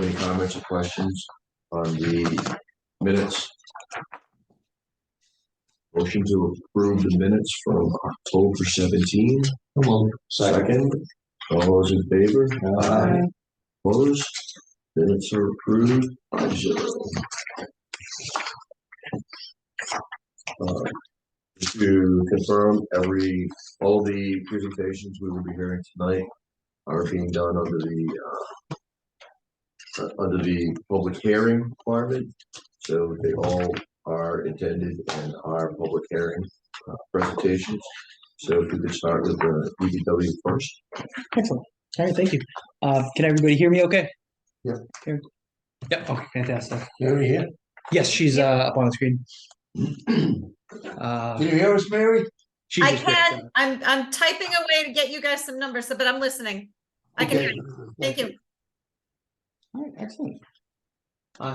Any comments or questions on the minutes? Motion to approve the minutes from October 17. Second. All those in favor? Aye. Opposed? Minutes are approved 5-0. To confirm, all the presentations we will be hearing tonight are being done under the public hearing requirement, so they all are intended and are public hearing presentations. So if we could start with the DPW first. Excellent. All right, thank you. Can everybody hear me okay? Yep. Yep, okay, fantastic. Mary here? Yes, she's up on the screen. Can you hear us, Mary? She's I just great. can. I'm typing away to get you guys some numbers, but I'm listening. I can hear you. Thank you. All right, excellent.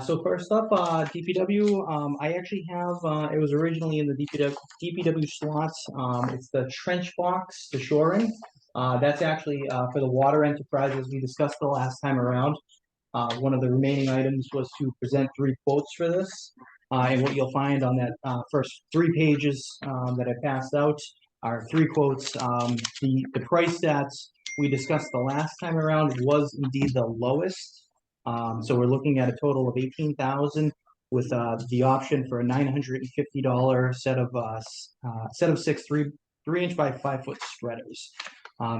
So first up, DPW, I actually have, it was originally in the DPW slots. It's the trench box, the shoring. That's actually for the water enterprise, as we discussed the last time around. One of the remaining items was to present 3 quotes for this. And what you'll find on that first 3 pages that I passed out are 3 quotes. The price that we discussed the last time around was indeed the lowest. So we're looking at a total of $18,000 with the option for a $950 set of 6 3-inch by 5-foot spreaders.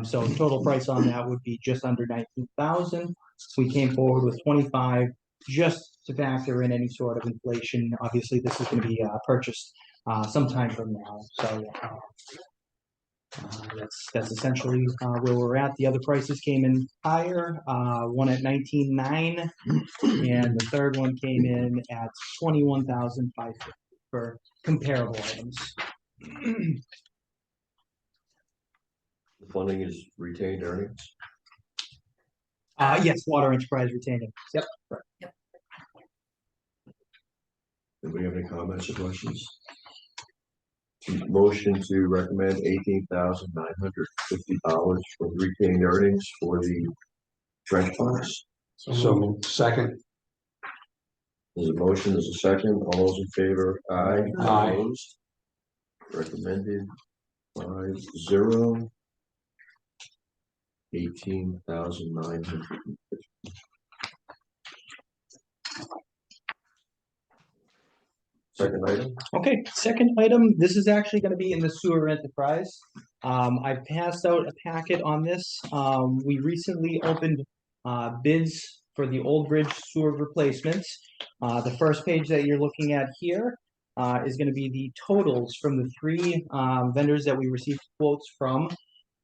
So the total price on that would be just under $19,000. We came forward with 25 just to factor in any sort of inflation. Obviously, this is going to be purchased sometime from now. So that's essentially where we're at. The other prices came in higher. One at $19,900, and the third one came in at $21,550 for comparable items. The funding is retained earnings. Yes, water enterprise retaining. Yep. Right. Yep. Anybody have any comments or questions? Motion to recommend $18,950 for retained earnings for the trench box. So second. There's a motion, there's a second. All those in favor? Aye. Aye. Opposed? Recommended 5-0. 18,950. Second item. Okay, second item. This is actually going to be in the sewer enterprise. I passed out a packet on this. We recently opened bids for the Old Bridge sewer replacements. The first page that you're looking at here is going to be the totals from the 3 vendors that we received quotes from.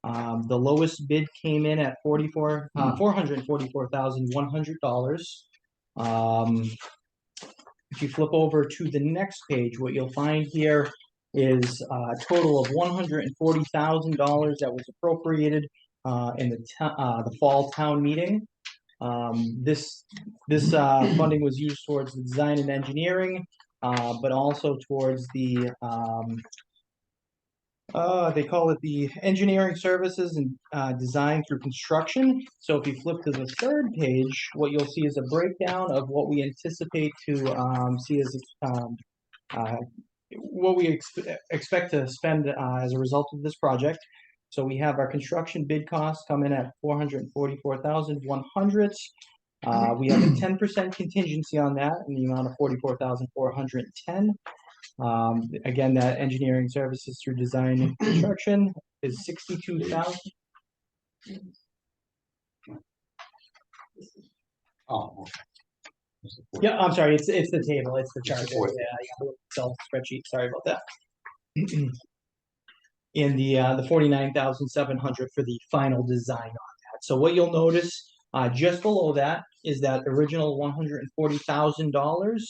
The lowest bid came in at $444,100. If you flip over to the next page, what you'll find here is a total of $140,000 that was appropriated in the fall town meeting. This funding was used towards the design and engineering, but also towards the they call it the engineering services and design through construction. So if you flip to the third page, what you'll see is a breakdown of what we anticipate to see as what we expect to spend as a result of this project. So we have our construction bid costs come in at $444,100. We have a 10% contingency on that in the amount of $44,410. Again, that engineering services through design and construction is $62,000. Oh. Yeah, I'm sorry. It's the table. It's the chart. Yeah, Excel spreadsheet. Sorry about that. In the 49,700 for the final design on that. So what you'll notice just below that is that original $140,000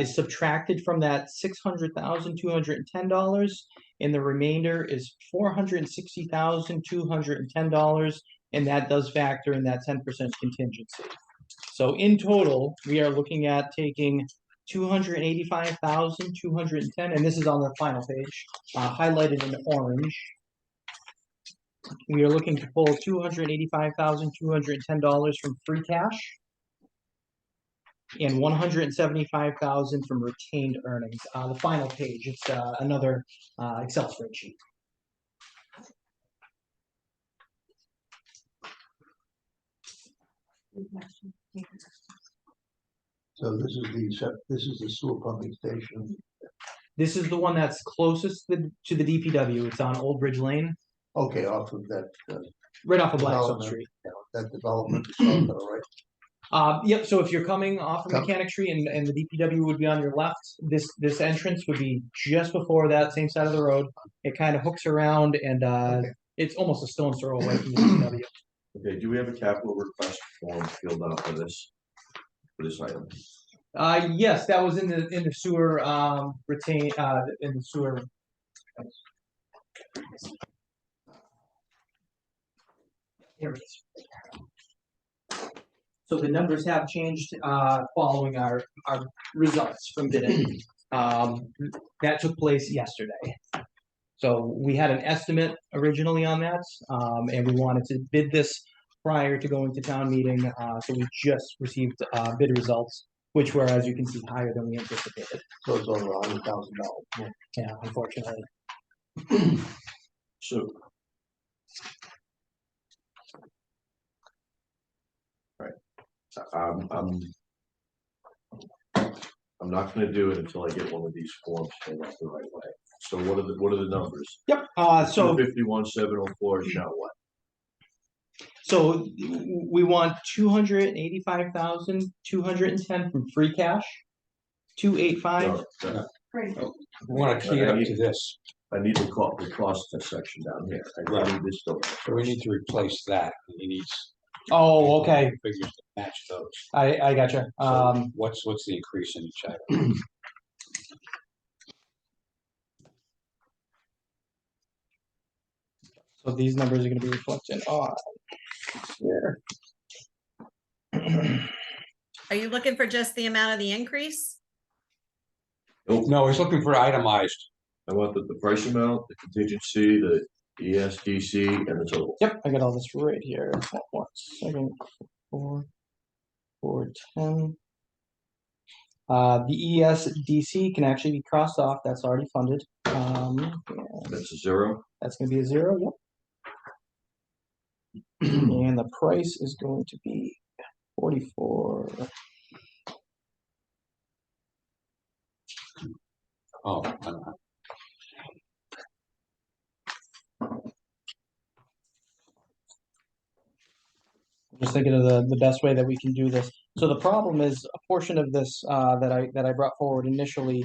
is subtracted from that $600,210, and the remainder is $460,210, and that does factor in that 10% contingency. So in total, we are looking at taking $285,210, and this is on the final page, highlighted in orange. We are looking to pull $285,210 from free cash. and 175,000 from retained earnings. The final page, it's another Excel spreadsheet. So this is the sewer pumping station. This is the one that's closest to the DPW. It's on Old Bridge Lane, Okay, off of that, right off of Blackstone development. Street. That development, right? Yep, so if you're coming off of Come- Mechanic Street and the DPW would be on your left, this entrance would be just before that, same side of the road. It kind of hooks around and Okay. it's almost a stone's throw away from the DPW. Okay, do we have a capital request form filled out for this item? Yes, that was in the sewer in the sewer. Here it is. So the numbers have changed following our results from bidding. That took place yesterday. So we had an estimate originally on that, and we wanted to bid this prior to going to town meeting. So we just received bid results, which were, as you can see, higher than we anticipated. So it's over $100,000. Yeah, unfortunately. So. Right. I'm not gonna do it until I get one of these forms filled out the right way. So what are the numbers? Yep. So 51,704 is now what? So we want 285,210 from free cash. 285. No, We want to key it up to this. I need the cost section down here. I need this stuff. So we need to replace that. He needs. Oh, okay. Figures to match those. I gotcha. So what's the increase in each item? So these numbers are going to be reflected on here. Are you looking for just the amount of the increase? Nope. No, he's looking for itemized. I want the price amount, the contingency, the ESDC, and the total. Yep, I got all this right here. 1 second. 410. The ESDC can actually be crossed off. That's already funded. That's a 0. That's going to be a 0. Yep. And the price is going to be 44. Oh, Just thinking of the best way that we can do this. So the problem is a portion of this that I brought forward initially.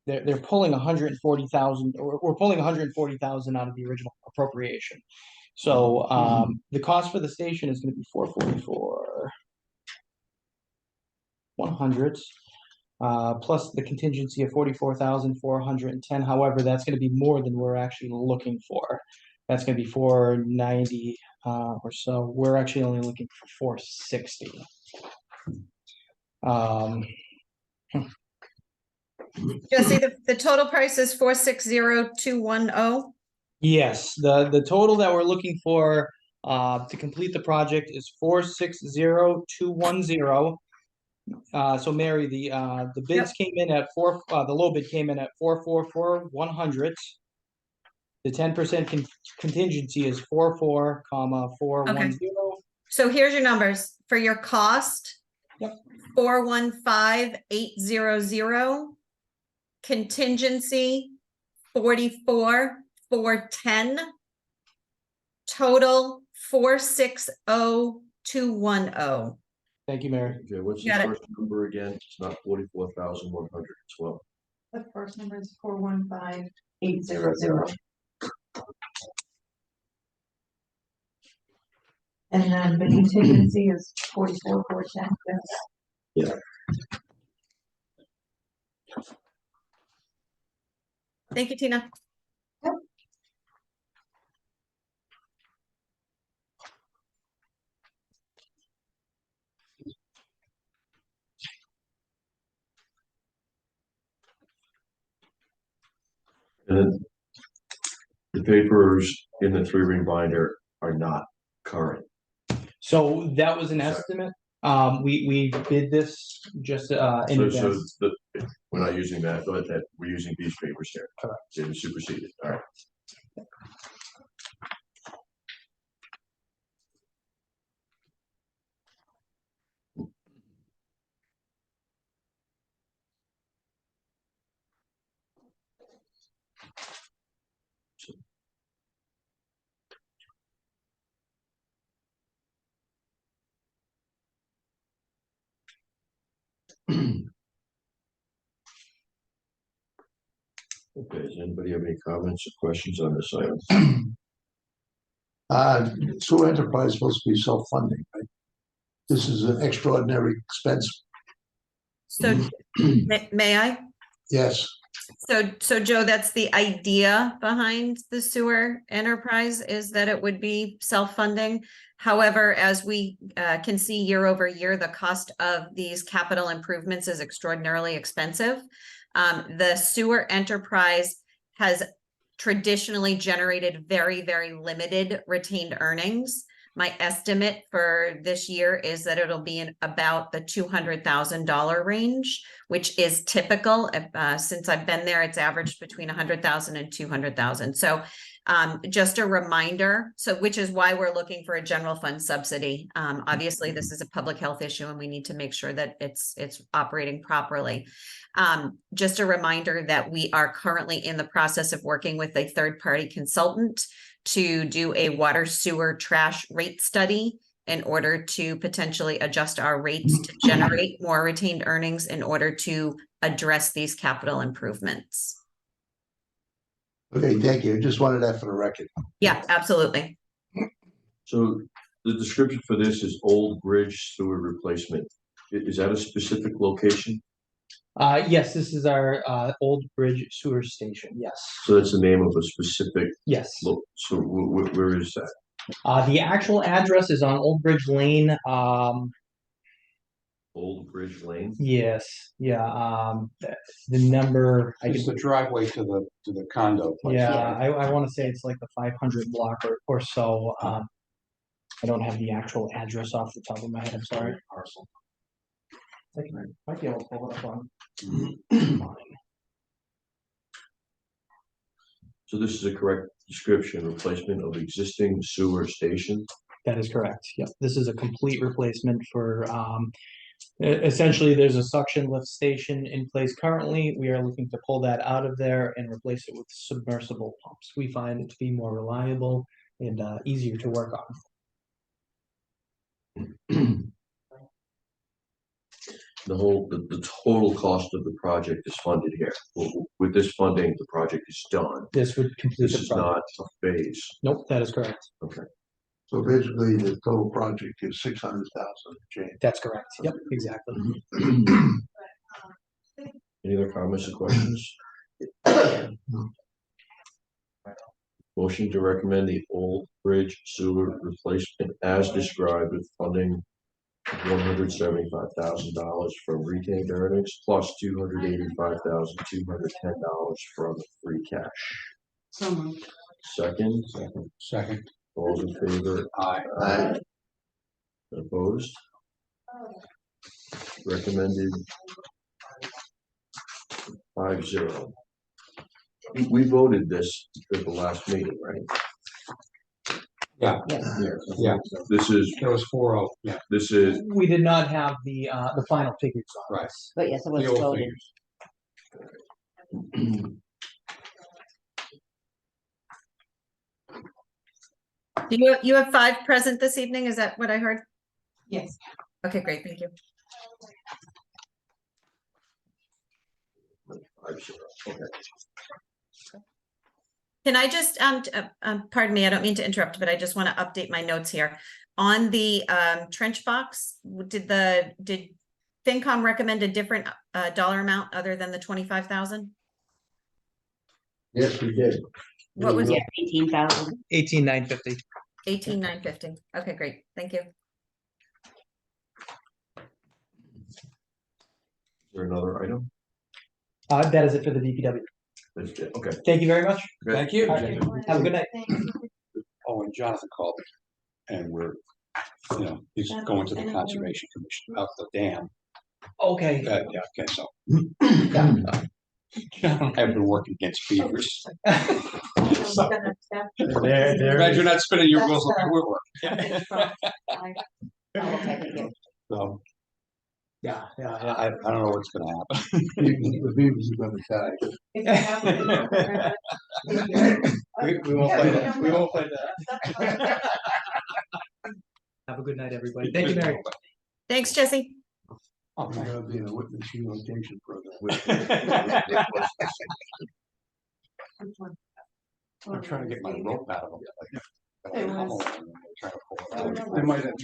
They're pulling 140,000, or we're pulling 140,000 out of the original appropriation. So the cost for the station is going to be 444. 100. Plus the contingency of 44,410. However, that's going to be more than we're actually looking for. That's going to be 490 or so. We're actually only looking for 460. Jesse, the total price is 460,210. Yes, the total that we're looking for to complete the project is 460,210. So Mary, the bids came in at the low bid came in at 444,100. The 10% contingency is 44,410. So here's your numbers for your cost. Yep. 415,800. Contingency 44,410. Total 460,210. Thank you, Mary. Okay, what's the Got it. first number again? It's not 44,100 as well. The first number is 415,800. And then the contingency is 44,410. Yeah. Thank you, Tina. And then the papers in the 3-ring binder are not current. So that was an Sorry. estimate. We did this just in So advance. we're not using that, but that we're using these papers here. Correct. It's superseded. All right. Okay, does anybody have any comments or questions on this item? Sewer enterprise is supposed to be self-funding, right? This is an extraordinary expense. So may I? Yes, So Joe, that's the idea behind the sewer enterprise, is that it would be self-funding. However, as we can see year over year, the cost of these capital improvements is extraordinarily expensive. The sewer enterprise has traditionally generated very, very limited retained earnings. My estimate for this year is that it'll be in about the $200,000 range, which is typical. Since I've been there, it's averaged between 100,000 and 200,000. So just a reminder, which is why we're looking for a general fund subsidy. Obviously, this is a public health issue and we need to make sure that it's operating properly. Just a reminder that we are currently in the process of working with a third-party consultant to do a water sewer trash rate study in order to potentially adjust our rates to generate more retained earnings in order to address these capital improvements. okay, thank you. Just wanted that for the record. Yeah, absolutely. So the description for this is Old Bridge sewer replacement. Is that a specific location? Yes, this is our Old Bridge sewer station. Yes. So that's the name of a specific Yes. So where is that? The actual address is on Old Bridge Lane. Old Bridge Lane? Yes. Yeah. The number. It's the driveway to the condo place. Yeah, I want to say it's like the 500 block or so. I don't have the actual address off the top of my head. I'm sorry. Parcel. I might be able to pull it up on. So this is a correct description, replacement of existing sewer station? That is correct. Yep. This is a complete replacement for essentially there's a suction lift station in place currently. We are looking to pull that out of there and replace it with submersible pumps. We find it to be more reliable and easier to work on. The total cost of the project is funded here. With this funding, the project is done. This would complete This the is project. not a phase. Nope, that is correct. Okay. So basically, the total project is 600,000 change. That's correct. Yep, exactly. Any other comments or questions? Motion to recommend the Old Bridge sewer replacement as described with funding of $175,000 from retained earnings plus $285,210 from free cash. So moved. Second, Second. all those in favor? Aye. Opposed? Recommended 5-0. We voted this at the last meeting, right? Yeah. Yeah. This is, There was 4-0. Yeah. this is, We did not have the final figures on Right. this. But yes, it was The old voted. figures. You have 5 present this evening? Is that what I heard? Yes. Okay, great. Thank you. 5-0. Okay. Can I just, pardon me, I don't mean to interrupt, but I just want to update my notes here. On the trench box, did FinCom recommend a different dollar amount other than the 25,000? Yes, we did. What was Yeah, 18,000. 18,950. 18,950? Okay, great. Thank you. Is there another item? That is it for the DPW. That's it. Okay. Thank you very much. Great. Thank you. All right. Have a good night. Oh, and Jonathan called me, and we're You know, he's going to the Conservation Commission about the dam. Okay. Yeah, okay, so. I've been working against beavers. So, glad you're not spinning your wheels on my woodwork. So, Yeah. I don't know what's gonna happen. The beavers are gonna die. We won't play that. We won't play that. Have a good night, everybody. Thank you, Mary. Thanks, Jesse. Oh, We're man. gonna be in a witness relocation program. I'm trying to get my rope out of them. It was- Trying to pull it out. They might have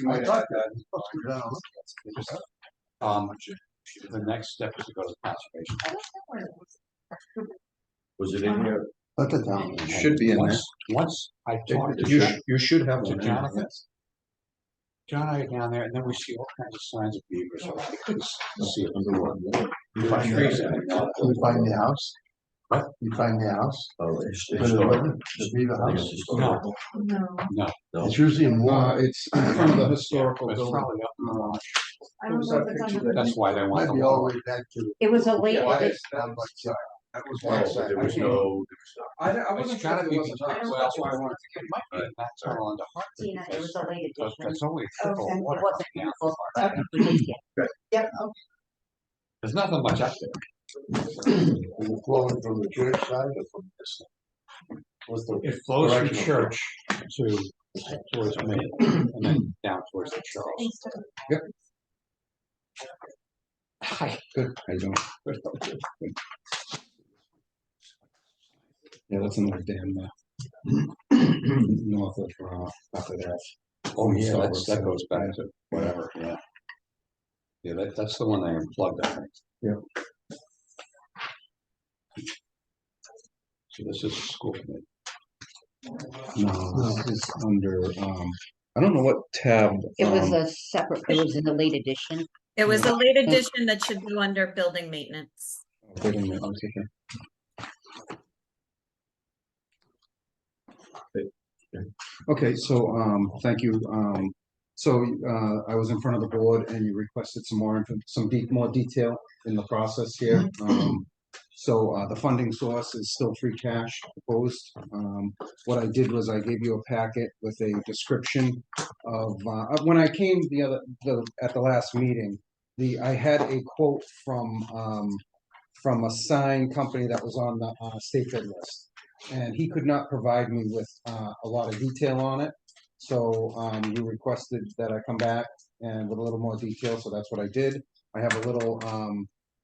The next step is to go to the conservation. I don't know where it was. Was it in here? Let the town. Should be in there. Once I talked to John, You should have to Jonathan. John and I are down there, and then we see all kinds of signs of beavers, so we couldn't see it under one. You find the house? What? You find the house? Oh, it's Put it in the beaver I think house? it's No. No, No. It's usually in one. It's in front of the historical It's building. probably up in the lawn. I don't know if it's under the. That's why they want Might the be all the law. way back to. It was a late, Yeah, it- down by side. That was Oh, but there was no. I It's wasn't sure gotta if be, it was well, a time. that's why I wanted to get my, that's all under Hartford. Tina, it was a late Because edition. that's only a trickle Okay, of it water. wasn't coming in down. full. Okay, we did get it. Yep, There's nothing much up there. Is it flowing from the church side or from this? What's the? It flows from direction? church to, towards me, and then down towards the Charles. thanks to. Hi. Good, I don't. Yeah, that's another dam there. North of, after that. Oh, yeah, Start that's, with that goes back to whatever, yeah. Yeah, that's the one they unplugged, I think. Yeah. So this is a school committee. No, this is under, I don't know what tab. It was a separate, it was in the late edition. It was a late addition that should go under building maintenance. Wait a minute, okay. Okay, so, thank you. So, I was in front of the board and you requested some more, more detail in the process here. So, the funding source is still free cash proposed. What I did was I gave you a packet with a description of, when I came at the last meeting, I had a quote from a sign company that was on the state bid list. And he could not provide me with a lot of detail on it. So you requested that I come back and with a little more detail, so that's what I did. I have a little,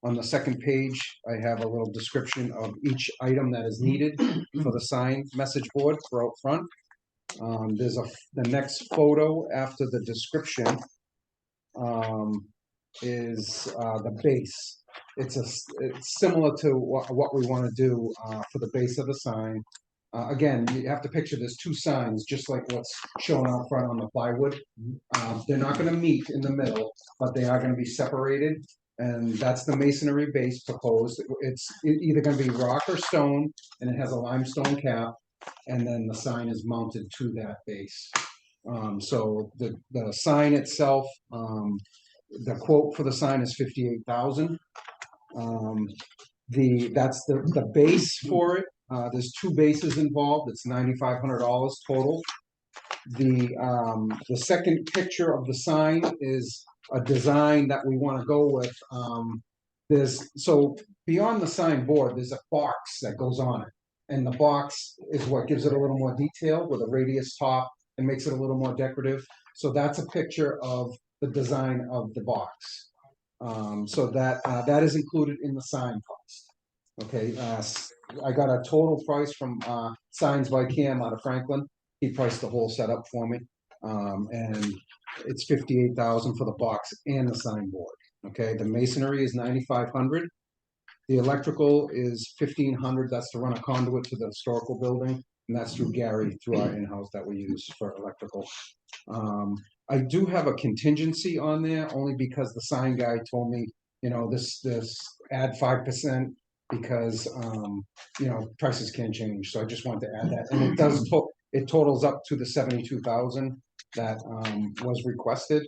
on the second page, I have a little description of each item that is needed for the sign message board for out front. There's the next photo after the description is the base. It's similar to what we want to do for the base of the sign. Again, you have to picture there's two signs, just like what's shown out front on the plywood. They're not going to meet in the middle, but they are going to be separated. And that's the masonry base proposed. It's either going to be rock or stone, and it has a limestone cap. And then the sign is mounted to that base. So the sign itself, the quote for the sign is $58,000. That's the base for it. There's two bases involved. It's $9,500 total. The second picture of the sign is a design that we want to go with. So beyond the sign board, there's a box that goes on it, and the box is what gives it a little more detail with a radius top and makes it a little more decorative. So that's a picture of the design of the box. So that is included in the sign cost. Okay, I got a total price from Signs by Cam out of Franklin. He priced the whole setup for me, and it's $58,000 for the box and the sign board. Okay, the masonry is $9,500. The electrical is $1,500. That's to run a conduit to the historical building, and that's through Gary, through our in-house that we use for electrical. I do have a contingency on there only because the sign guy told me, this add 5% because prices can change. So I just wanted to add that, and it totals up to the $72,000. that was requested.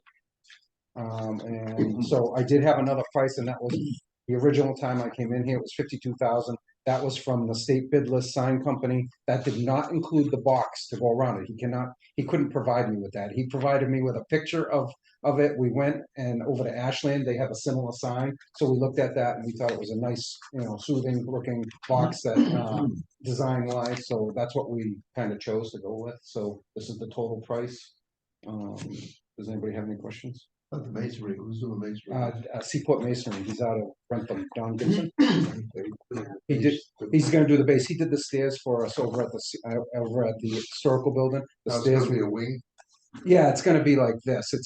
And so I did have another price, and that was the original time I came in here, it was 52,000. That was from the state bid list sign company. That did not include the box to go around it. He couldn't provide me with that. He provided me with a picture of it. We went and over to Ashland, they have a similar sign. So we looked at that and we thought it was a nice, soothing looking box that design wise. So that's what we kind of chose to go with. So this is the total price. Does anybody have any questions? Not the masonry, who's doing the masonry? Seaport Masonry, he's out of Rentham, Don Gibson. He's gonna do the base, he did the stairs for us over at the historical building. The Now, it's stairs, gonna be a wing. yeah, it's gonna be like this, it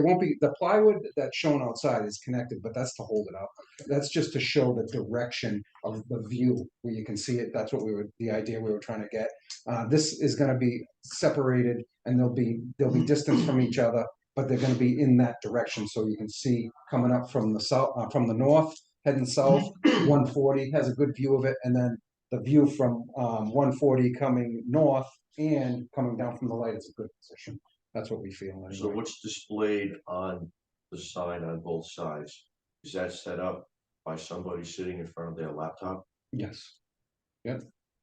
won't be, the plywood that's shown outside is connected, but that's to hold it up. That's just to show the direction of the view, where you can see it, that's what the idea we were trying to get. This is gonna be separated, and they'll be distance from each other, but they're gonna be in that direction, so you can see coming up from the south, from the north, heading south, 140 has a good view of it, and then the view from 140 coming north and coming down from the light is a good position. That's what we feel anyway. So what's displayed on the sign on both sides? Is that set up by somebody sitting in front of their laptop? Yes.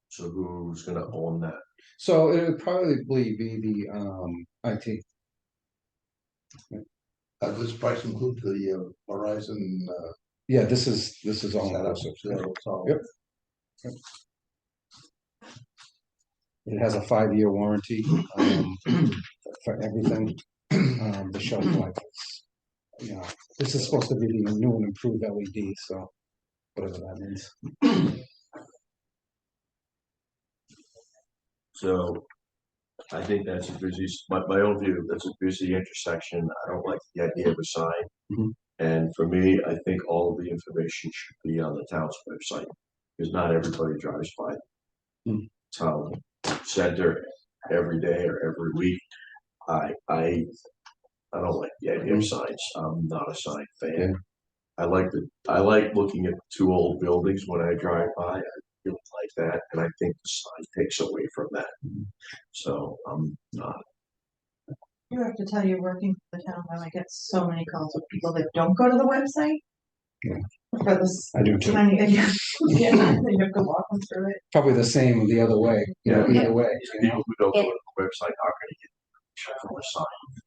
So who's gonna own that? So it would probably be the IT. This price includes the Horizon. Yeah, this is all Setup, inclusive. so it's all- Yep. It has a 5-year warranty for everything. The shelf life is, this is supposed to be the new and improved LED, so whatever that means. So I think that's a busy, my own view, that's a busy intersection. I don't like the idea of a sign. Mhm. And for me, I think all of the information should be on the town's website, because not everybody drives by Mm. town center every day or every week. I don't like the idea of signs. I'm not a sign fan. I like looking at 2 old buildings when I drive by. I really like that, and I think the sign takes away from that. So I'm not. You have to tell you, working for the town, now I get so many calls of people that don't go to the website. Yeah. For this I do too. tiny, yeah, you have to walk them through it. Probably the same the other way. Either way. People who don't go to the website are going to get check from the sign.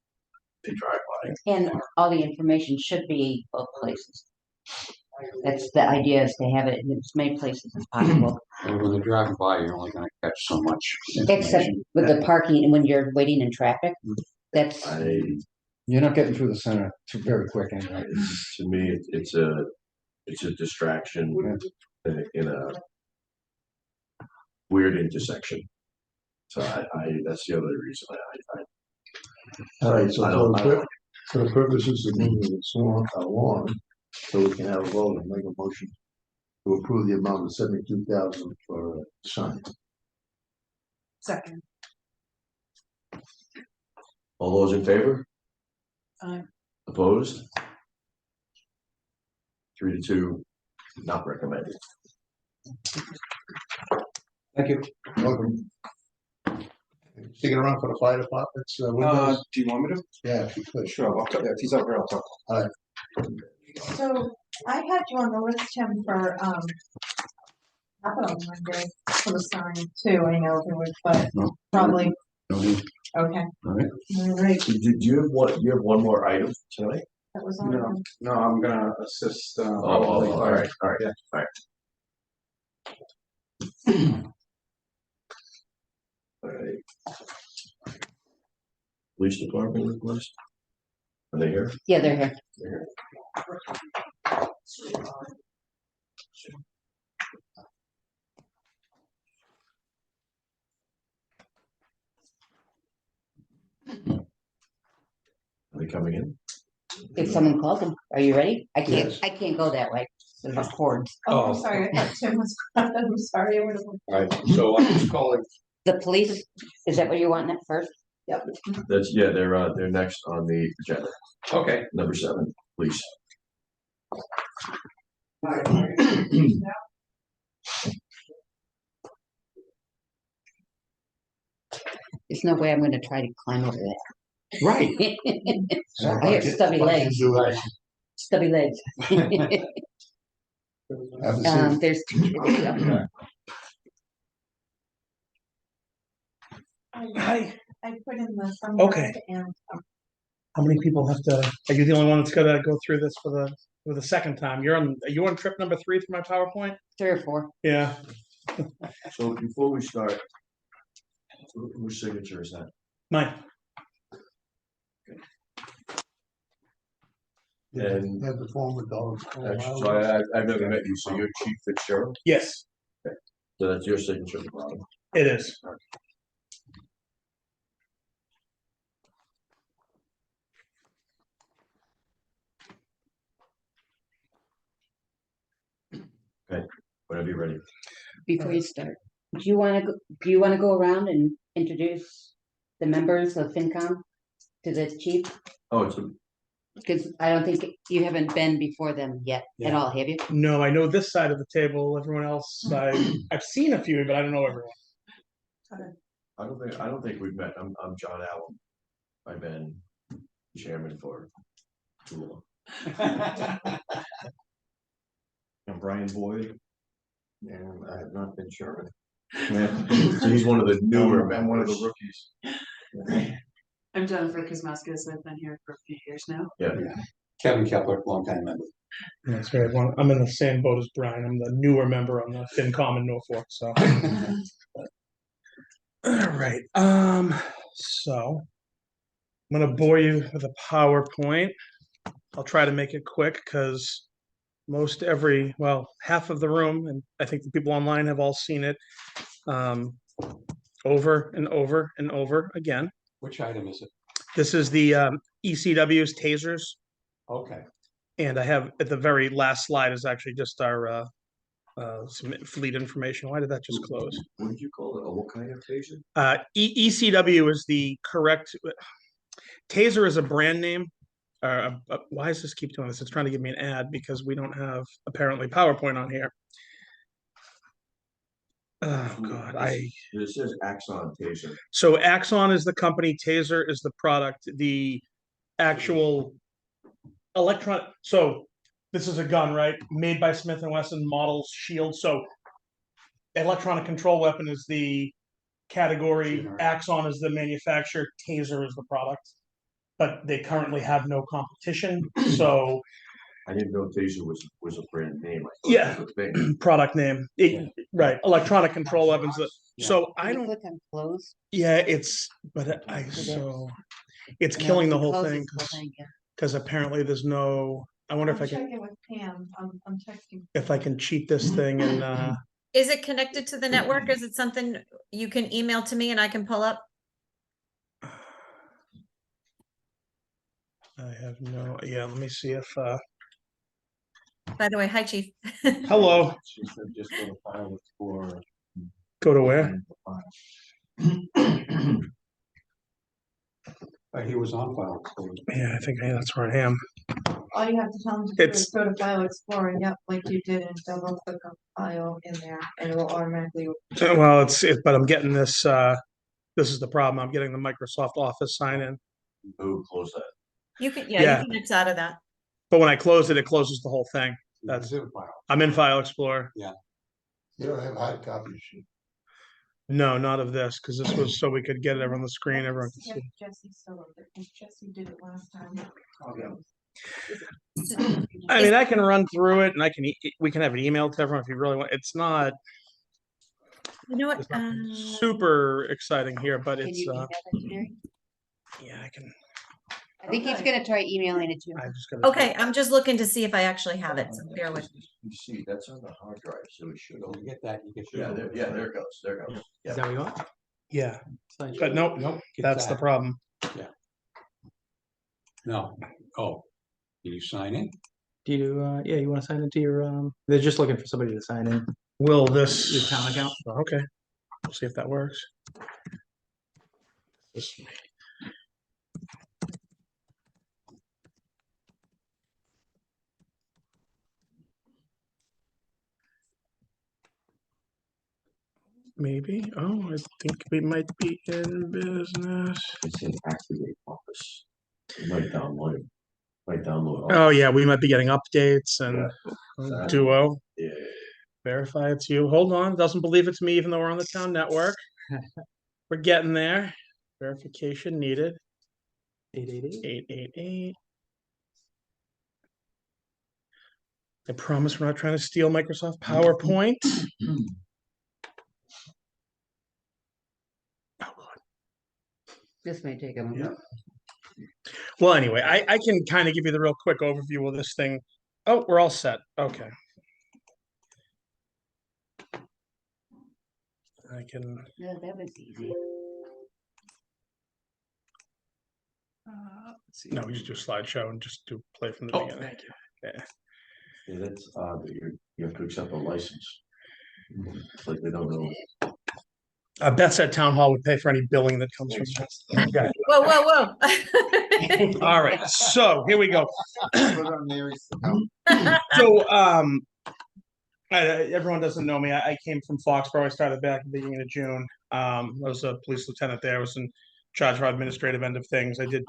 They drive by. And all the information should be both places. That's the idea, is to have it in as many places as possible. And when you're driving by, you're only gonna catch so much Except information. with the parking, and when you're waiting in traffic, that's, You're not getting through the center too very quick anyway. To me, it's a distraction in a weird intersection. So that's the other reason All right, so I don't for the purposes of moving this along, so we can have a vote and make a motion to approve the amount of 72,000 for sign. Second. All those in favor? Aye. Opposed? 3-2, not recommended. Thank you. Welcome. Sticking around for the fire department's windows? Do you want me to? Yeah, if you could. Sure, if he's up here, I'll talk. So I had you on the list, Tim, for capital Monday for the sign too. I know there was, but No. probably, No need. okay. All right. All right, Do you have one more item tonight? that was all. No, no, I'm gonna assist. All right. All right. Police department request? Are they here? yeah, they're here. They're here. Are they coming in? If someone calls them, are you ready? I can't, Yes. I can't go that way. There's a cords. Oh, I'm sorry, I thought Tim was, I'm sorry, I would have. All right, so I'm just calling. The police, is that what you want at first? Yep. They're next on the agenda. Okay. Number 7, please. There's no way I'm gonna try to climb over that. Right. I have stubby legs. Stubby legs. Have a seat. There's two up there. Hi. I put in the. Okay. And How many people have to, are you the only one that's gotta go through this for the second time? Are you on trip number 3 for my PowerPoint? 3 or 4. Yeah. So before we start, whose signature is that? Mine. And Have the former dogs. so I've never met you, so you're Chief Fitzgerald, Yes, so that's your signature at the bottom. it is. Whenever you're ready. Before you start, do you want to go around and introduce the members of FinCom to the chief? Oh, it's a, Because I don't think you haven't been before them yet at all, have you? No, I know this side of the table. Everyone else, I've seen a few, but I don't know everyone. I don't think we've met. I'm John Allen. I've been chairman for too long. I'm Brian Boyd, and I have not been chairman. So he's one of the newer members. I'm one of the rookies. I'm Jennifer Kuzmaskis. I've been here for a few years now. Yeah. Kevin Kepler, longtime member. That's great. Well, I'm in the same boat as Brian. I'm the newer member on the FinCom in Norfolk. So, all right. So I'm gonna bore you with a PowerPoint. I'll try to make it quick because half of the room, and I think the people online have all seen it, over and over and over again. Which item is it? This is the ECW's tasers. Okay. And I have at the very last slide is actually just our some fleet information. Why did that just close? What did you call it? What kind of taser? ECW is the correct. Taser is a brand name. Why does this keep doing this? It's trying to give me an ad because we don't have apparently PowerPoint on here. Oh God, This says Axon taser. So Axon is the company, Taser is the product, the actual electronic. So this is a gun, right? Made by Smith & Wesson, models shield. So electronic control weapon is the category. Axon is the manufacturer. Taser is the product. But they currently have no competition. So I didn't know taser was a brand name. I thought yeah, it was a thing. product name. Right. Electronic control weapons. So I Can you don't. click on close? Yeah, it's killing the whole Close thing this whole thing, yeah. because apparently there's no. I wonder if I check can it with Pam. I'm texting. if I can cheat this thing and Is it connected to the network? Is it something you can email to me and I can pull up? I have no. Yeah, let me see if. By the way, hi, Chief. Hello. She said just go to File Explorer. Go to where? He was on File Explorer. Yeah, I think that's where I am. All you have to tell them to do It's- is go to File Explorer, yep, like you did, and double click on file in there, and it will automatically. Well, but I'm getting this. This is the problem. I'm getting the Microsoft Office sign in. Who closed that? You can, Yeah. you can X out of that. But when I close it, it closes the whole thing. That's. in File. I'm in File Explorer. You don't have hard copies. No, not of this, because this was so we could get it on the screen. Everyone could see. Jesse still over, because Jesse did it last time. I mean, I can run through it, and we can have it emailed to everyone if you really want. It's not. You know what? It's not super exciting here, but Can it's. you email that to Mary? Yeah, I can. I think he's gonna try emailing it to you. I'm just gonna. Okay, I'm just looking to see if I actually have it. So bear with me. You see, that's on the hard drive, so it should. You get that, you get. There it goes. There it goes. Is that what you want? Yeah, But but nope, that's the problem. No, did you sign in? Do you? Yeah, you want to sign into your? They're just looking for somebody to sign in. Will this? Your town account. Okay, we'll see if that works. Maybe. Oh, I think we might be in business. It's in activate office. You might download. Oh yeah, we might be getting updates and Duo. Yeah. Verify it's you. Hold on, doesn't believe it's me, even though we're on the town network. We're getting there. Verification needed. 888. I promise we're not trying to steal Microsoft PowerPoint. This may take a minute. Well, anyway, I can kind of give you the real quick overview of this thing. Oh, we're all set. Okay. I can. Yeah, that was easy. No, we just do a slideshow and just do play from the beginning. Thank you. Yeah. Yeah, that's odd that you have to accept a license. It's like they don't know. Beth at Town Hall would pay for any billing that comes from that. Okay. Whoa, whoa, whoa. All right. So here we go. So everyone doesn't know me. I came from Foxborough. I started back at the beginning of June. I was a police lieutenant there. I was in charge of our administrative end of things. I did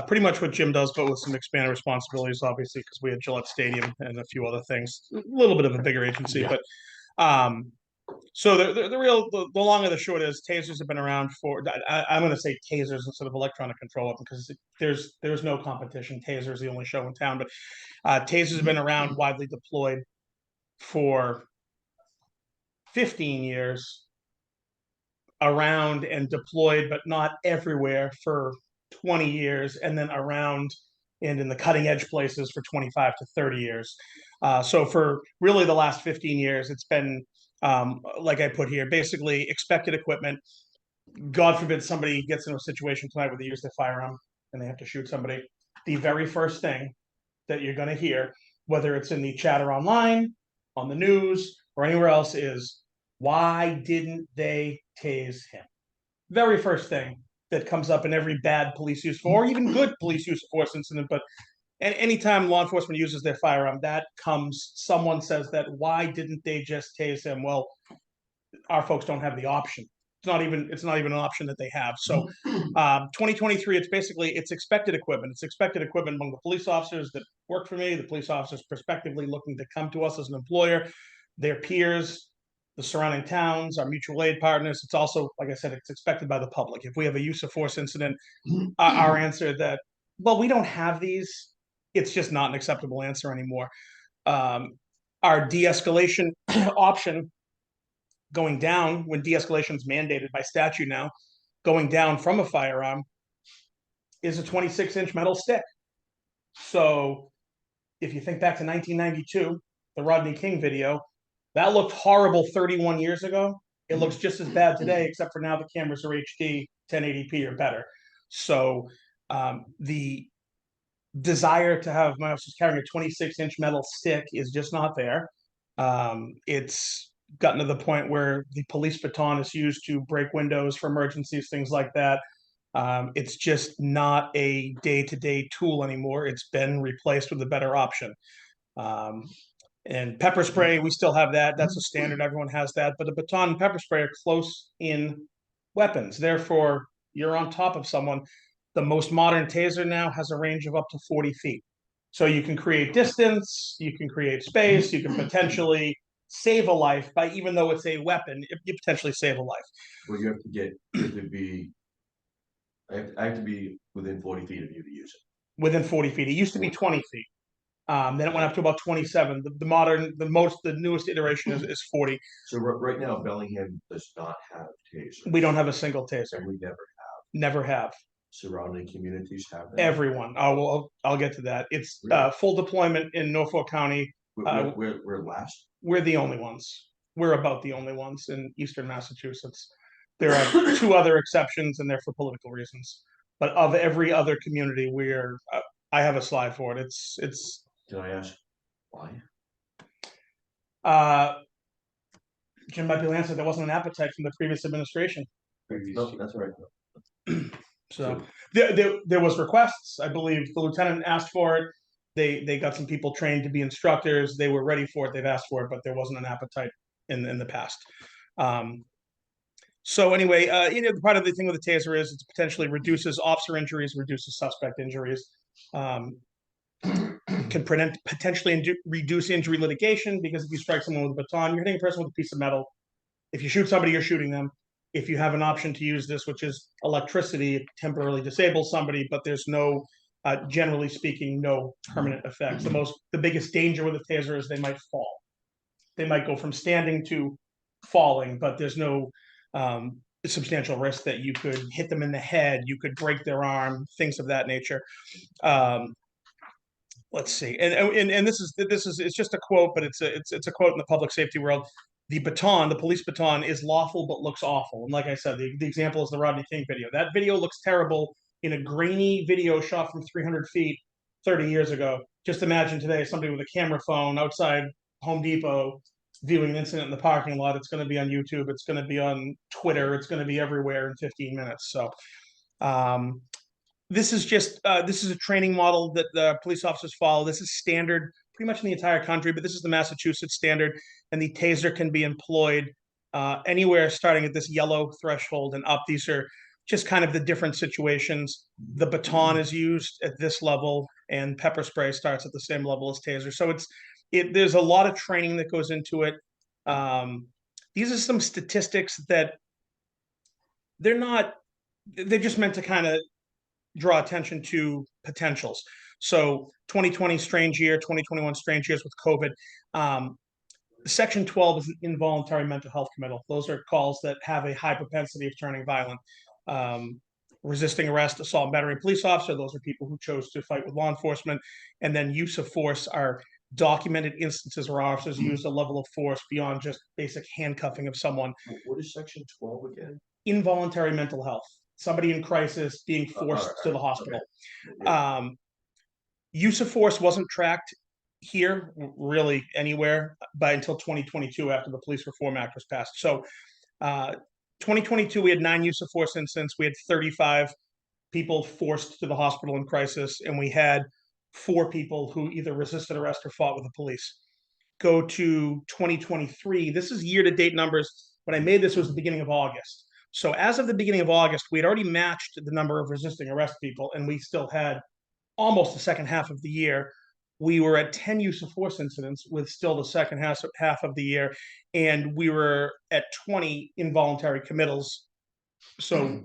pretty much what Jim does, but with some expanded responsibilities, obviously, because we had Gillette Stadium and a few other things. A little bit of a bigger agency, but so the long and the short is tasers have been around for. I'm going to say tasers instead of electronic control weapon because there's no competition. Taser is the only show in town, but tasers have been around, widely deployed for 15 years, around and deployed, but not everywhere for 20 years, and then around and in the cutting edge places for 25 to 30 years. So for really the last 15 years, it's been, like I put here, basically expected equipment. God forbid somebody gets into a situation tonight where they use their firearm and they have to shoot somebody. The very first thing that you're going to hear, whether it's in the chatter online, on the news, or anywhere else, is why didn't they tase him? Very first thing that comes up in every bad police use for, or even good police use of force incident. But anytime law enforcement uses their firearm, that comes, someone says that, why didn't they just tase him? Well, our folks don't have the option. It's not even an option that they have. So 2023, it's expected equipment. It's expected equipment among the police officers that work for me, the police officers prospectively looking to come to us as an employer, their peers, the surrounding towns, our mutual aid partners. It's also, like I said, it's expected by the public. If we have a use of force incident, our answer that, well, we don't have these, it's just not an acceptable answer anymore. Our de-escalation option going down, when de-escalation is mandated by statute now, going down from a firearm, is a 26-inch metal stick. So if you think back to 1992, the Rodney King video, that looked horrible 31 years ago. It looks just as bad today, except for now the cameras are HD, 1080p or better. So the desire to have my officers carrying a 26-inch metal stick is just not there. It's gotten to the point where the police baton is used to break windows for emergencies, things like that. It's just not a day-to-day tool anymore. It's been replaced with a better option. And pepper spray, we still have that. That's a standard. Everyone has that. But the baton and pepper spray are close-in weapons. Therefore, you're on top of someone. The most modern taser now has a range of up to 40 feet. So you can create distance, you can create space, you can potentially save a life by, even though it's a weapon, you potentially save a life. Well, you have to be, I have to be within 40 feet of you to use it. Within 40 feet. It used to be 20 feet. Then it went up to about 27. The newest iteration is 40. So right now, Bellingham does not have tasers. We don't have a single taser. And we never have. Never have. Surrounding communities have that. Everyone. I'll get to that. It's really? Full deployment in Norfolk County. We're last. We're the only ones. We're about the only ones in Eastern Massachusetts. There are two other exceptions, and they're for political reasons. But of every other community, I have a slide for it. It's. Can I ask why? Jim might be able to answer. There wasn't an appetite from the previous administration. No, that's right. So there was requests. I believe the lieutenant asked for it. They got some people trained to be instructors. They were ready for it. They've asked for it, but there wasn't an appetite in the past. So anyway, part of the thing with the taser is it potentially reduces officer injuries, reduces suspect injuries, can potentially reduce injury litigation, because if you strike someone with a baton, you're hitting a person with a piece of metal. If you shoot somebody, you're shooting them. If you have an option to use this, which is electricity, it temporarily disables somebody, but there's no, generally speaking, no permanent effects. The biggest danger with a taser is they might fall. They might go from standing to falling, but there's no substantial risk that you could hit them in the head, you could break their arm, things of that nature. Let's see, and this is it's just a quote, but it's a quote in the public safety world. The police baton is lawful but looks awful. And like I said, the example is the Rodney King video. That video looks terrible in a grainy video shot from 300 feet 30 years ago. Just imagine today somebody with a camera phone outside Home Depot viewing an incident in the parking lot. It's going to be on YouTube. It's going to be on Twitter. It's going to be everywhere in 15 minutes. So this is a training model that the police officers follow. This is standard pretty much in the entire country, but this is the Massachusetts standard, and the taser can be employed anywhere starting at this yellow threshold and up. These are just kind of the different situations. The baton is used at this level, and pepper spray starts at the same level as taser. So there's a lot of training that goes into it. These are some statistics that they're just meant to kind of draw attention to potentials. So 2020 strange year, 2021 strange years with COVID. Section 12 is an involuntary mental health committal. Those are calls that have a high propensity of turning violent. Resisting arrest, assault, battery, police officer, those are people who chose to fight with law enforcement. And then use of force are documented instances where officers used a level of force beyond just basic handcuffing of someone. What is section 12 again? Involuntary mental health. Somebody in crisis being forced to the hospital. Okay. Use of force wasn't tracked here, really anywhere, until 2022 after the Police Reform Act was passed. So 2022, we had 9 use of force incidents. We had 35 people forced to the hospital in crisis, and we had 4 people who either resisted arrest or fought with the police. Go to 2023. This is year-to-date numbers. When I made this, it was the beginning of August. So as of the beginning of August, we had already matched the number of resisting arrest people, and we still had almost the second half of the year. We were at 10 use of force incidents with still the second half of the year, and we were at 20 involuntary committals. So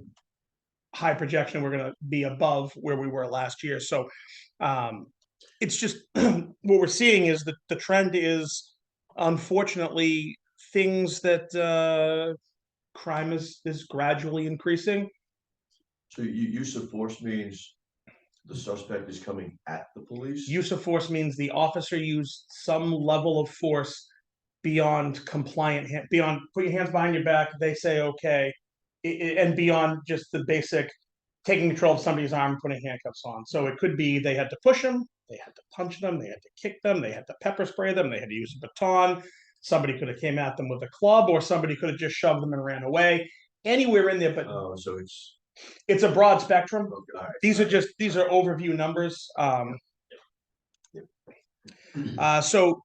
high projection, we're going to be above where we were last year. So it's just what we're seeing is that the trend is, unfortunately, things that crime is gradually increasing. So use of force means the suspect is coming at the police? Use of force means the officer used some level of force beyond compliant, beyond put your hands behind your back, they say okay, and beyond just the basic taking control of somebody's arm and putting handcuffs on. So it could be they had to push them, they had to punch them, they had to kick them, they had to pepper spray them, they had to use a baton. Somebody could have came at them with a club, or somebody could have just shoved them and ran away. Anywhere in there, but so it's a broad spectrum. Okay, right. These are overview numbers. So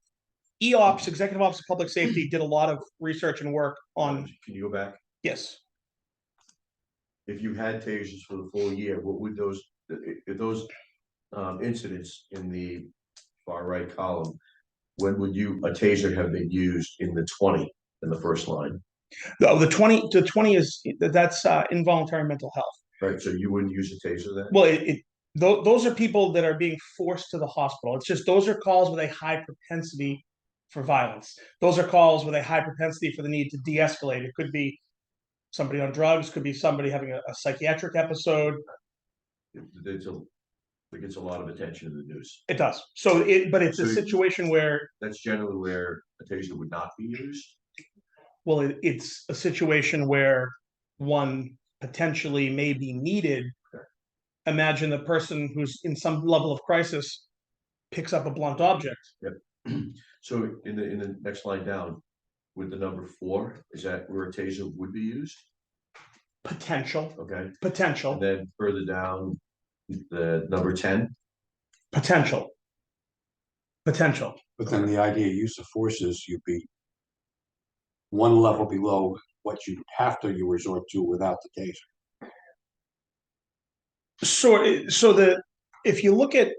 EOPS, Executive Office of Public Safety, did a lot of research and work on. Can you go back? Yes. If you had tasers for the full year, what would those incidents in the far right column, when would a taser have been used in the 20 in the first line? No, the 20 is that's involuntary mental health. Right. So you wouldn't use a taser then? Well, those are people that are being forced to the hospital. It's just those are calls with a high propensity for violence. Those are calls with a high propensity for the need to de-escalate. It could be somebody on drugs, could be somebody having a psychiatric episode. It gets a lot of attention in the news. It does. But it's a situation where that's generally where a taser would not be used. Well, it's a situation where one potentially may be needed. Okay. Imagine the person who's in some level of crisis picks up a blunt object. Yep. So in the next line down, with the number 4, is that where a taser would be used? Potential. Okay. Potential. And then further down, the number 10. Potential. But then the idea of use of force is you'd be one level below what you resort to without the taser. If you look at,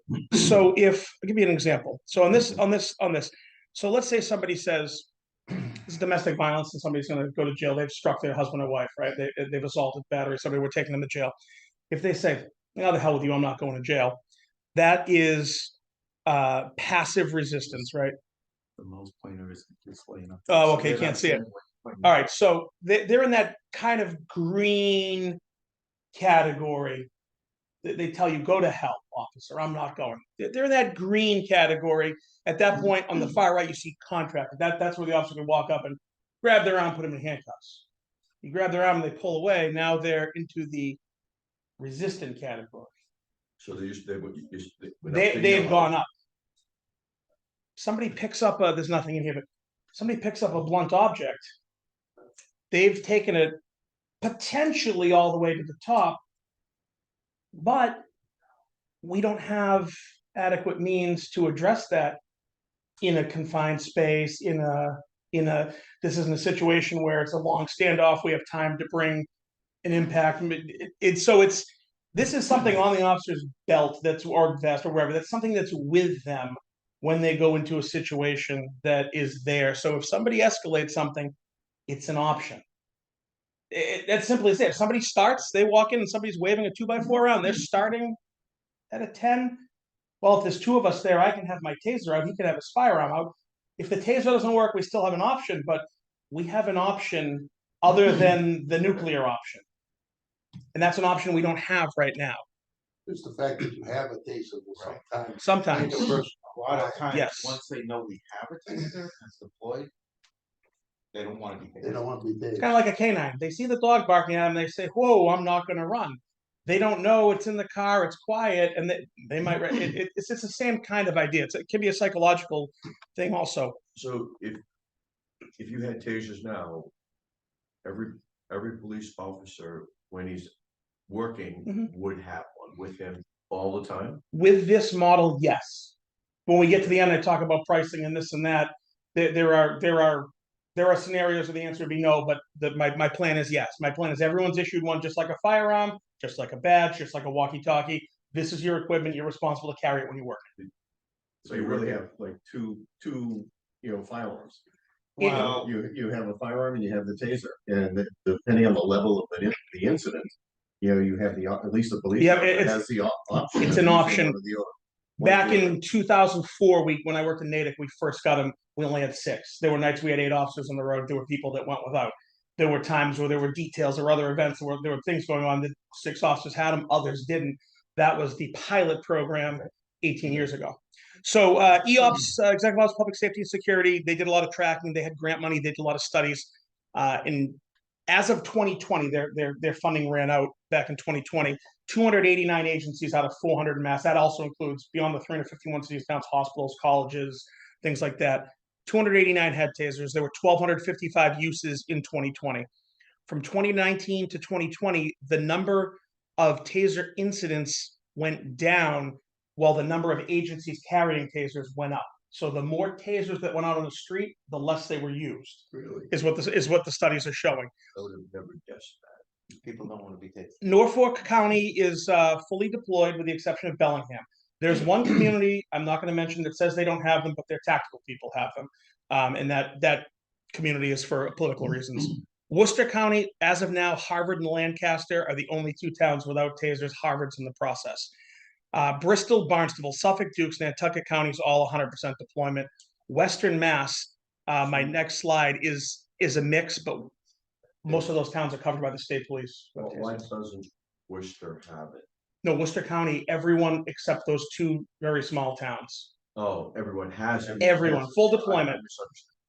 I'll give you an example. So on this, so let's say somebody says it's domestic violence and somebody's going to go to jail. They've struck their husband or wife, right? They've assaulted, battery, somebody, we're taking them to jail. If they say, "Oh, the hell with you, I'm not going to jail," that is passive resistance, right? The most pointer is displaying. Oh, okay, can't see it. All right, so they're in that kind of green category. They tell you, "Go to hell, officer, I'm not going." They're in that green category. At that point, on the far right, you see contractor. That's where the officer can walk up and grab their arm, put them in handcuffs. You grab their arm and they pull away. Now they're into the resistant category. So They've gone up. Somebody picks up there's nothing in here, but somebody picks up a blunt object. They've taken it potentially all the way to the top, but we don't have adequate means to address that in a confined space, this isn't a situation where it's a long standoff. We have time to bring an impact. This is something on the officer's belt or vest or wherever. That's something that's with them when they go into a situation that is there. So if somebody escalates something, it's an option. That's simply it. If somebody starts, they walk in and somebody's waving a 2x4 around, they're starting at a 10. Well, if there's two of us there, I can have my taser out, he can have his firearm out. If the taser doesn't work, we still have an option, but we have an option other than the nuclear option. And that's an option we don't have right now. It's the fact that you have a taser will Sometimes. A lot of times, Yes. once they know we have a taser that's deployed, they don't want to be tased. They don't want to be tased. It's kind of like a canine. They see the dog barking at them, they say, "Whoa, I'm not going to run." They don't know it's in the car, it's quiet, and they might. It's the same kind of idea. It can be a psychological thing also. So if you had tasers now, every police officer, when he's working, would have one with him all the time? With this model, yes. When we get to the end, I talk about pricing and this and that. There are scenarios where the answer would be no, but my plan is yes. My plan is everyone's issued one, just like a firearm, just like a badge, just like a walkie-talkie. This is your equipment. You're responsible to carry it when you work. So you really have like two firearms. Wow. You have a firearm and you have the taser, and depending on the level of the incident, you have at least the police has the option. It's an option. Back in 2004, when I worked in Natick, we first got them. We only had 6. There were nights we had 8 officers on the road. There were people that went without. There were times where there were details or other events where there were things going on that 6 officers had them, others didn't. That was the pilot program 18 years ago. So EOPS, Executive Office of Public Safety and Security, they did a lot of tracking. They had grant money. They did a lot of studies. As of 2020, their funding ran out back in 2020. 289 agencies out of 400 in mass. That also includes beyond the 351 cities, towns, hospitals, colleges, things like that. 289 had tasers. There were 1,255 uses in 2020. From 2019 to 2020, the number of taser incidents went down while the number of agencies carrying tasers went up. So the more tasers that went out on the street, the less they were used. Really? Is what the studies are showing. I would have never guessed that. People don't want to be tased. Norfolk County is fully deployed with the exception of Bellingham. There's one community I'm not going to mention that says they don't have them, but their tactical people have them. And that community is for political reasons. Worcester County, as of now, Harvard and Lancaster are the only 2 towns without tasers. Harvard's in the process. Bristol, Barnstable, Suffolk, Dukes, Nantucket counties, all 100% deployment. Western Mass, my next slide is a mix, but most of those towns are covered by the state police. Well, why doesn't Worcester have it? No, Worcester County, everyone except those 2 very small towns. Oh, everyone has it. Everyone, full deployment.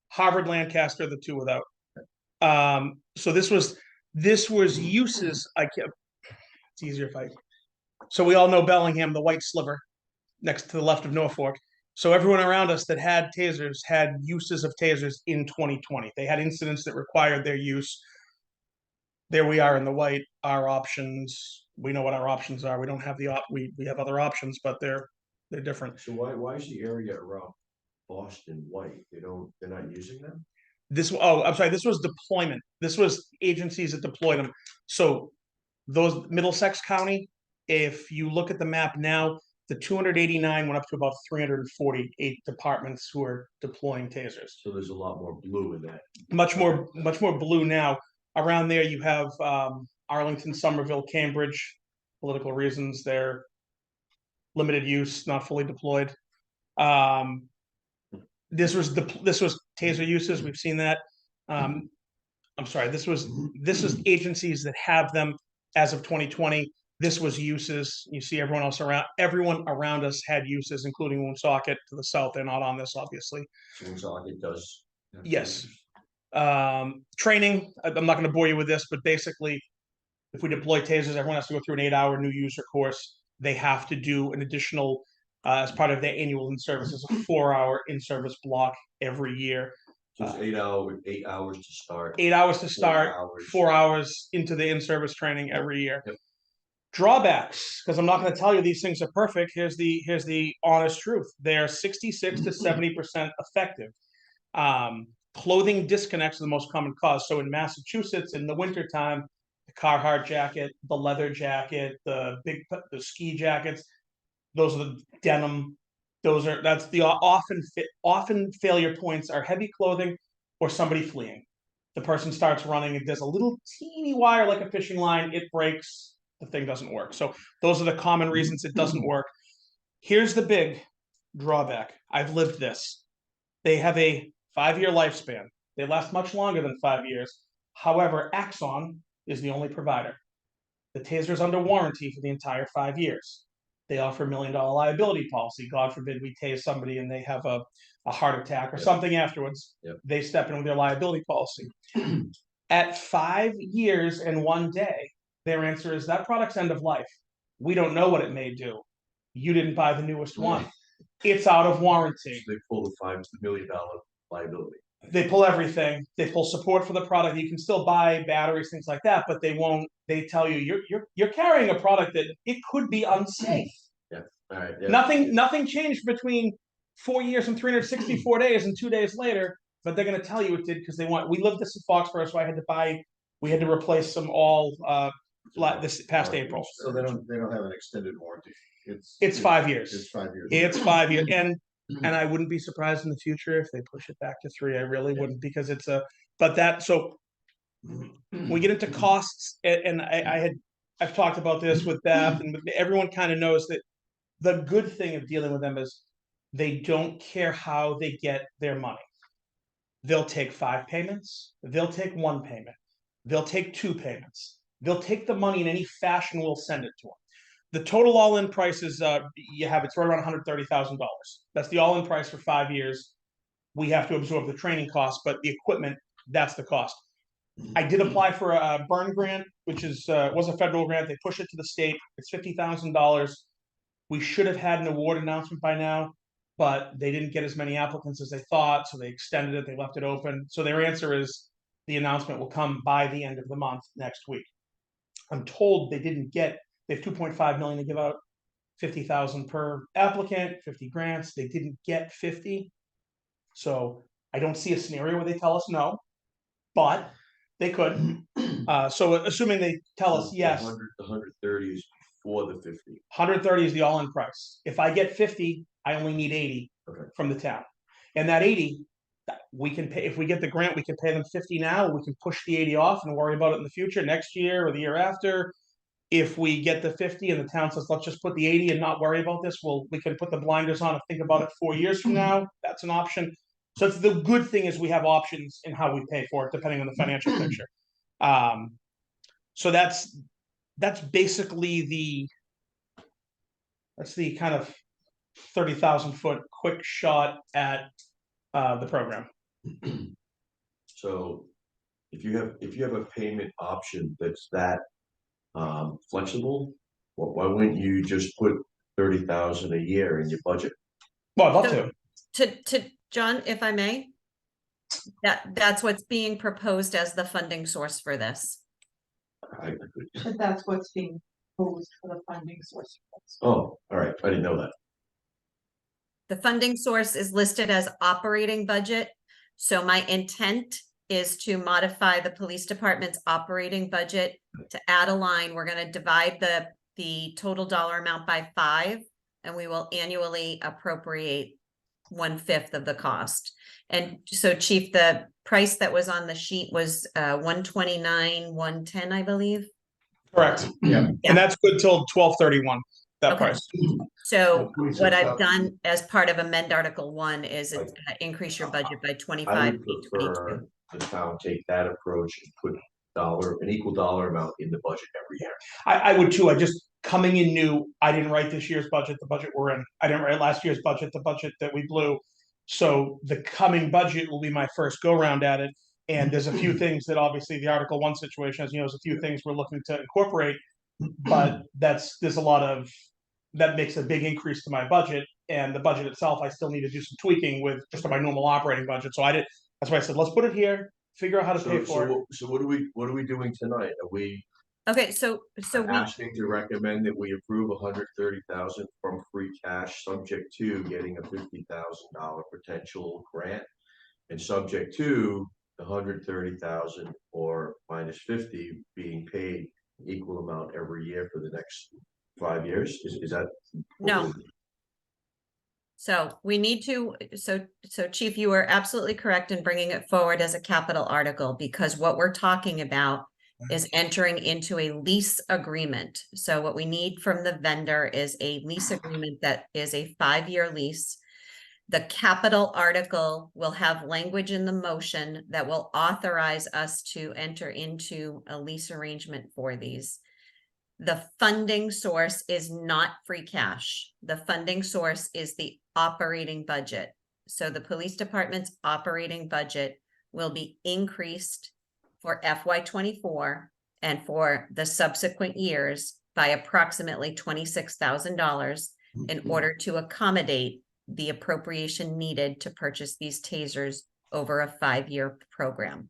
Harvard, Lancaster, the 2 without. So this was uses. It's easier if I. So we all know Bellingham, the white sliver, next to the left of Norfolk. So everyone around us that had tasers had uses of tasers in 2020. They had incidents that required their use. There we are in the white. Our options. We know what our options are. We don't have we have other options, but they're different. So why is the area around Boston white? They're not using them? I'm sorry, this was deployment. This was agencies that deployed them. So those Middlesex County, if you look at the map now, the 289 went up to about 348 departments who are deploying tasers. So there's a lot more blue in that. Much more blue now. Around there, you have Arlington, Somerville, Cambridge. Political reasons, they're limited use, not fully deployed. This was taser uses. We've seen that. I'm sorry. This is agencies that have them as of 2020. This was uses. You see everyone around us had uses, including Woonsocket to the south. They're not on this, obviously. Woonsocket does. Yes. Training. I'm not going to bore you with this, but basically, if we deploy tasers, everyone has to go through an 8-hour new user course. They have to do an additional, as part of their annual in-service, a 4-hour in-service block every year. So it's 8 hours to start. 8 hours to start, 4 hours into the in-service training every year. Yep. Drawbacks, because I'm not going to tell you these things are perfect. Here's the honest truth. They're 66 to 70% effective. Clothing disconnects are the most common cause. So in Massachusetts, in the wintertime, the Carhartt jacket, the leather jacket, the ski jackets, those are the denim. That's the often failure points are heavy clothing or somebody fleeing. The person starts running and there's a little teeny wire like a fishing line. It breaks, the thing doesn't work. So those are the common reasons it doesn't work. Here's the big drawback. I've lived this. They have a 5-year lifespan. They last much longer than 5 years. However, Axon is the only provider. The taser is under warranty for the entire 5 years. They offer $1 million liability policy. God forbid we tase somebody and they have a heart attack or something afterwards. Yep. They step in with their liability policy. At 5 years and 1 day, their answer is that product's end of life. We don't know what it may do. You didn't buy the newest one. It's out of warranty. So they pull the $5 million liability. They pull everything. They pull support for the product. You can still buy batteries, things like that, but they won't. They tell you you're carrying a product that it could be unsafe. Yeah. All right. Yeah. Nothing changed between 4 years and 364 days and 2 days later, but they're going to tell you it did because they want. We lived this in Foxborough, so we had to replace them all this past April. So they don't have an extended warranty. It's 5 years. It's 5 years. It's 5 years, and I wouldn't be surprised in the future if they push it back to 3. I really wouldn't, because so we get into costs, and I've talked about this with Beth, and everyone kind of knows that the good thing of dealing with them is they don't care how they get their money. They'll take 5 payments. They'll take 1 payment. They'll take 2 payments. They'll take the money in any fashion. We'll send it to them. The total all-in price is it's right around $130,000. That's the all-in price for 5 years. We have to absorb the training costs, but the equipment, that's the cost. I did apply for a burn grant, which was a federal grant. They push it to the state. It's $50,000. We should have had an award announcement by now, but they didn't get as many applicants as they thought, so they extended it. They left it open. So their answer is the announcement will come by the end of the month next week. I'm told they have $2.5 million to give out, 50,000 per applicant, 50 grants. They didn't get 50. So I don't see a scenario where they tell us no, but they could. So assuming they tell us yes. The 130 is before the 50. 130 is the all-in price. If I get 50, I only need 80 from the town. And that 80, we can pay. If we get the grant, we can pay them 50 now. We can push the 80 off and worry about it in the future, next year or the year after. If we get the 50 and the town says, let's just put the 80 and not worry about this, we can put the blinders on and think about it 4 years from now. That's an option. So it's the good thing is we have options in how we pay for it, depending on the financial picture. So that's basically the kind of 30,000 foot quick shot at the program. So if you have a payment option that's that flexible, why wouldn't you just put 30,000 a year in your budget? Well, I'd love To John, if I may, that's what's being proposed as the funding source for this. But that's what's being proposed for the funding source. Oh, all right. I didn't know that. The funding source is listed as operating budget. So my intent is to modify the police department's operating budget to add a line. We're gonna divide the total dollar amount by 5, and we will annually appropriate 1/5 of the cost. And so Chief, the price that was on the sheet was 129, 110, I believe. Correct. Yeah. And that's good till 12/31, that Okay. price. So Please what I've accept. done as part of amend Article 1 is increase your budget by I 25, would prefer the town take that approach and put an equal dollar amount in the budget every year. I would too. I just coming in new. I didn't write this year's budget, the budget we're in. I didn't write last year's budget, the budget that we blew. So the coming budget will be my first go round at it. And there's a few things that obviously the Article 1 situation, as you know, there's a few things we're looking to incorporate, but there's a lot of that makes a big increase to my budget. And the budget itself, I still need to do some tweaking with just my normal operating budget. So that's why I said, let's put it here, figure out how to pay for it. So what are we doing tonight? Are we Okay, so we, asking to recommend that we approve 130,000 from free cash, subject to getting a $50,000 potential grant, and subject to the 130,000 or minus 50 being paid equal amount every year for the next 5 years? Is that? No. So we need to, so Chief, you are absolutely correct in bringing it forward as a capital article, because what we're talking about is entering into a lease agreement. So what we need from the vendor is a lease agreement that is a 5-year lease. The capital article will have language in the motion that will authorize us to enter into a lease arrangement for these. The funding source is not free cash. The funding source is the operating budget. So the police department's operating budget will be increased for FY24 and for the subsequent years by approximately $26,000 in order to accommodate the appropriation needed to purchase these tasers over a 5-year program.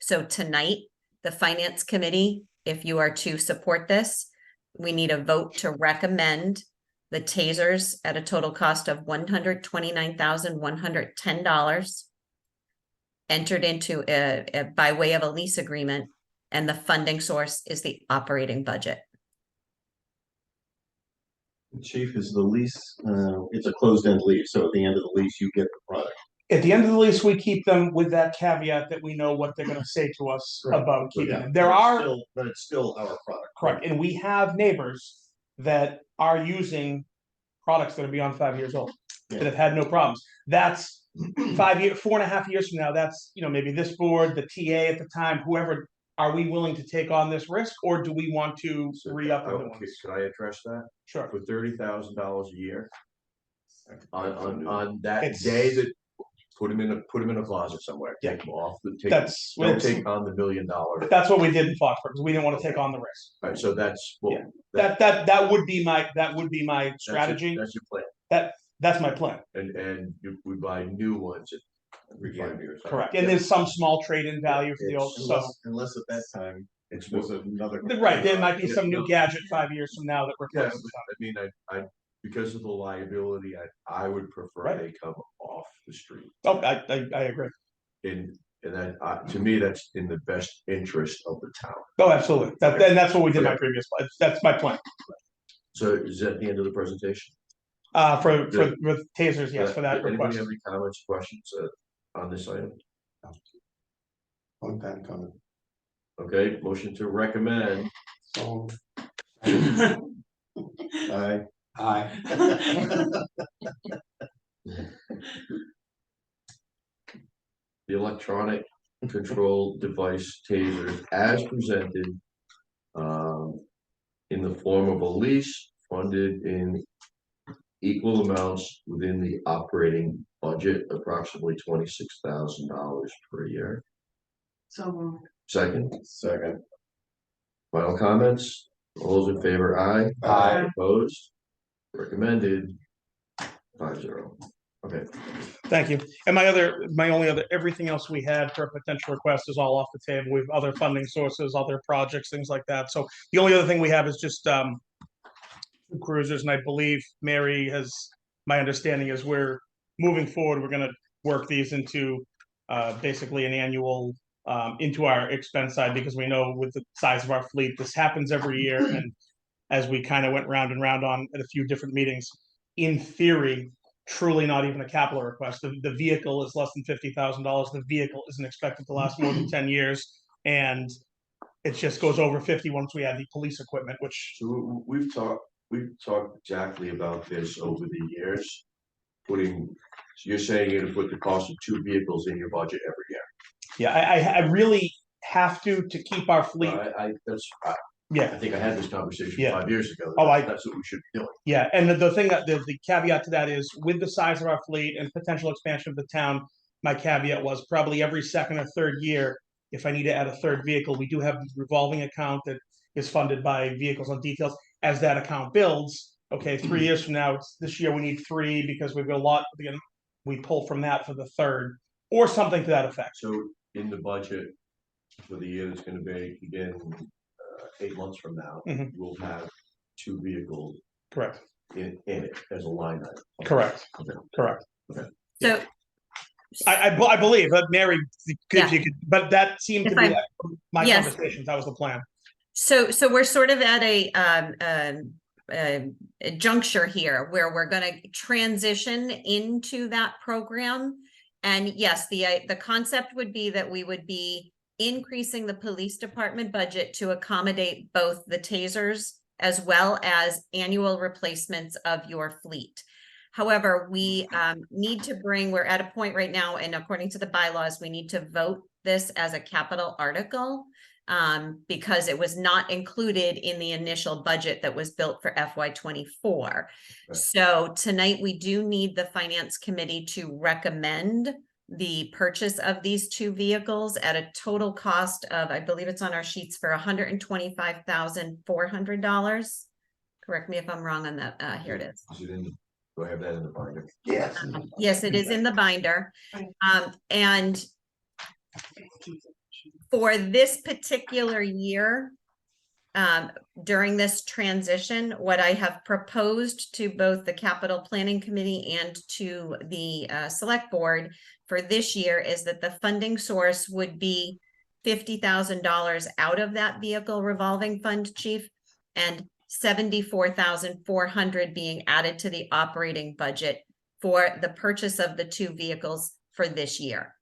So tonight, the Finance Committee, if you are to support this, we need a vote to recommend the tasers at a total cost of $129,110 entered into by way of a lease agreement, and the funding source is the operating budget. Chief, is the lease, it's a closed-end lease, so at the end of the lease, you get the product. At the end of the lease, we keep them with that caveat that we know what they're going to say to us about keeping them. But it's still our product. Correct, and we have neighbors that are using products that are beyond 5 years old that have had no problems. That's 4.5 years from now. That's, maybe this board, the TA at the time, whoever. Are we willing to take on this risk, or do we want to re-up the ones? Could I address that? Sure. For $30,000 a year, on that day that put them in a closet somewhere, take them off. Don't take on the $1 million. That's what we did in Foxborough, because we didn't want to take on the risk. All right, so that's that would be my strategy. That's your plan. That's my plan. And we buy new ones every 5 years. Correct, and there's some small trade-in value for the old. Unless at that time it's was another. Right, there might be some new gadget 5 years from now that replaces. I because of the liability, I would prefer they come off the street. Oh, I agree. And then to me, that's in the best interest of the town. Oh, absolutely. That's what we did my previous. That's my plan. So is that the end of the presentation? For tasers, yes, for that Anybody request. have any comments, questions on this item? Long time coming. Okay, motion to recommend. So. Aye. Aye. The electronic control device tasers as presented in the form of a lease funded in equal amounts within the operating budget, approximately $26,000 per year. So moved. Second. Final comments? All those in favor, aye. Aye. Opposed? Recommended 5-0. Okay. Thank you. And my only other, everything else we had for a potential request is all off the table. We have other funding sources, other projects, things like that. So the only other thing we have is just cruisers, and I believe Mary my understanding is we're moving forward. We're going to work these into basically an annual into our expense side, because we know with the size of our fleet, this happens every year. And as we kind of went round and round on at a few different meetings, in theory, truly not even a capital request. The vehicle is less than $50,000. The vehicle isn't expected to last more than 10 years. And it just goes over 50 once we add the police equipment, which. So we've talked exactly about this over the years, so you're saying you're gonna put the cost of 2 vehicles in your budget every year? Yeah, I really have to keep our fleet. I think I had this conversation 5 years ago. That's what we should be doing. Yeah, and the thing that the caveat to that is, with the size of our fleet and potential expansion of the town, my caveat was probably every second or third year, if I need to add a third vehicle, we do have the revolving account that is funded by vehicles on details. As that account builds, okay, 3 years from now, this year we need 3 because we've got a lot. We pull from that for the third, or something to that effect. So in the budget for the year that's going to begin 8 months from now, we'll have 2 vehicles. Correct. In it as a line item. Correct. Okay. Correct. Okay. So I believe that Mary, if you could, but that seemed to be my yes. conversations. That was the plan. So we're sort of at a juncture here where we're going to transition into that program. And yes, the concept would be that we would be increasing the police department budget to accommodate both the tasers as well as annual replacements of your fleet. However, we need to we're at a point right now, and according to the bylaws, we need to vote this as a capital article because it was not included in the initial budget that was built for FY24. Okay. So tonight we do need the finance committee to recommend the purchase of these 2 vehicles at a total cost of, I believe it's on our sheets, for $125,400. Correct me if I'm wrong on that. Here it is. Do I have that in the binder? Yes. Yes, it is in the binder. And for this particular year, during this transition, what I have proposed to both the capital planning committee and to the select board for this year is that the funding source would be $50,000 out of that vehicle revolving fund, Chief, and $74,400 being added to the operating budget for the purchase of the 2 vehicles for this year.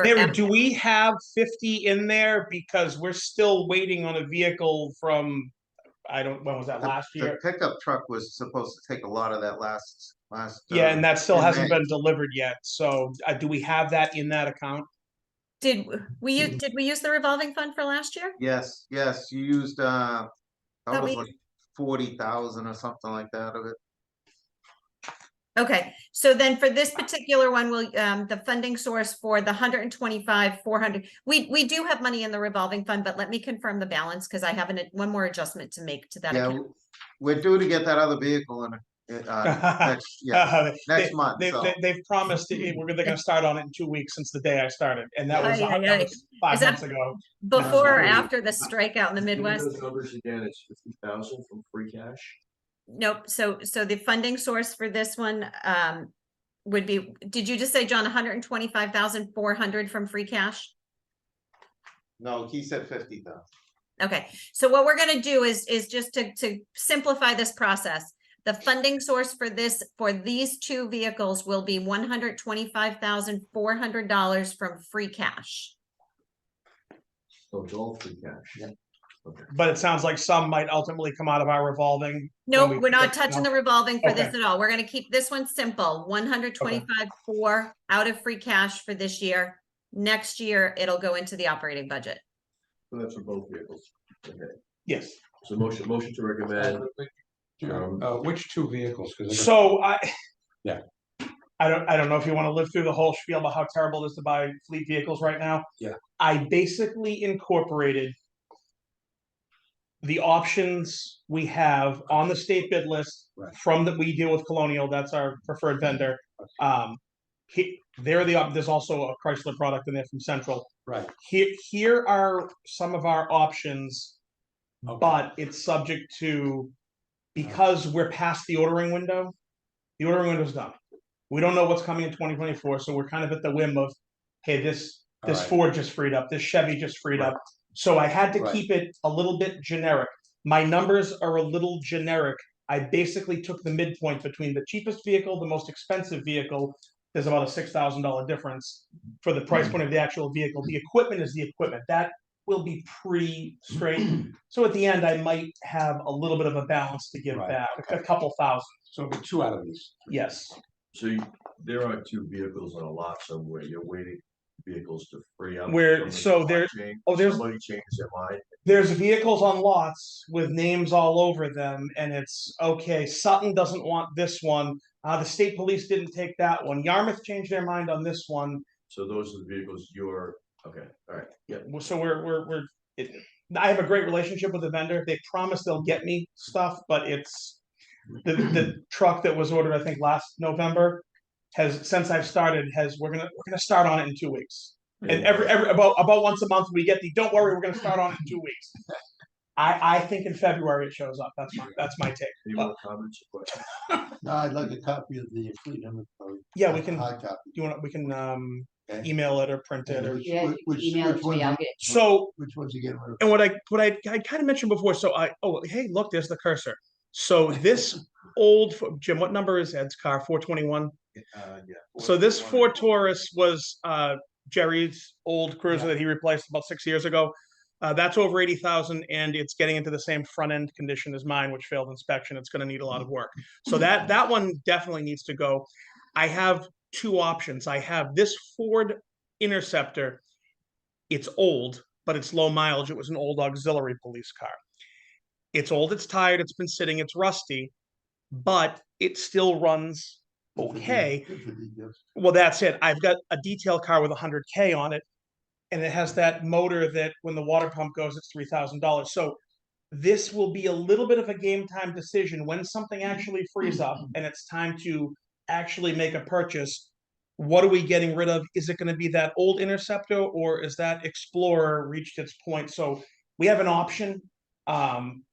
Mary, do we have 50 in there? Because we're still waiting on a vehicle from, when was that, last year? The pickup truck was supposed to take a lot of that last. Yeah, and that still hasn't been delivered yet. So do we have that in that account? Did we use the revolving fund for last year? Yes, you used that was like 40,000 or something like that of it. Okay, so then for this particular one, we'll the funding source for the $125,400. We do have money in the revolving fund, but let me confirm the balance because I have one more adjustment to make to that account. We're due to get that other vehicle in next month. They've promised they're going to start on it in 2 weeks since the day I started, and that was 5 months ago. Before or after the strike out in the Midwest? Those numbers again, it's 50,000 from free cash. Nope. So the funding source for this one would be, did you just say, John, 125,400 from free cash? No, he said 50,000. Okay. So what we're going to do is just to simplify this process. The funding source for these 2 vehicles will be $125,400 from free cash. So it's all free cash. Yeah. Okay. But it sounds like some might ultimately come out of our revolving. Nope, we're not touching the revolving for this at all. We're going to keep this one simple. 125,400 out of free cash for this year. Next year, it'll go into the operating budget. So that's for both vehicles. Okay. Yes. So motion to recommend. Which 2 vehicles? So I don't know if you want to live through the whole spiel about how terrible it is to buy fleet vehicles right now. Yeah. I basically incorporated the options we have on the state bid list from that we deal with Colonial. That's our preferred vendor. There's also a Chrysler product in there from Central. Right. Here are some of our options, but it's subject to, because we're past the ordering window. The ordering window's done. We don't know what's coming in 2024, so we're kind of at the whim of, hey, this Alright. Ford just freed up, this Chevy just freed up. So I had to Right. keep it a little bit generic. My numbers are a little generic. I basically took the midpoint between the cheapest vehicle, the most expensive vehicle. There's about a $6,000 difference for the price point of the actual vehicle. The equipment is the equipment. That will be pretty straight. So at the end, I might have a little bit of a balance to give Right. back, a couple thousand. So it'll be 2 out of these. Yes. So there are 2 vehicles on a lot somewhere. You're waiting vehicles to free up. Where- from the so supply there- chain. oh, there's- Somebody changes their mind. There's vehicles on lots with names all over them, and it's okay. Sutton doesn't want this one. The state police didn't take that one. Yarmouth changed their mind on this one. So those are the vehicles you're, okay, all right, yeah. So I have a great relationship with the vendor. They promise they'll get me stuff, but it's the truck that was ordered, I think, last November has, since I've started, we're gonna start on it in 2 weeks. And every about once a month we get don't worry, we're gonna start on it in 2 weeks. I think in February it shows up. That's my take. Any more comments or questions? No, I'd like a copy of the fleet inventory. Yeah, we can. Hard copy. We can Okay. email it or print it or. Yeah, email it to me, I'll get. So Which ones you get rid of? and what I kind of mentioned before. So hey, look, there's the cursor. So this old Jim, what number is Ed's car? 421. Yeah. So this Ford Taurus was Jerry's old cruiser that he replaced about 6 years ago. That's over 80,000, and it's getting into the same front end condition as mine, which failed inspection. It's going to need a lot of work. So that one definitely needs to go. I have 2 options. I have this Ford Interceptor. It's old, but it's low mileage. It was an old auxiliary police car. It's old, it's tired, it's been sitting, it's rusty, but it still runs okay. Well, that's it. I've got a detail car with 100K on it, and it has that motor that when the water pump goes, it's $3,000. So this will be a little bit of a game time decision when something actually frees up and it's time to actually make a purchase. What are we getting rid of? Is it going to be that old Interceptor, or is that Explorer reached its point? So we have an option.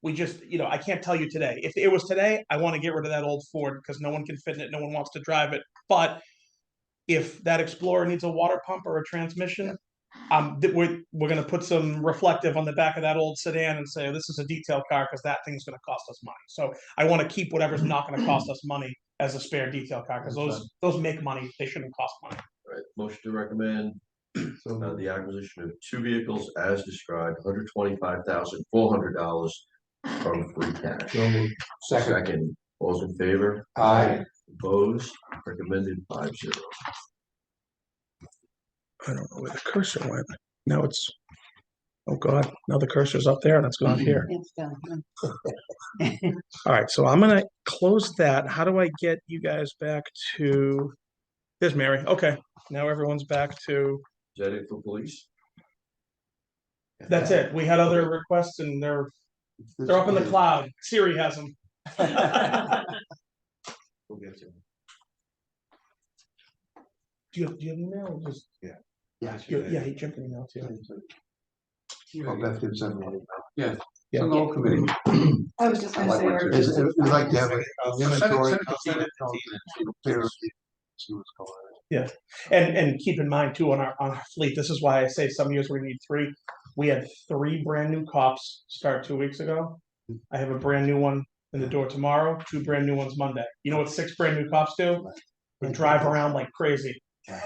We just, I can't tell you today. If it was today, I want to get rid of that old Ford because no one can fit in it. No one wants to drive it. But if that Explorer needs a water pump or a transmission, we're going to put some reflective on the back of that old sedan and say, this is a detail car because that thing's going to cost us money. So I want to keep whatever's not going to cost us money as a spare detail car because those make money. They shouldn't cost money. All right, motion to recommend the acquisition of 2 vehicles as described, $125,400 from free cash. Second, all those in favor? Aye. Opposed? Recommended 5-0. I don't know where the cursor went. Now it's, oh God, now the cursor's up there and it's gone here. It's done. All right, so I'm gonna close that. How do I get you guys back to, there's Mary. Okay, now everyone's back to, Is that it for police? that's it. We had other requests and they're up in the cloud. Siri has them. We'll get to it. Do you have email or just? Yeah. Yeah, he jumped an email too. Oh, Beth did send me an email. Yeah. It's an old committee. I was just gonna say. or- We'd like to have an inventory. Send it to See what's going on. And keep in mind too, on our fleet, this is why I say some years we need 3. We had 3 brand new cops start 2 weeks ago. I have a brand new one in the door tomorrow, 2 brand new ones Monday. You know what 6 brand new cops do? They drive around like crazy.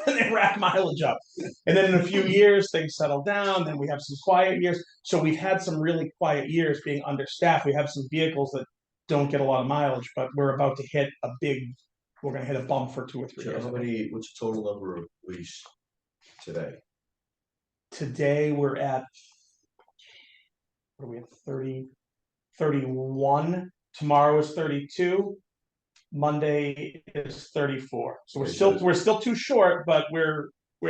And they rack mileage up. And then in a few years, things settle down. Then we have some quiet years. So we've had some really quiet years being understaffed. We have some vehicles that don't get a lot of mileage, but we're about to hit we're going to hit a bump for 2 or 3 So years. what's the total number of police today? Today we're at, what are we at, 30, 31. Tomorrow is 32. Monday is 34. So we're still too short, but we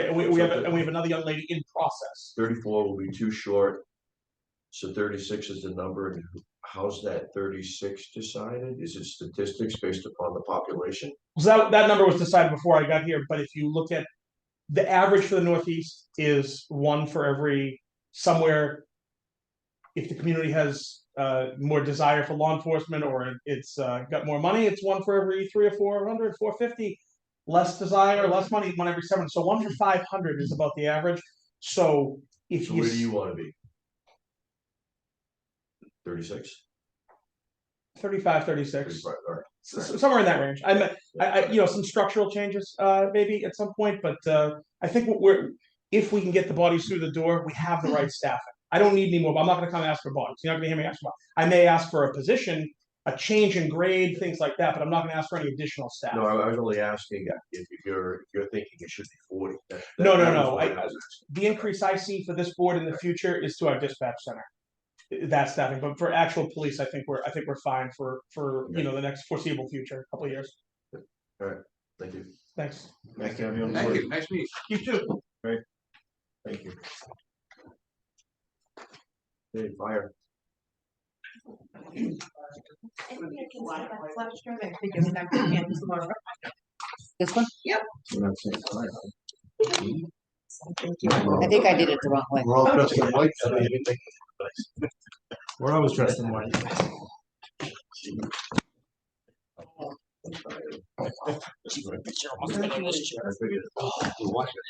have another young lady in process. 34 will be too short. So 36 is the number. And how's that 36 decided? Is it statistics based upon the population? So that number was decided before I got here, but if you look at the average for the Northeast is 1 for every somewhere. If the community has more desire for law enforcement or it's got more money, it's 1 for every 300 or 400, 450. less desire, less money, one every 7. So 1 for 500 is about the average. So if So you where do you wanna be? 36? 35, 36. 35, all right. Somewhere in that range. I some structural changes, maybe at some point, but I think if we can get the bodies through the door, we have the right staffing. I don't need any more. I'm not going to come and ask for bodies. You're not going to hear me ask for bodies. I may ask for a position, a change in grade, things like that, but I'm not going to ask for any additional staff. No, I was only asking if you're thinking it should be 40. No. Was what The increase I see for this board in the future is to our dispatch center. That's staffing, but for actual police, I think we're fine for the next foreseeable future, couple of years. All right, thank you. Thanks. Nice to have you on Thank board. you. Nice meeting You too. Thank you. Hey, fire. I think I can see that flash drive. I think it's back in tomorrow. This one? Yep. You're not saying fire. Thank you. I think I did it the wrong way. We're all dressed in white today. We're always dressed in white.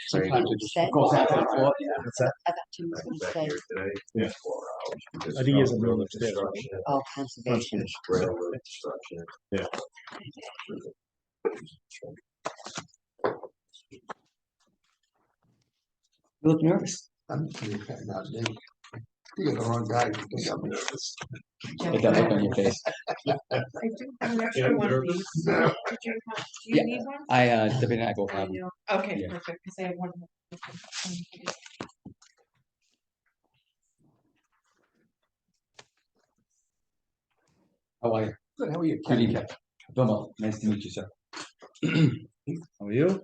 Sometimes it just Said- goes after the floor. I thought Jim was gonna say, Yeah. I think he has a room upstairs. oh, conservation. Railroad construction. Yeah. You look nervous. I'm not me. You got the wrong guy. You think I'm nervous. Get that look on your face. I do have an extra one of these. Did you have, do you Yeah. need one? Debbie and I both have them. Okay, Yeah. perfect, because I have one. How are you? Good, how are you? Good evening. Bill Muller, nice to meet you, sir. How are you?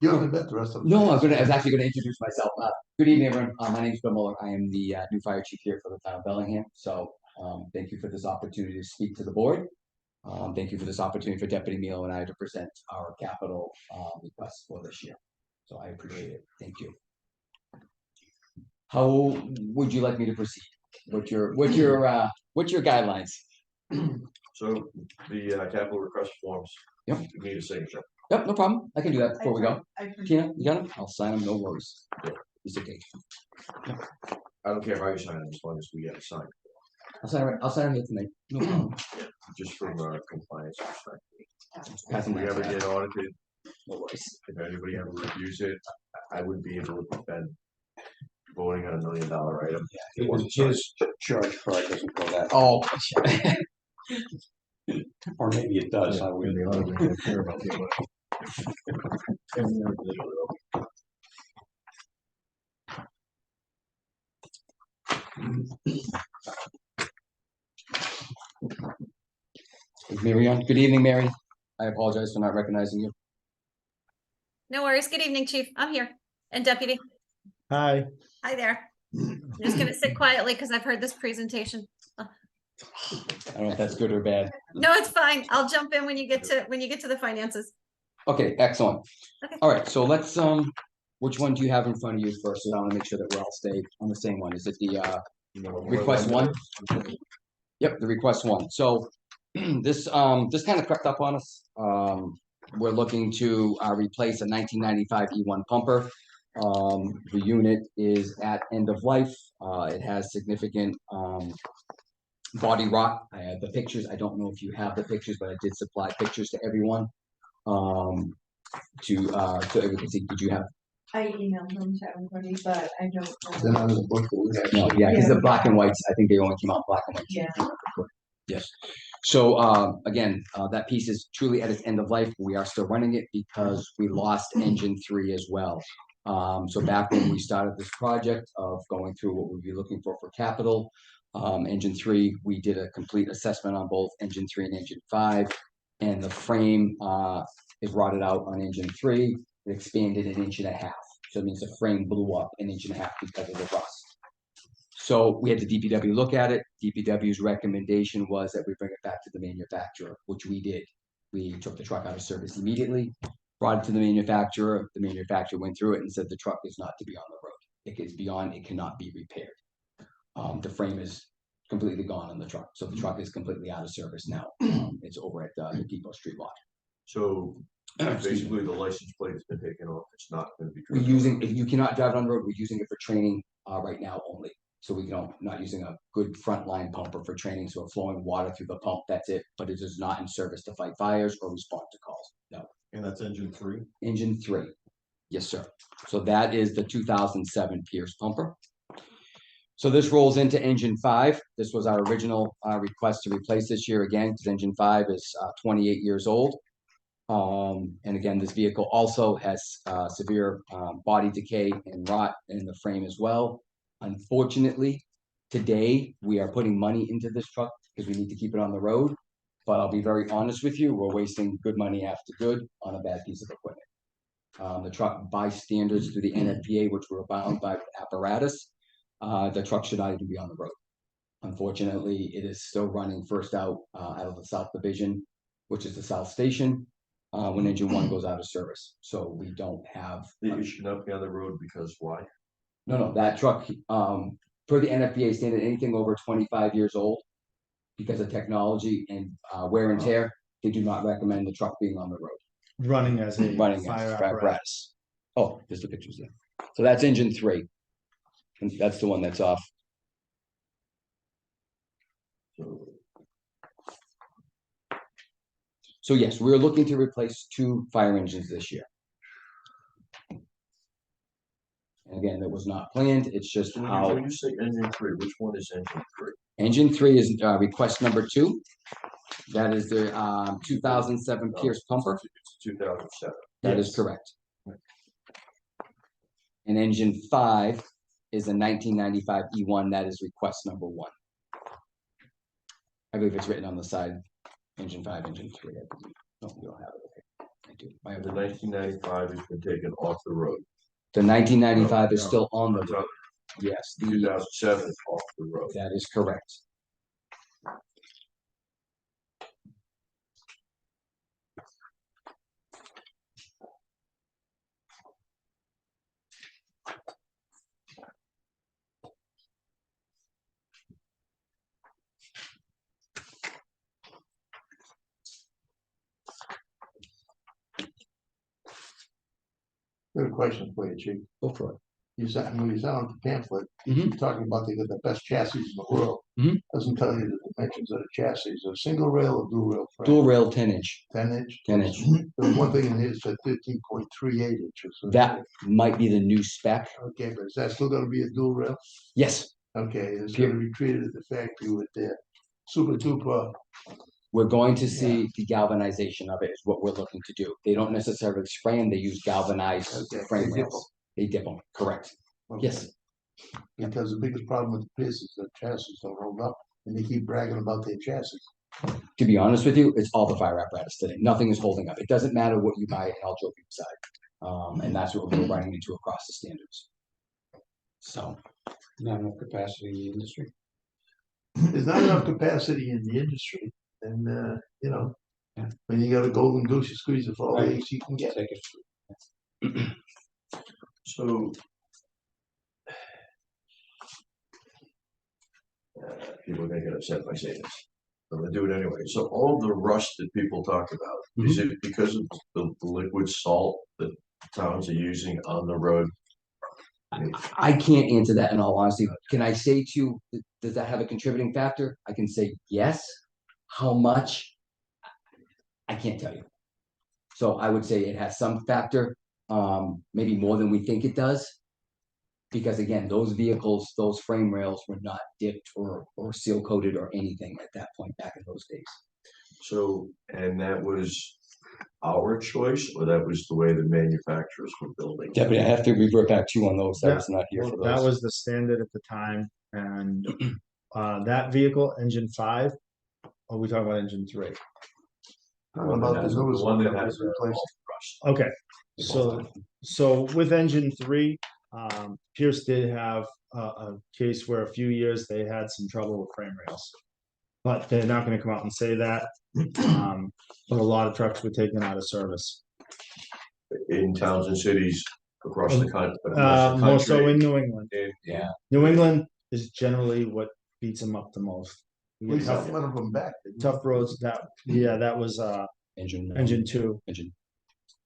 You haven't met the rest of them. No, I was actually gonna introduce myself. Good evening, everyone. My name is Bill Muller. I am the new fire chief here for the town of Bellingham. So, thank you for this opportunity to speak to the board. Thank you for this opportunity for Deputy Milo and I to present our capital, request for this year. So I appreciate it. Thank you. How would you like me to proceed? What's your guidelines? So the capital request forms. Yep. You need a signature. Yep, no problem. I can do that before we go. I can- Tina, you got them? I'll sign them, no worries. It's okay. I don't care how you sign it, as long as we get it signed, I'll sign them here tonight. No problem. just from compliance perspective. Pass If them we ever around. get audited, No worries. if anybody ever reviews it, I wouldn't be able to defend voting on $1 million item. His charge card doesn't go that. Oh. Or maybe it does. I would. And the auditor don't care about the audit. Is Mary on? Good evening, Mary. I apologize for not recognizing you. No worries. Good evening, chief. I'm here. And deputy. Hi. Hi there. I'm just gonna sit quietly because I've heard this presentation. I don't know if that's good or bad. No, it's fine. I'll jump in when you get to the finances. Okay, excellent. Okay. All right, so let's, which one do you have in front of you first? So I want to make sure that we're all stay on the same one. Is it the request one? Yep, the request one. So this kind of crept up on us. We're looking to replace a 1995 E1 pumper. The unit is at end of life. It has significant body rot. I have the pictures. I don't know if you have the pictures, but I did supply pictures to everyone. So everyone see. Did you have? I emailed them to everybody, but I don't. Then I was a book that we had. No, yeah, because the black and whites, I think they only came out black and white. Yeah. Yes. So again, that piece is truly at its end of life. We are still running it because we lost engine 3 as well. So back when we started this project of going through what we'd be looking for capital, engine 3, we did a complete assessment on both engine 3 and engine 5, and the frame is rotted out on engine 3. It expanded 1.5 inches. So it means the frame blew up 1.5 inches because of the rust. So we had the DPW look at it. DPW's recommendation was that we bring it back to the manufacturer, which we did. We took the truck out of service immediately, brought it to the manufacturer. The manufacturer went through it and said the truck is not to be on the road. It is beyond, it cannot be repaired. The frame is completely gone on the truck. So the truck is completely out of service now. It's over at the Depot Street lot. So basically the license plate has been taken off. It's not gonna be. We're using, if you cannot drive on the road, we're using it for training, right now only. So we don't, not using a good frontline pumper for training, so we're flowing water through the pump, that's it. But it is not in service to fight fires or respond to calls, no. And that's engine 3? Engine 3, yes, sir. So that is the 2007 Pierce pumper. So this rolls into engine 5. This was our original request to replace this year again, because engine 5 is 28 years old. And again, this vehicle also has severe body decay and rot in the frame as well. Unfortunately, today we are putting money into this truck because we need to keep it on the road. But I'll be very honest with you, we're wasting good money after good on a bad piece of equipment. The truck, by standards through the NFPA, which we're bound by apparatus, the truck should not even be on the road. Unfortunately, it is still running first out of the South Division, which is the South Station, when engine 1 goes out of service. So we don't have. It should not be on the road because why? No, that truck, per the NFPA standard, anything over 25 years old, because of technology and wear and tear, they do not recommend the truck being on the road. Running as a Running fire as apparatus. Oh, there's the pictures there. So that's engine 3. And that's the one that's off. So yes, we're looking to replace 2 fire engines this year. And again, that was not planned. It's just When how. you say engine 3, which one is engine 3? Engine 3 is request number 2. That is the 2007 Pierce pumper. It's 2007. That is correct. And engine 5 is a 1995 E1. That is request number 1. I believe it's written on the side. Engine 5, engine 3. I believe. No, we don't have it. Okay. I do. I have The 1995 has been taken off the road. The 1995 is still on the It's road. on- Yes, 2007 is off the road. that is correct. I have a question for you, Chief. Go for it. You said, when you said on the pamphlet, Mhm. you're talking about they got the best chassis in the world. Mhm. Doesn't tell you the dimensions of the chassis. Is it a single rail or dual rail frame? Dual rail 10-inch. 10-inch? 10-inch. There's one thing in here that said 13.38 inches. That might be the new spec. Okay, but is that still gonna be a dual rail? Yes, Okay, it's gonna be treated at the factory with their super duper. we're going to see the galvanization of it is what we're looking to do. They don't necessarily spray them, they use galvanized Okay, frame they dip rails. They dip them, correct. Okay. Yes, Because the biggest problem with the Pierce is the chassis don't hold up, and they keep bragging about their chassis. to be honest with you, it's all the fire apparatus today. Nothing is holding up. It doesn't matter what you buy, all joking aside. And that's what we're running into across the standards. So. Not enough capacity in the industry. There's not enough capacity in the industry, and you know, when you got a golden goose, you squeeze it for all the ace you can get. Take it. So. People are gonna get upset by saying this. I'm gonna do it anyway. So all the rust that people talk about, is it because of the liquid salt that towns are using on the road? I can't answer that in all honesty. Can I say to you, does that have a contributing factor? I can say yes. How much? I can't tell you. So I would say it has some factor, maybe more than we think it does. Because again, those vehicles, those frame rails were not dipped or seal coated or anything at that point back in those days. So, and that was our choice, or that was the way the manufacturers were building? Deputy, I have to revert back to you on those. I was not here for those. That was the standard at the time, and that vehicle, engine 5, or are we talking about engine 3? How about the newest one one that that has was replaced? Okay, so with engine 3, Pierce did have a case where a few years they had some trouble with frame rails. But they're not gonna come out and say that. But a lot of trucks were taken out of service. In towns and cities across the country. More so in New England. Yeah. New England is generally what beats them up the most. We got one of them back. Tough roads, that was engine two. Engine.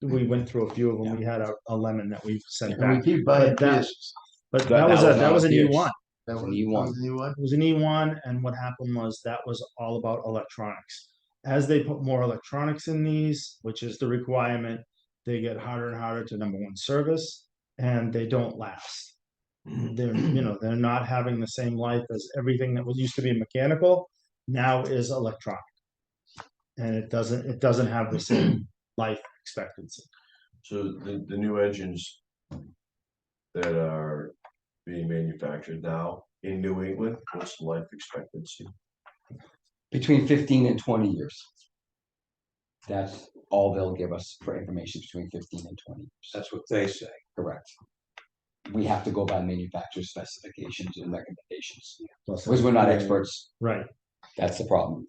We went through a few of them. We had a lemon that we sent And we back. keep buying But that- Pierce's. But That- that was that was that on was an Pierce. E1. That was an E1. that was an E1? It was an E1, and what happened was that was all about electronics. As they put more electronics in these, which is the requirement, they get harder and harder to number one service, and they don't last. They're not having the same life as everything that was used to be mechanical, now is electronic. And it doesn't have the same life expectancy. So the new engines that are being manufactured now in New England, what's the life expectancy? Between 15 and 20 years. That's all they'll give us for information, between 15 and 20 years. That's what they say. Correct. We have to go by manufacturer specifications and recommendations, Plus, because we're not experts. Right. That's the problem.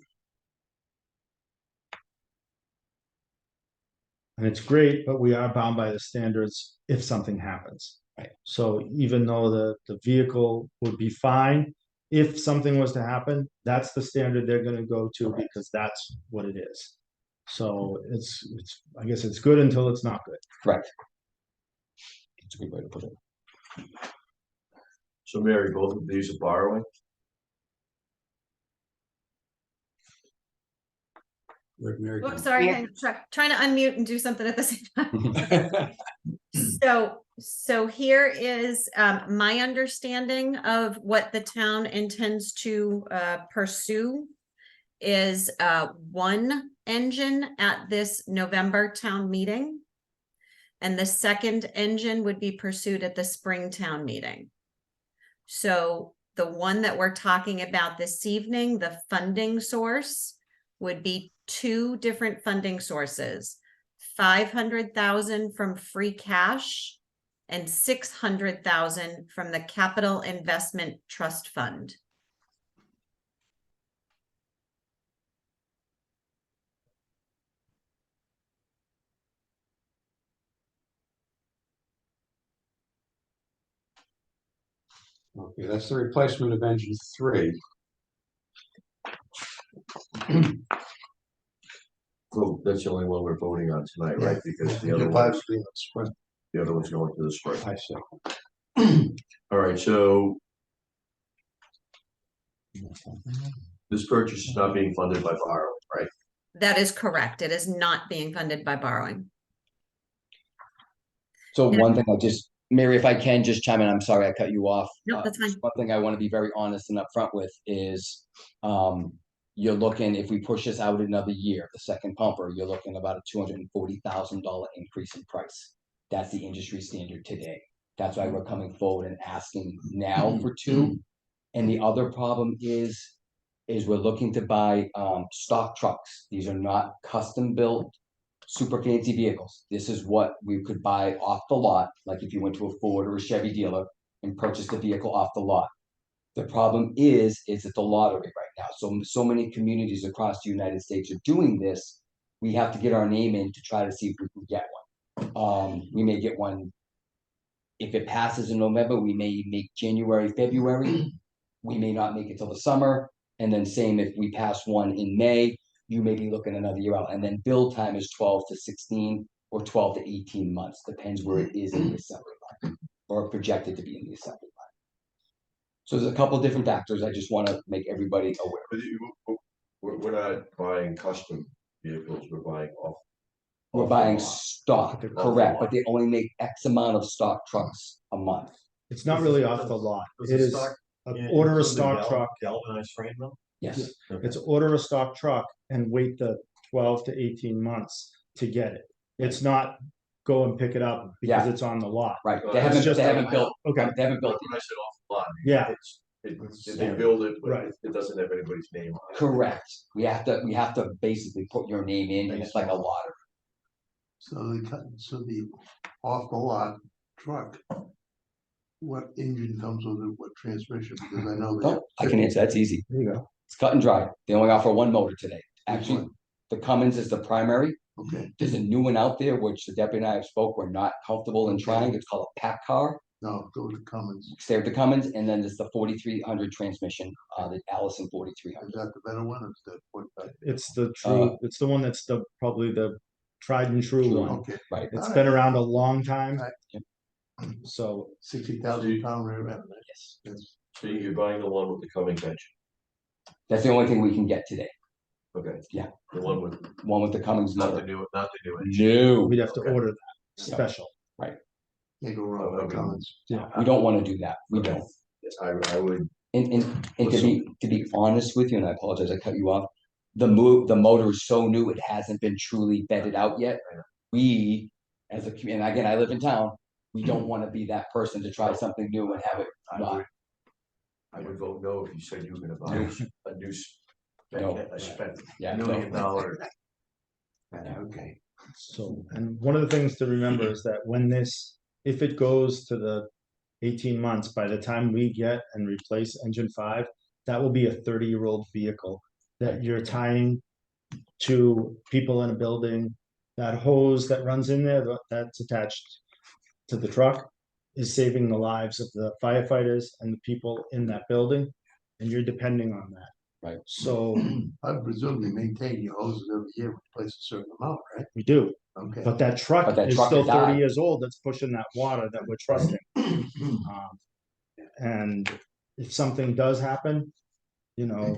And it's great, but we are bound by the standards if something happens. Right. So even though the vehicle would be fine, if something was to happen, that's the standard they're gonna go to because that's what it is. So it's, I guess it's good until it's not good. Correct. That's a good way to put it. So Mary, both of these are borrowing? Where'd Mary Oh, go? sorry, I'm trying to unmute and do something at the same time. So here is my understanding of what the town intends to pursue is one engine at this November town meeting. And the second engine would be pursued at the spring town meeting. So the one that we're talking about this evening, the funding source, would be two different funding sources. 500,000 from free cash and 600,000 from the Capital Investment Trust Fund. Okay, that's the replacement of engine 3. So that's the only one we're voting on tonight, right? Because the other Engine five one's, being the spring. the other one's going to the spring. I see. All right, so this purchase is not being funded by borrowing, right? That is correct. It is not being funded by borrowing. So one thing Mary, if I can just chime in, I'm sorry I cut you off. No, that's fine. One thing I want to be very honest and upfront with is, you're looking, if we push this out another year, the second pumper, you're looking about a $240,000 increase in price. That's the industry standard today. That's why we're coming forward and asking now for two. And the other problem is we're looking to buy stock trucks. These are not custom built, super fancy vehicles. This is what we could buy off the lot, like if you went to a Ford or a Chevy dealer and purchased a vehicle off the lot. The problem is it's the lottery right now. So many communities across the United States are doing this. We have to get our name in to try to see if we can get one. We may get one. If it passes in November, we may make January, February. We may not make it till the summer. And then same if we pass one in May, you may be looking another year out. And then build time is 12 to 16 or 12 to 18 months. Depends where it is in the assembly line or projected to be in the assembly line. So there's a couple of different factors. I just want to make everybody aware. But we're not buying custom vehicles, we're buying off. We're buying stock, Off the correct, lot. but they only make X amount of stock trucks a month. It's not really off the lot. Does It the is stock order a stock truck. Galvanized frame though? Yes, It's order a stock truck and wait the 12 to 18 months to get it. It's not go and pick it up because Yeah. it's on the lot. right. Well, They it's haven't, just they a- haven't built, Okay. they haven't built When I said off the lot, Yeah. they build it, but Right. it doesn't have anybody's name on it. correct. We have to basically put your name in and it's like a lottery. So the off the lot truck, what engine comes with it, what transmission? Because I know they have. Oh, I can answer, that's easy. There you go. It's cut and dry. They only offer one motor today. Actually, one? the Cummins is the primary. Okay, There's a new one out there, which the deputy and I have spoke, we're not comfortable in trying. It's called a pack car. No, go to Cummins. Stay with the Cummins, and then there's the 4300 transmission, the Allison 4300. Is that the better one or is that what? It's the true, it's the one that's probably the tried and true one. Okay. Right. It's been around a long time. Right. So 60,000 pound rear end. Yes. So you're buying the one with the Cummins engine? That's the only thing we can get today. Okay. Yeah. The one with the Cummins not motor. the new engine. No. we'd have to Okay. order that special. Right. Can't go wrong with Cummins. Yeah. We don't want to do that. We Okay. don't. I would. And to be honest with you, and I apologize, I cut you off. The motor is so new, it hasn't been truly vetted out yet. We, as a community, and again, I live in town, we don't want to be that person to try something new and have it not. I would vote no if you said you were gonna buy a new No. a spent Yeah, $1 million. Okay. So, and one of the things to remember is that when if it goes to the 18 months, by the time we get and replace engine 5, that will be a 30-year-old vehicle that you're tying to people in a building. That hose that runs in there, that's attached to the truck, is saving the lives of the firefighters and the people in that building, and you're depending on that. Right. So I presume you maintain your hoses every year, replace a certain amount, right? we do. Okay. But that truck But that is truck still is 30 dying. years old that's pushing that water that we're trusting. And if something does happen,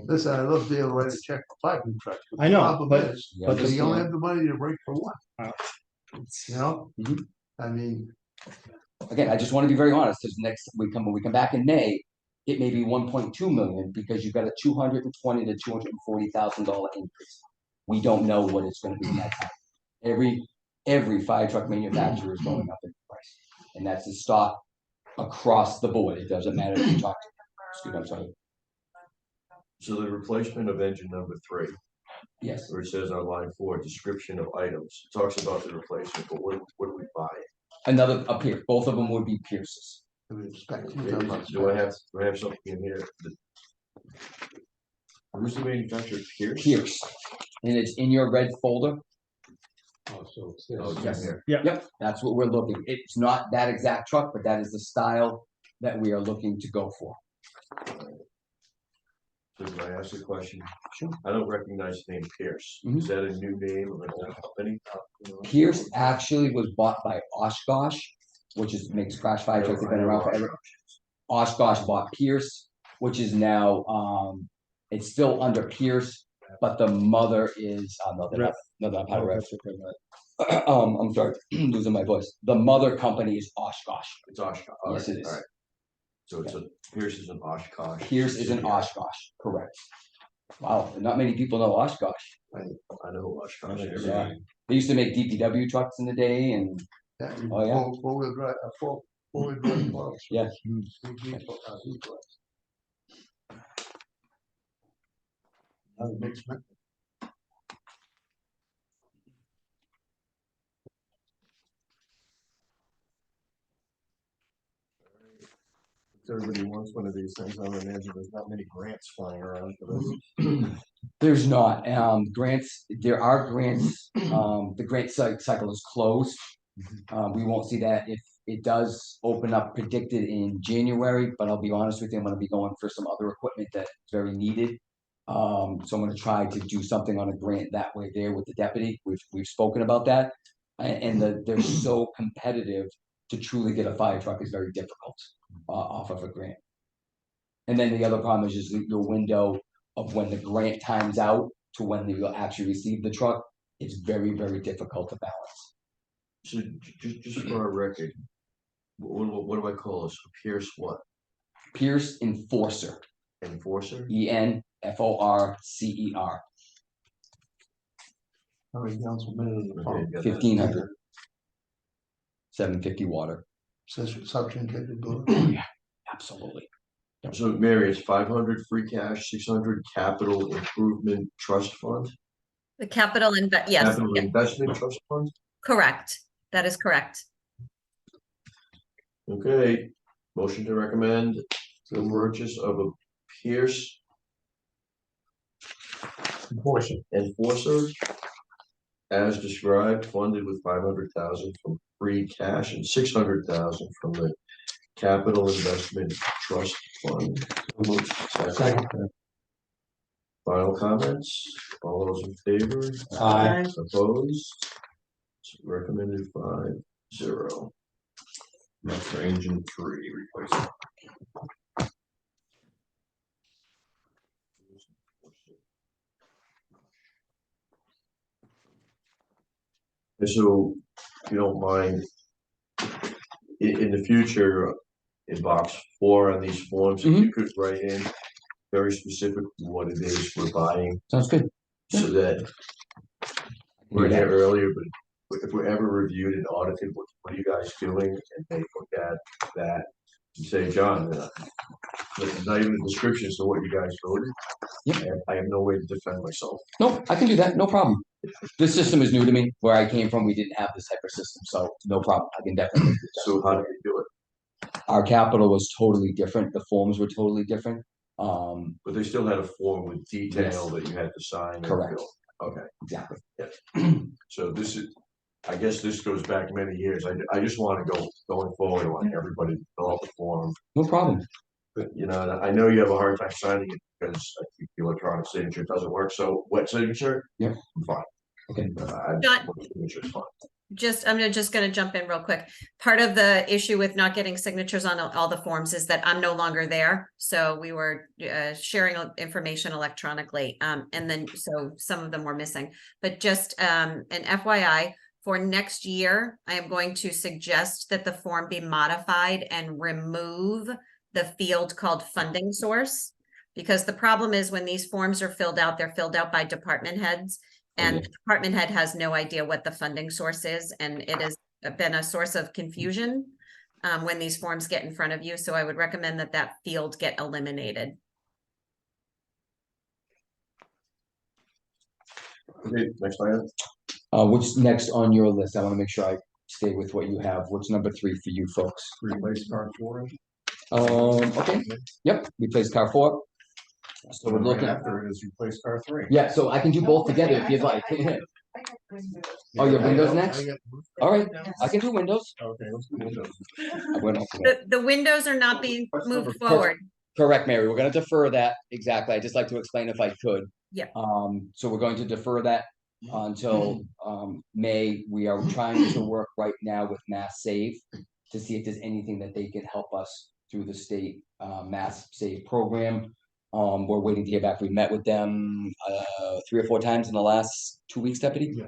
Listen, I love being able to write a check for 5 new trucks. I know, The problem but- is, but you don't have the money to break for one. You know? Mhm. I mean, Again, I just want to be very honest, because when we come back in May, it may be 1.2 million because you've got a $220,000 to $240,000 increase. We don't know what it's going to be in that time. Every fire truck manufacturer is going up in price, and that's the stock across the board. It doesn't matter if you talk. Excuse me, I'm sorry. So the replacement of engine number 3, Yes. where it says on line 4, description of items, it talks about the replacement, but what do we buy? Another up here. Both of them would be Pierces. Do I have something in here? Who's the manufacturer? Pierce, and it's in your red folder. oh, so it's Oh, it's Yes. in here. Yep, that's what we're looking. It's not that exact truck, but that is the style that we are looking to go for. So can I ask a question? Sure. I don't recognize the name Pierce. Is that a new name of an old company? Pierce actually was bought by Oshkosh, which makes crash fire trucks. They've been around forever. Oshkosh bought Pierce, which is now it's still under Pierce, but the mother is I'm sorry, losing my voice. The mother company is Oshkosh. It's Oshkosh. Yes, it is. All right. So Pierce is an Oshkosh. Pierce is an Oshkosh, correct. Wow, not many people know Oshkosh. I know Oshkosh. Yeah. They used to make DPW trucks in the day, and oh yeah, Four-wheel drive, four-wheel drive plows. yeah. Another mixed method. Everybody wants one of these things. I would imagine there's not many grants flying around for this. There's not grants. There are grants. The grant cycle is closed. We won't see that if it does open up predicted in January, but I'll be honest with you, I'm going to be going for some other equipment that's very needed. So I'm going to try to do something on a grant that way there with the deputy. We've spoken about that, and they're so competitive to truly get a fire truck is very difficult off of a grant. And then the other problem is just your window of when the grant times out to when you'll actually receive the truck. It's very, very difficult to balance. So just for our record, what do I call this? Pierce what? Pierce Enforcer. Enforcer? ENFORCER. How many gallons per minute is the pump? 1500. 750 water. Suction capability. Yeah, absolutely. So Mary, it's 500 free cash, 600 capital improvement trust fund? The capital yes, Capital investment trust fund? correct. That is correct. Okay, motion to recommend the purchase of a Pierce Enforcer as described, funded with 500,000 from free cash and 600,000 from the Capital Investment Trust Fund. Second. Final comments? All those in favor? Aye. Opposed? Recommended 5-0. Next for engine 3 replacement. And so, if you don't mind, in the future, in box 4 on these forms, if you could write in very specific what it is we're buying. Sounds good. So that we're here earlier, but if we're ever reviewed and audited, what are you guys doing? And they look at that and say, John, it's not even a description as to what you guys voted. Yep. And I have no way to defend myself. No, I can do that. No problem. This system is new to me. Where I came from, we didn't have this type of system, so no problem. I can definitely do that. So how did you do it? Our capital was totally different. The forms were totally different. But they still had a form with detail Yes. that you had to sign. and Correct. fill. Okay. Exactly. So this is, I guess this goes back many years. I just want to going forward, I want everybody to fill out the form. No problem. But, you know, and I know you have a hard time signing it because I think the electronic signature doesn't work. So wet signature? Yeah. I'm fine. Okay. John- Signature's fine. I'm just gonna jump in real quick. Part of the issue with not getting signatures on all the forms is that I'm no longer there. So we were sharing information electronically. And then, so some of them were missing, but just an FYI, for next year, I am going to suggest that the form be modified and remove the field called funding source. Because the problem is when these forms are filled out, they're filled out by department heads. And the department head has no idea what the funding source is, and it has been a source of confusion when these forms get in front of you. So I would recommend that that field get eliminated. Okay, next item. What's next on your list? I want to make sure I stay with what you have. What's number 3 for you folks? Replace car 4. Okay. Yep. Replace car 4. So we're looking after it is replace car 3. Yeah, so I can do both together if you'd like. Oh, your windows next? All right, I can do windows. Okay, let's do windows. The windows are not being moved forward. Correct, Mary. We're gonna defer that. Exactly. I'd just like to explain if I could. Yeah. So we're going to defer that until May. We are trying to work right now with Mass Save to see if there's anything that they can help us through the state Mass Save program. We're waiting to hear back. We met with them 3 or 4 times in the last 2 weeks, Deputy. Yeah.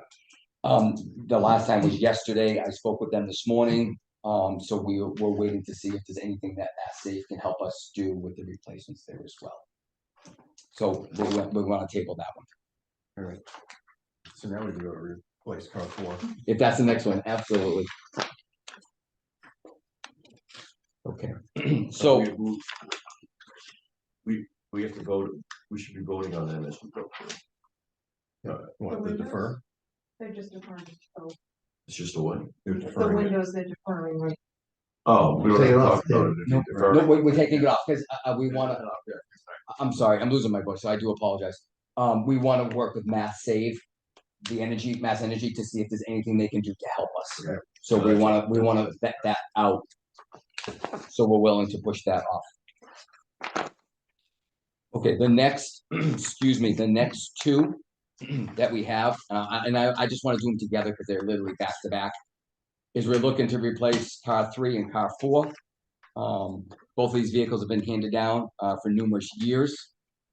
The last time was yesterday. I spoke with them this morning. So we're waiting to see if there's anything that Safe can help us do with the replacements there as well. So we want to table that one. All right. So now we do a replace car 4. If that's the next one, absolutely. Okay. So we have to vote. We should be voting on them as we go through. What, the defer? They're just deferring. So It's just a what? They're the deferring it. windows they're deferring, right? Oh, we don't Take it have to off, talk about it if you no, defer. no, we're taking it off because we want to. I'm sorry, I'm losing my voice, so I do apologize. We want to work with Mass Save, Mass Energy, to see if there's anything they can do to help us. Okay. So we want to vet that out. So we're willing to push that off. Okay, the next, excuse me, the next 2 that we have, and I just want to do them together because they're literally back to back, is we're looking to replace car 3 and car 4. Both of these vehicles have been handed down for numerous years.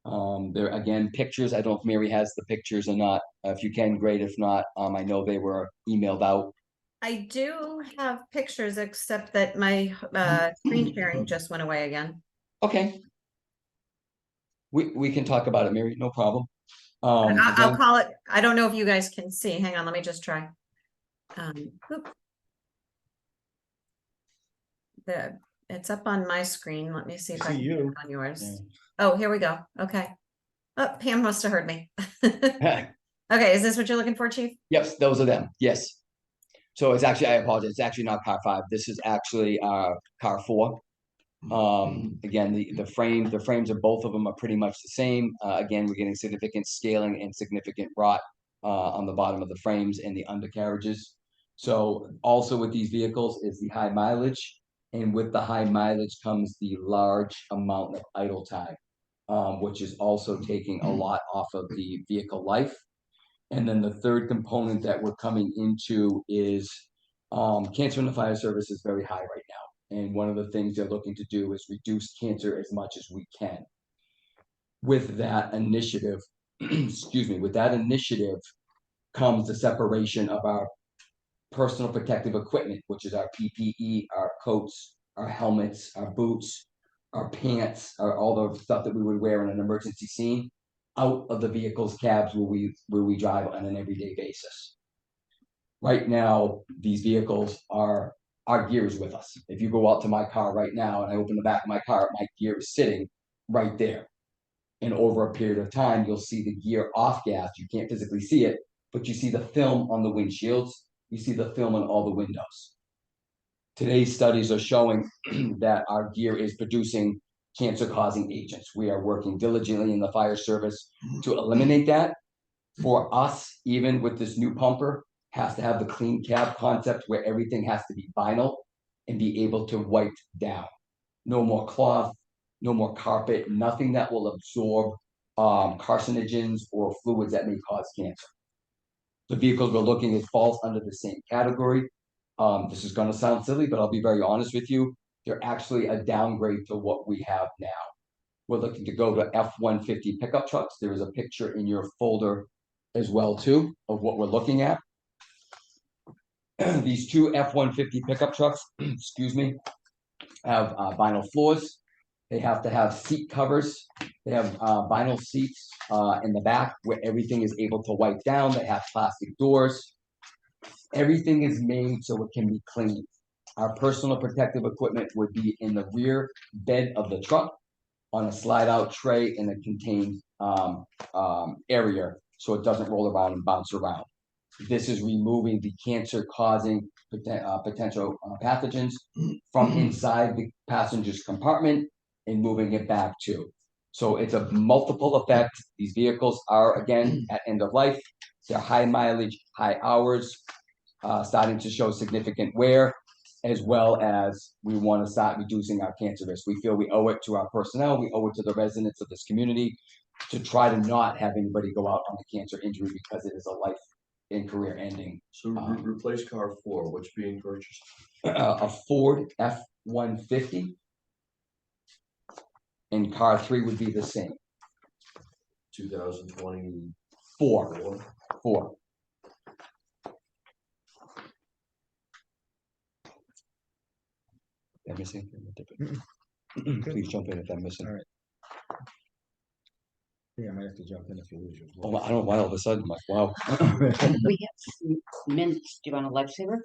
They're again pictures. I don't know if Mary has the pictures or not. If you can, great. If not, I know they were emailed out. I do have pictures, except that my screen sharing just went away again. Okay. We can talk about it, Mary. No problem. I'll Again, call it. I don't know if you guys can see. Hang on, let me just try. It's up on my screen. Let me see if I can get it on yours. Yeah. Oh, here we go. Okay. Oh, Pam must have heard me. Okay, is this what you're looking for, Chief? Yes, those are them. Yes. So it's actually, I apologize. It's actually not car 5. This is actually car 4. Again, the frames of both of them are pretty much the same. Again, we're getting significant scaling and significant rot on the bottom of the frames and the undercarriages. So also with these vehicles is the high mileage. And with the high mileage comes the large amount of idle time, which is also taking a lot off of the vehicle life. And then the third component that we're coming into is cancer in the fire service is very high right now. And one of the things they're looking to do is reduce cancer as much as we can. With that initiative, excuse me, with that initiative comes the separation of our personal protective equipment, which is our PPE, our coats, our helmets, our boots, our pants, all the stuff that we would wear in an emergency scene, out of the vehicle's cabs where we drive on an everyday basis. Right now, these vehicles our gear is with us. If you go out to my car right now and I open the back of my car, my gear is sitting right there. And over a period of time, you'll see the gear off gas. You can't physically see it, but you see the film on the windshields. You see the film on all the windows. Today's studies are showing that our gear is producing cancer-causing agents. We are working diligently in the fire service to eliminate that. For us, even with this new pumper, has to have the clean cab concept where everything has to be vinyl and be able to wipe down. No more cloth, no more carpet, nothing that will absorb carcinogens or fluids that may cause cancer. The vehicles we're looking at falls under the same category. This is going to sound silly, but I'll be very honest with you. They're actually a downgrade to what we have now. We're looking to go to F-150 pickup trucks. There is a picture in your folder as well, too, of what we're looking at. These two F-150 pickup trucks, excuse me, have vinyl floors. They have to have seat covers. They have vinyl seats in the back where everything is able to wipe down. They have plastic doors. Everything is made so it can be cleaned. Our personal protective equipment would be in the rear bed of the truck on a slide-out tray in a contained area so it doesn't roll around and bounce around. This is removing the cancer-causing potential pathogens from inside the passenger's compartment and moving it back too. So it's a multiple effect. These vehicles are, again, at end of life. They're high mileage, high hours, starting to show significant wear, as well as we want to start reducing our cancer risk. We feel we owe it to our personnel, we owe it to the residents of this community to try to not have anybody go out on a cancer injury because it is a life and career ending. So replace car 4, what's being purchased? A Ford F-150. And car 3 would be the same. 2024. 4. Am I missing? Please jump in if I'm missing. All right. Yeah, I might have to jump in if you lose your Oh, I don't know why all of a sudden, I'm like, wow. We have minutes. Do you want a lifesaver?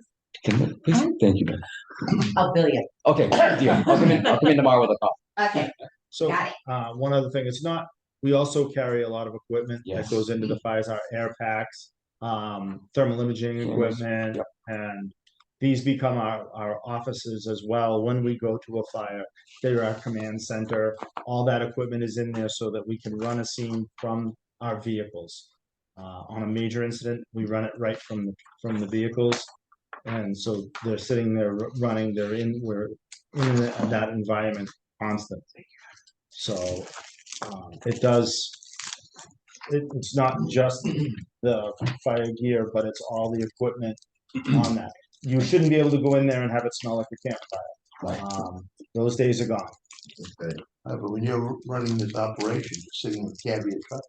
Thank you, man. I'll bill you. Okay, deal. I'll come in tomorrow with a call. Okay. So, Got one other thing, it's not, we also carry a lot of equipment Yes. that goes into the fires, our air packs, thermal imaging equipment, Yep. and these become our offices as well. When we go to a fire, they're our command center. All that equipment is in there so that we can run a scene from our vehicles. On a major incident, we run it right from the vehicles. And so they're sitting there running, we're in that environment constantly. So it's not just the fire gear, but it's all the equipment on that. You shouldn't be able to go in there and have it smell like a campfire. Those days are gone. Okay. But when you're running this operation, you're sitting in the cab of your truck.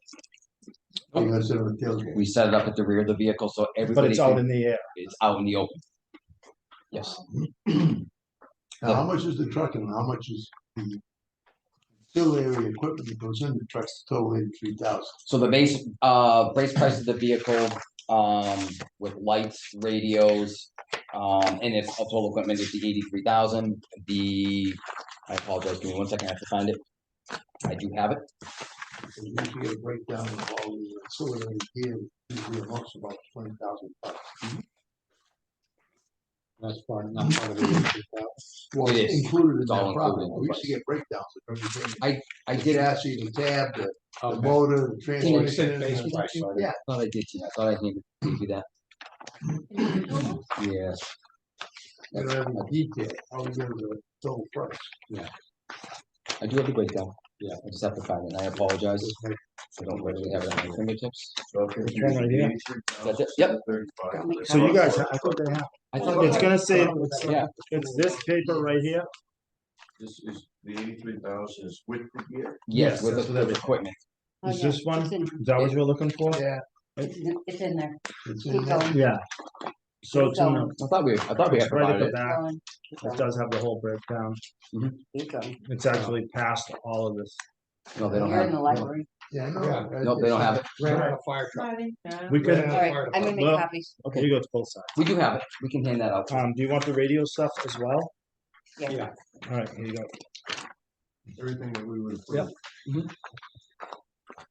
You're gonna sit on the tailgate. We set it up at the rear of the vehicle so everybody. But it's out in the air. It's out in the open. Yes. Now, how much is the truck and how much is the auxiliary equipment that goes in the truck's total $83,000? So the base price of the vehicle, with lights, radios, and its total equipment is the 83,000. I apologize, give me 1 second, I have to find it. I do have it. You usually get a breakdown of all the auxiliary gear, usually amounts to about $20,000. That's not part of the well, It is. included in It's all that problem. included in the We used to price. get breakdowns of everything. I The did chassis, the cab, the Okay. motor, the transmission. Yeah, I thought I did. I thought I gave you that. Yes. Detail, how we go to the total price. I do have the breakdown. Yeah, I just have to find it. And I apologize. I don't really have it at my fingertips. Which one right here? That's it. Yep. So you guys, I thought they have, I thought it's gonna say, Yeah. it's this paper right here. This is the 83,000 is with the gear. Yes, Yes, with that's the what with I- equipment. Oh, Is yeah, this one, it's in- is that what you're looking for? Yeah. It's in there. It's Keep in there. going. Yeah. So it's in the, I thought we had right at provided the it. back, Going. Keep it going. does have the whole breakdown. Keep going. It's actually past all of this. No, they don't You're in have the it. library. Yeah, No, they don't have it. Ran out of fire truck. We could, All right, I'm gonna make Well- copies. Okay. you go to both sides. We do have it. We can hand that out. Do you want the radio stuff as well? Yeah. All right, here you go. Everything that we would. Yep.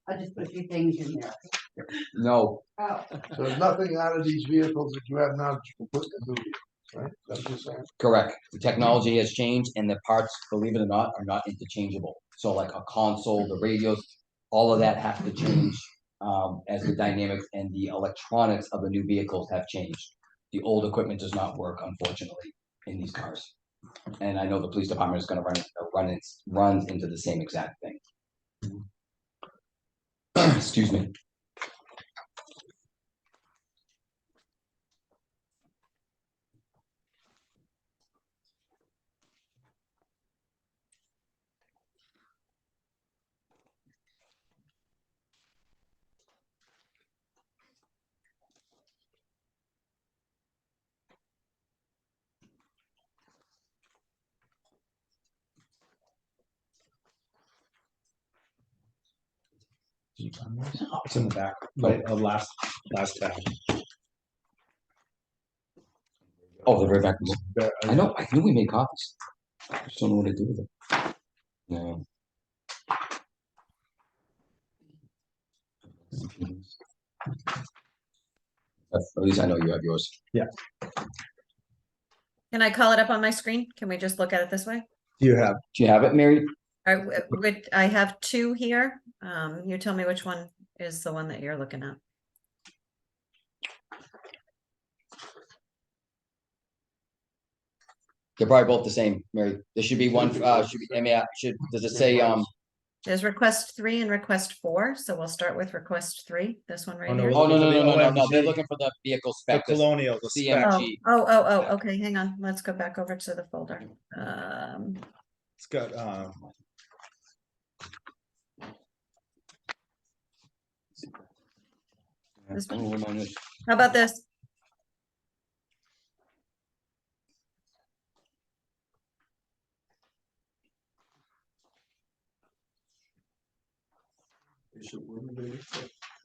I'll just put a few things in there. No, Oh. So there's nothing out of these vehicles that you have now that you can put in the new vehicles, right? That's what you're saying? correct. The technology has changed and the parts, believe it or not, are not interchangeable. So like a console, the radios, all of that has to change as the dynamics and the electronics of the new vehicles have changed. The old equipment does not work, unfortunately, in these cars. And I know the police department is gonna runs into the same exact thing. Excuse me. It's in the back, right, last tab. Oh, the very back. I know, I knew we made copies. I just don't know what to do with it. No. At least I know you have yours. Can I call it up on my screen? Can we just look at it this way? Do you have? Do you have it, Mary? I have two here. You tell me which one is the one that you're looking at. They're probably both the same, Mary. There should be one, should be, I mean, does it say, There's request 3 and request 4, so we'll start with request 3, this one right no, here. oh, no, no, no, no, no, no, OMG. they're looking for the vehicle The spec. this Colonial, the spec. CMG. Okay, hang on, let's go back over to the folder. It's got, This Oh, what mine is. How about this?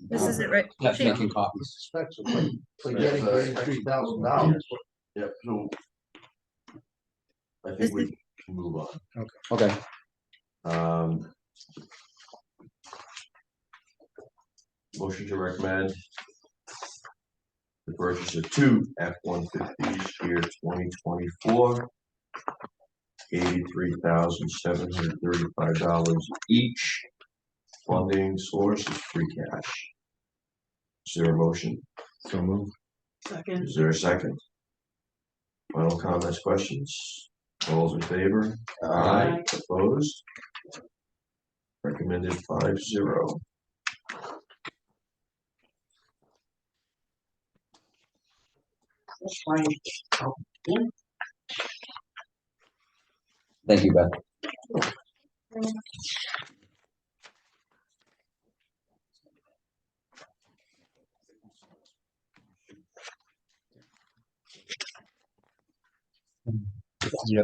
This is it, right? That's Chief? making copies. Specs of like getting $33,000. Yep, so. I This think we can move on. Okay, Motion to recommend the purchase of two F-150s year 2024. $83,735 each. Funding source is free cash. Is there a motion? so move. Second. Is there a second? Final comments, questions? All those in favor? Aye. Opposed? Recommended 5-0. That's fine. Thank you, Beth. yeah,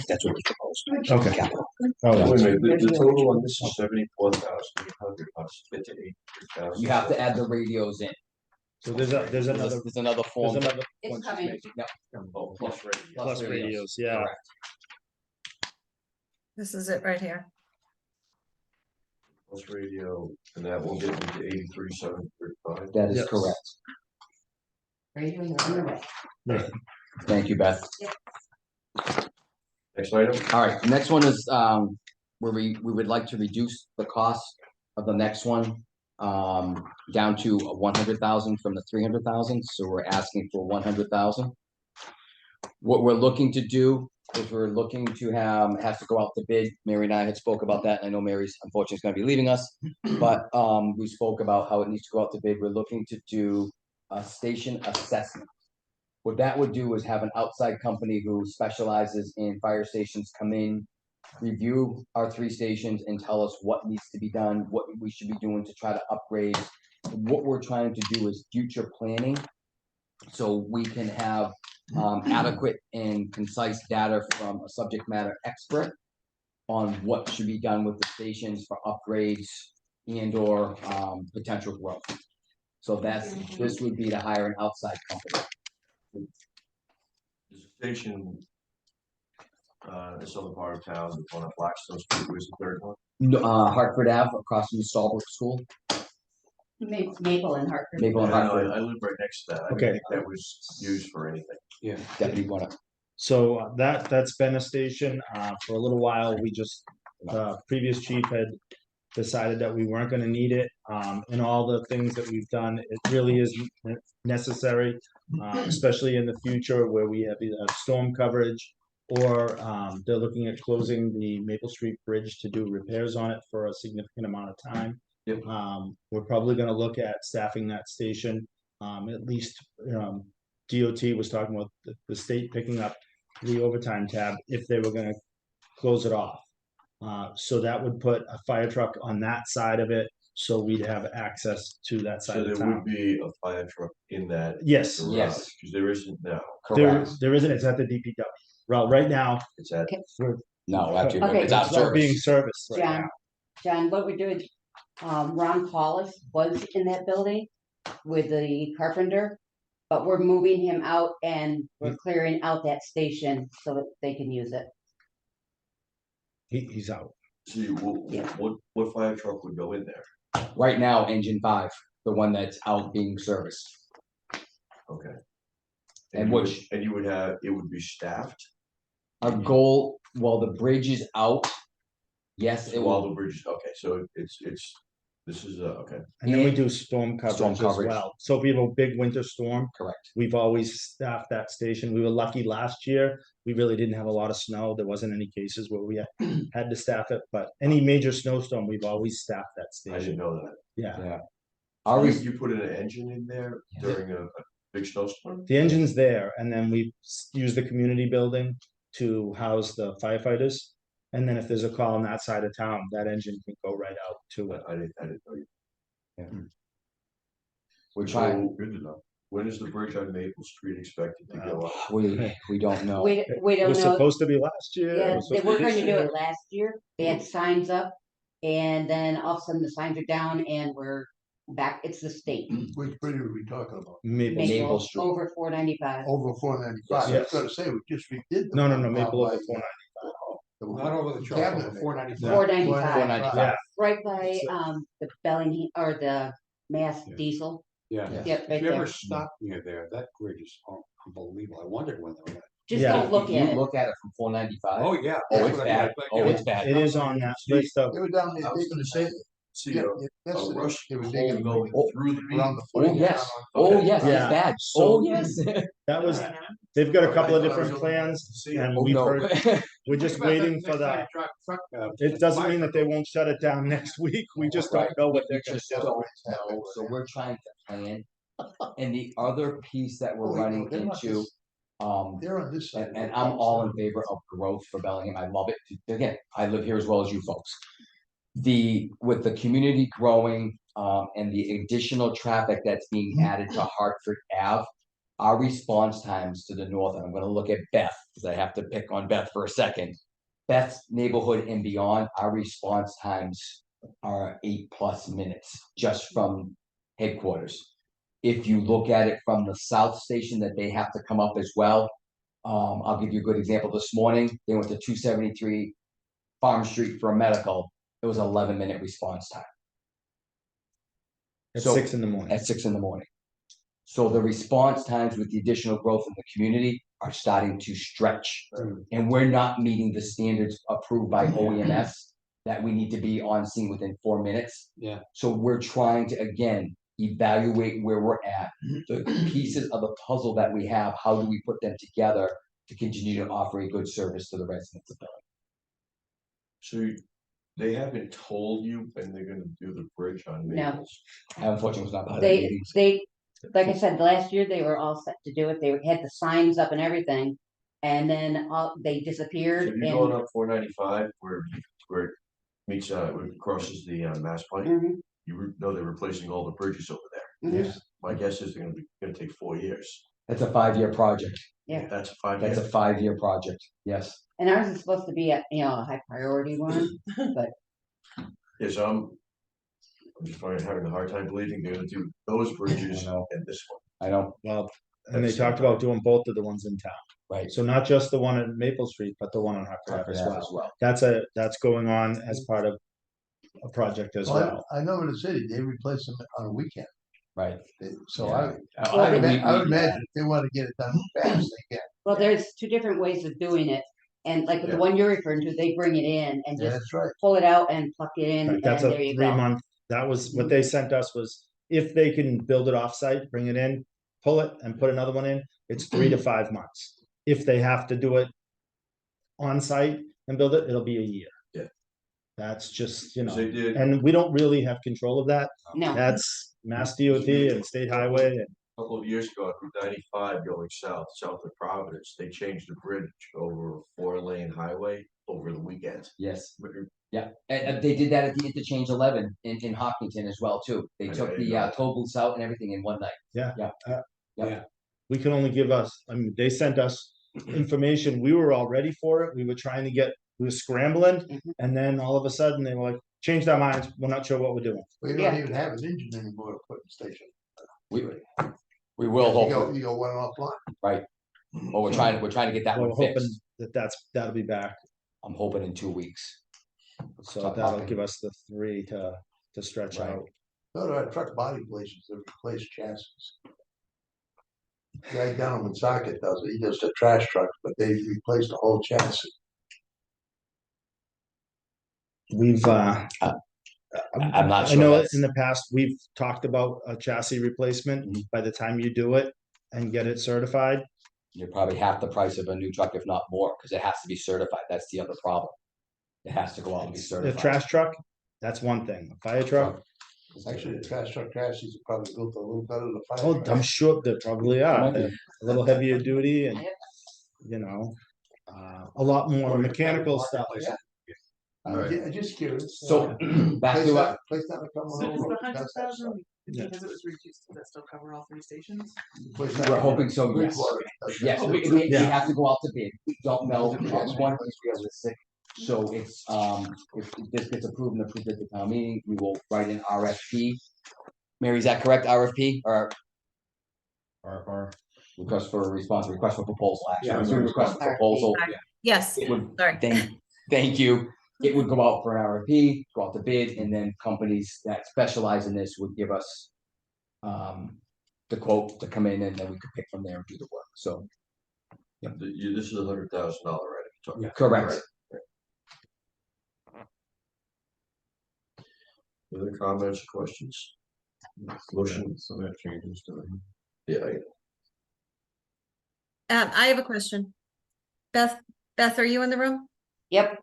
That's what we proposed. okay. Capital. Oh, Wait a that's- minute, the total on this is 74,800 plus 58,000. You have to add the radios in. So there's another, There's another form. there's another It's coming. Oh, plus rate. plus radios, yeah. Correct. This is it right here. Plus radio, and that will get me to 83,735. That is Yes. correct. Radios are on the way. Thank you, Beth. Next item? All right, the next one is, where we would like to reduce the cost of the next one, down to 100,000 from the 300,000, so we're asking for 100,000. What we're looking to do is we're looking to has to go out to bid. Mary and I had spoke about that. I know Mary's unfortunately is gonna be leaving us. But we spoke about how it needs to go out to bid. We're looking to do a station assessment. What that would do is have an outside company who specializes in fire stations come in, review our 3 stations and tell us what needs to be done, what we should be doing to try to upgrade. What we're trying to do is future planning, so we can have adequate and concise data from a subject matter expert on what should be done with the stations for upgrades and or potential growth. So this would be to hire an outside company. The station, this other part of town, the one on Blackstone Street, where's the third one? Hartford Ave, across from the Stallbrook School. Maple and Hartford. Maple and I know, Hartford. I live right next to that. I Okay. didn't think that was used for anything. Yeah, Deputy Warner. So that's been a station for a little while. We just previous chief had decided that we weren't going to need it. And all the things that we've done, it really is necessary, especially in the future where we have either storm coverage or they're looking at closing the Maple Street Bridge to do repairs on it for a significant amount of time. Yep. We're probably going to look at staffing that station. At least DOT was talking about the state picking up the overtime tab if they were going to close it off. So that would put a fire truck on that side of it, so we'd have access to that side So of there town. would be a fire truck in that. Yes. garage, Yes. Because there isn't now. There isn't. It's at the DPW. Well, right now It's at. No, actually, Okay. it's out of it's not being service. serviced right John, now. John, what we're doing, Ron Paulus was in that building with the carpenter, but we're moving him out and we're clearing out that station so that they can use it. He's out. See, what fire truck would go in there? Right now, engine 5, the one that's out being serviced. Okay. And you would- which- and you would have, it would be staffed? Our goal, while the bridge is out, yes, it While will. the bridge is, okay, so this is, okay. And then we And do storm coverage, storm as coverage. well. So if we have a big winter storm, Correct. we've always staffed that station. We were lucky last year. We really didn't have a lot of snow. There wasn't any cases where we had to staff it, but any major snowstorm, we've always staffed that I didn't station. know that. Yeah. Yeah. So Our you put in an engine in there during a big snowstorm? The engine's there, and then we use the community building to house the firefighters. And then if there's a call on that side of town, that engine can go right out to it. I didn't know you. We're trying. So, good to know. When is the bridge on Maple Street expected to go up? We don't know. We It don't was know. supposed to be last year. It Yeah, was they supposed were to be going to this do year. it last year. They had signs up and then all of a sudden the signs are down and we're back. It's the state. Which bridge are we talking about? Maple. Maple Street. Over 495. Over 495. I Yes. was gonna say, we just redid. the No, one Maple down over by- 490. Not over the Cabinet. over 495. 495. 495. Yeah. Right by So- the Bellingham or the Mass Yeah. Diesel. Yeah. Yep, If right you ever there. stop near there, that bridge is unbelievable. I wondered when they were gonna. Just Yeah. don't look If you at it. look at it from 495. Oh, yeah. Oh, that's it's what I bad. meant, but, Oh, yeah. it's bad. It is on that list of. They were down there I was digging gonna the say, same. see Yeah, a that's the- rush they were hole digging going through the around the Oh, footing. yes. down Oh, on- yes, it's Yeah. bad. So- Oh, yes. That was, they've got a couple of I thought I was different only gonna plans see it. and Oh, we've no. heard, we're just waiting for the, it doesn't mean that they won't shut it down next week. We just don't Right. know what We they're gonna just do. don't know. So we're trying to plan. And the other piece that we're running they're not into, this- They're on this side. and I'm all in favor of growth for Bellingham. I love it. Again, I live here as well as you folks. With the community growing, and the additional traffic that's being added to Hartford Ave, our response times to the north, and I'm gonna look at Beth, because I have to pick on Beth for a second. Beth's neighborhood and beyond, our response times are 8+ minutes just from headquarters. If you look at it from the south station that they have to come up as well, I'll give you a good example. This morning, they went to 273 Farm Street for a medical. It was 11-minute response time At So- 6 in the morning. at 6 a.m. So the response times with the additional growth in the community are starting to stretch. And we're not meeting the standards approved by OEMS that we need to be on scene within 4 minutes. Yeah. So we're trying to, again, evaluate where we're at, the pieces of the puzzle that we have, how do we put them together to continue to offer a good service to the residents of Bellingham. So they haven't told you when they're gonna do the bridge on No. Maples? I unfortunately was not part of the meeting. They, like I said, last year they were all set to do it. They had the signs up and everything. And then they So disappeared you're going and. up 495 where it meets, where it crosses the Mass Pike? Mhm, Know they're replacing all the bridges over there. mhm. Yes, My guess is gonna take 4 years. that's a 5-year project. Yeah. That's a 5 That's year. a 5-year project. Yes. And ours is supposed to be a, a high priority one, but Yes, I'm just having a hard time believing they're gonna do those bridges I know. and this one. I don't, Well, and they That's the talked about doing both of the ones in town. right. So not just the one at Maple Street, but the one on Hartford Ave as Hartford Ave well. That's going on as part of a project as well. I know in the city, they replace them on a weekend. Right. So Yeah. I would imagine if they want to get it done fast, they can. well, there's two different ways of doing it. And like with the Yeah. one you're referring to, they bring it in and Yeah, just that's right. pull it out and pluck it in, and That's there a you go. 3-month, that was what they sent us was if they can build it offsite, bring it in, pull it and put another one in, it's 3 to 5 months. If they have to do it on site and build it, it'll be a year. Yeah. That's just, 'Cause they did. and we don't really have control of that. No, That's Mass DOT and State Highway and A couple of years ago, on Route 95 going south of Providence, they changed the bridge over a 4-lane highway over the weekend. Yes. Yeah, and they did that at the interchange 11 in Hopkinton as well too. They I took didn't the know that. toll booths out and everything in one night. Yeah. We can only give us, I mean, they sent us information, we were all ready for it, we were scrambling, Mhm. and then all of a sudden they were like, changed our minds, we're not sure what we're doing. We don't Yeah. even have an engine anymore to put in the station. We will You hopefully, go one offline. right? Well, we're trying to get that We're one hoping fixed. that'll be back, I'm hoping in 2 weeks. so Stop that'll talking. give us the 3 to stretch Right. out. No, there are truck body places that replace chassis. The guy down in Woonsocket does it, he does the trash trucks, but they replaced the whole chassis. We've, I'm not I sure know that's- in the past, we've talked about a chassis replacement, Mhm. by the time you do it and get it certified, You're probably half the price of a new truck, if not more, because it has to be certified. That's the other problem. It has to go out and be the certified. trash truck, that's one thing, a fire truck, Actually, the trash truck chassis are probably built a little better than the fire oh, truck. I'm sure there probably are, Might be. they're a little heavier duty and, a lot more mechanical stuff. I'm just curious. So back to Place down a couple So does the of. 100,000, Yeah. because it was reduced, does that still cover all 3 stations? we're hoping so, yes. Yes, we Yeah. have to go out to bid. We don't know. We want to be realistic. So it's, if this gets approved and approved at the town meeting, we will write an RFP. Mary, is that correct? RFP or? Request for a response, request for proposal, actually. Yeah. It's a request for proposal. Yes, It would, sorry. thank you. It would go out for an RFP, go out to bid, and then companies that specialize in this would give us the quote to come in, and then we could pick from there and do the work. So, This is $100,000, right? correct. Other comments, questions? Motion. So that changes to. Yeah, I have a question. Beth, are you in the room? yep,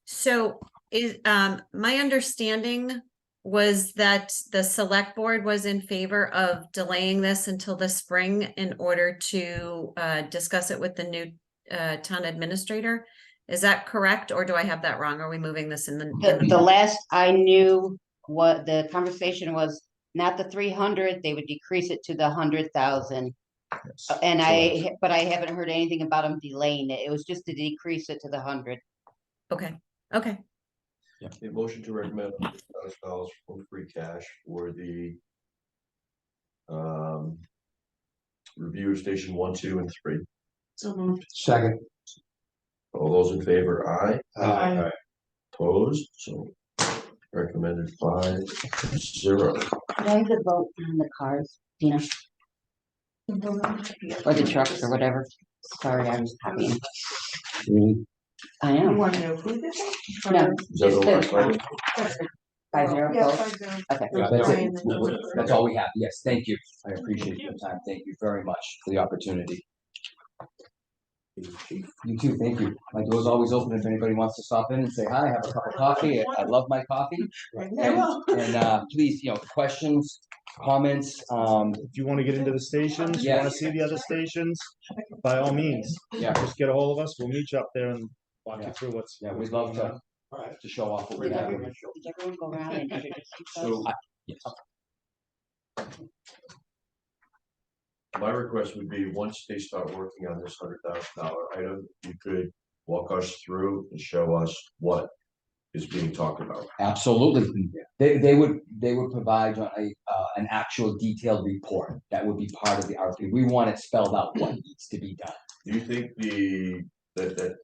So is, my understanding was that the select board was in favor of delaying this until the spring in order to discuss it with the new town administrator. Is that correct, or do I have that wrong? Are we moving this in the last I knew, what the conversation was, not the 300, they would decrease it to the 100,000. And but I haven't heard anything about them delaying it, it was just to decrease it to the 100. Okay. a motion to recommend $100,000 from free cash for the review of station 1, 2, and 3. So moved. Second. All those in favor, aye. Aye. Opposed, so recommended 5-0. Could I have the vote on the cars, Dina? Or the trucks or whatever, sorry, I was copying. I You know. want to approve this? No, Is that the last item? 5-0 Yeah, vote. 5-0. Okay. That's Brian, it. then you- That's all we have. Yes, thank you. I appreciate your time. Thank you very much for the opportunity. You too, thank you. My door's always open if anybody wants to stop in and say hi, have a cup of coffee. I love my coffee. And please, questions, comments, If you want to get into the stations, you Yeah. want to see the other stations, by all means, yeah, just get a hold of us. We'll meet you up there and walk Yeah. you through what's. yeah, what's we'd love going to, on. to show off what we Did have. everyone go around and introduce So Yes. my request would be, once they start working on this $100,000 item, you could walk us through and show us what is being talked about. Absolutely. They would provide an actual detailed report that would be part of the RFP. We want it spelled out what needs to be done. Do you think that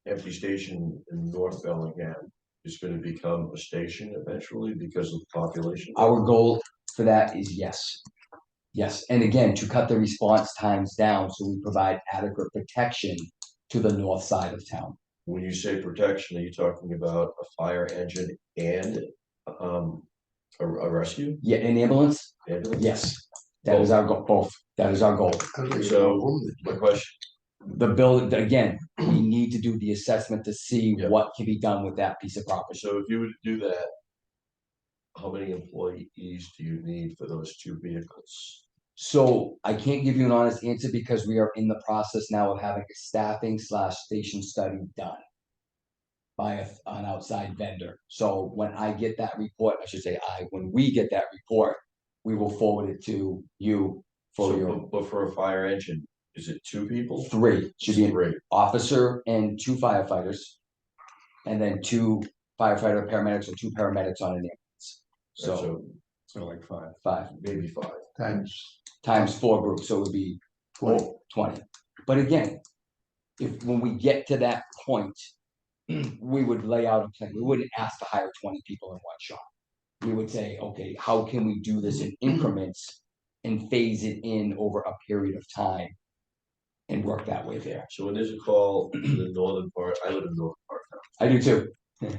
empty station in North Bellingham is going to become a station eventually because of the population? Our goal for that is yes. Yes, and again, to cut the response times down so we provide adequate protection to the north side of town. When you say protection, are you talking about a fire engine and a rescue? Yeah, an ambulance? Ambulance? Yes, that is our goal, both. That is our goal. So my question, The bill, again, we need to do the assessment to see Yeah. what can be done with that piece of property. so if you were to do that, how many employees do you need for those two vehicles? So I can't give you an honest answer because we are in the process now of having a staffing / station study done by an outside vendor. So when I get that report, I should say when we get that report, we will forward it to you for your But for a fire engine, is it two people? three. Should be an Three. officer and 2 firefighters. And then 2 firefighter paramedics or 2 paramedics on an ambulance. So like 5. 5 maybe 5. times 4 groups, so it would be 20. But again, when we get to that point, we would lay out a plan. We wouldn't ask to hire 20 people in one shot. We would say, okay, how can we do this in increments and phase it in over a period of time and work that way there. So when there's a call to the northern part, I live in the northern part now. I do too.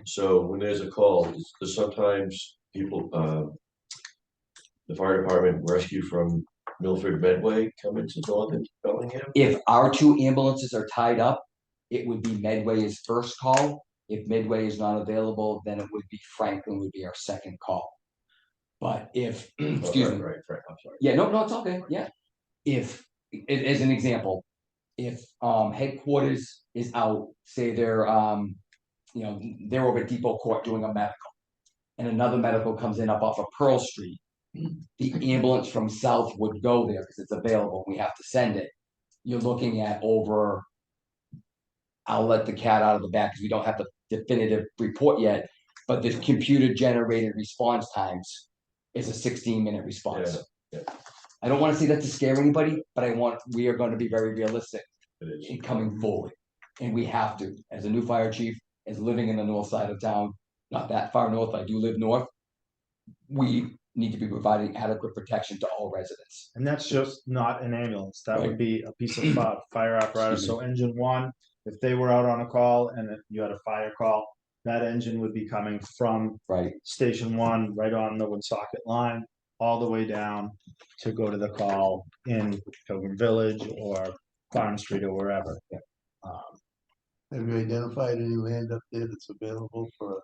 So when there's a call, there's sometimes people, the fire department rescue from Milford Medway come into northern Bellingham? If our 2 ambulances are tied up, it would be Medway's first call. If Midway is not available, then it would be Franklin would be our second call. But if, excuse me. Right, I'm sorry. Yeah, no, it's okay, yeah. If, as an example, if headquarters is out, say they're they're over at Depot Court doing a medical, and another medical comes in up off of Pearl Street, the ambulance from south would go there because it's available. We have to send it. You're looking at over, I'll let the cat out of the bag because we don't have the definitive report yet, but the computer generated response times is a 16-minute response. Yeah. I don't want to say that to scare anybody, but we are going to be very realistic in coming forward. And we have to, as a new fire chief, as living in the north side of town, not that far north, I do live north, we need to be providing adequate protection to all residents. And that's just not an ambulance. That Right. would be a piece of fire apparatus. Excuse So engine 1, if they were out on a call and you had a fire call, that engine would be coming from Right. station 1 right on the Woonsocket line all the way down to go to the call in Pilgrim Village or Farm Street or wherever. Have you identified any land up there that's available for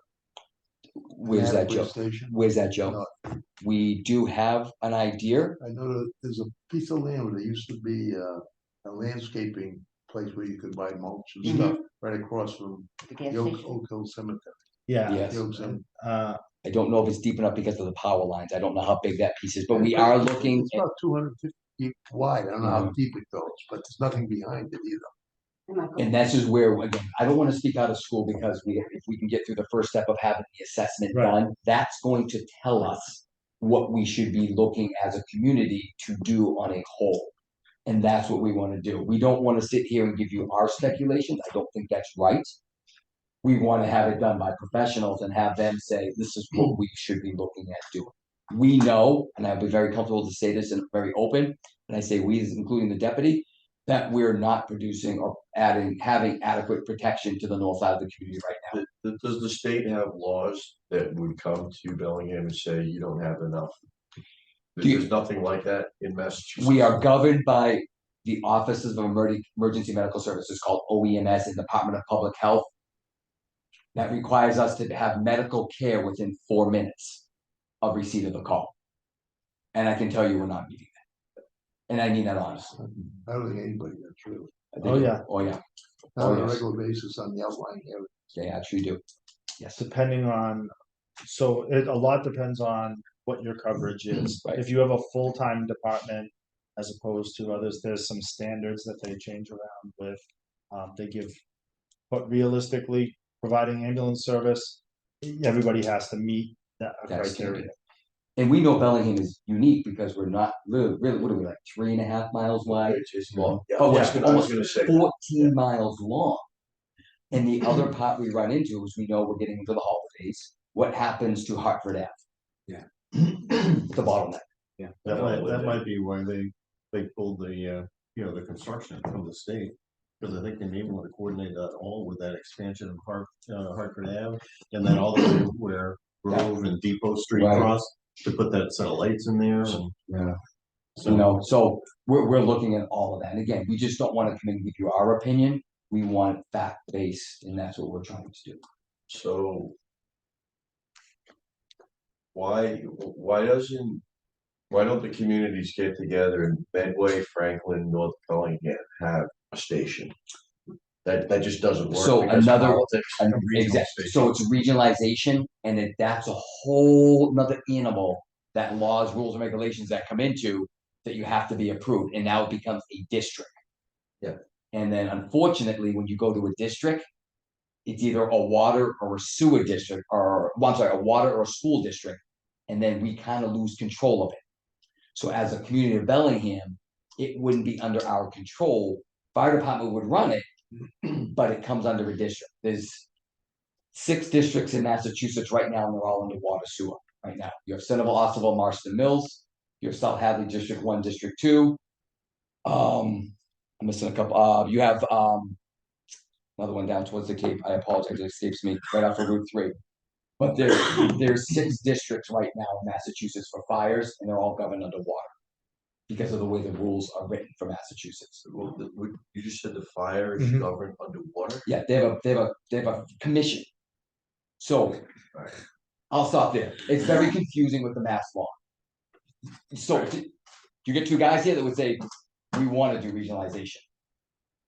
Where's that, Joe? station? Where's that, Joe? We do have an idea. I know that there's a piece of land where there used to be a landscaping place where you could buy mulch and stuff right across from The gas the station. Oak Hill Cemetery. Yeah. Yes. You know what I'm saying? I don't know if it's deep enough because of the power lines. I don't know how big that piece is, but we are looking. It's about 250 feet wide. I don't know how deep it goes, but there's nothing behind it either. And that's just where, again, I don't want to speak out of school because if we can get through the first step of having the assessment done, that's going to tell us what we should be looking as a community to do on a whole. And that's what we want to do. We don't want to sit here and give you our speculations. I don't think that's right. We want to have it done by professionals and have them say, this is what we should be looking at doing. We know, and I'll be very comfortable to say this and very open, and I say we, including the deputy, that we're not producing or having adequate protection to the north side of the community right now. Does the state have laws that would come to Bellingham and say you don't have enough? There's nothing like that in Massachusetts. We are governed by the Offices of Emergency Medical Services, called OEMS, in Department of Public Health, that requires us to have medical care within 4 minutes of receipt of the call. And I can tell you we're not meeting that. And I mean that honestly. I don't think anybody does really. Oh, yeah. Oh, yeah. Not on a yes. regular basis on the outlying area. They actually do. Yes. Depending on, so a lot depends on what your coverage is. Right. If you have a full-time department as opposed to others, there's some standards that they change around with. They give, but realistically, providing ambulance service, everybody has to meet that That's criteria. standard. And we know Bellingham is unique because we're not really, what are we, like 3.5 miles wide? Well, Yeah, but I was we're gonna almost say. 14 miles long. And the other part we run into is we know we're getting into the holidays. What happens to Hartford Ave? Yeah. The bottleneck. Yeah, I know what that they- might be why they pulled the, the construction from the state. Because I think they may want to coordinate that all with that expansion of Hartford Ave, and then all the way where Grove and Depot Street Right. cross, to put that set of lights in there. And Yeah. so, So we're looking at all of that. And again, we just don't want to come and give you our opinion. We want fact-based, and that's what we're trying to do. So. Why don't the communities get together in Medway, Franklin, North Bellingham, have a station? That just doesn't work. So because another- politics and regional Exactly. So it's regionalization, and that's a whole nother animal that laws, rules, and regulations that come into that you have to be approved, and now it becomes a district. Yeah. And then unfortunately, when you go to a district, it's either a water or a sewer district, or, well, I'm sorry, a water or a school district, and then we kind of lose control of it. So as a community of Bellingham, it wouldn't be under our control. Fire department would run it, but it comes under a district. There's 6 districts in Massachusetts right now, and they're all under water sewer right now. You have Centerville, Ossiville, Marston Mills. You have South Hadley District 1, District 2. I'm missing a couple. You have another one down towards the Cape. I apologize, it escapes me, right off of Route 3. But there's 6 districts right now in Massachusetts for fires, and they're all governed under water because of the way the rules are written for Massachusetts. Well, you just said the fire is Mhm. governed underwater? Yeah, they have a commission. So I'll stop there. It's very confusing with the mass law. So you get 2 guys here that would say, we want to do regionalization.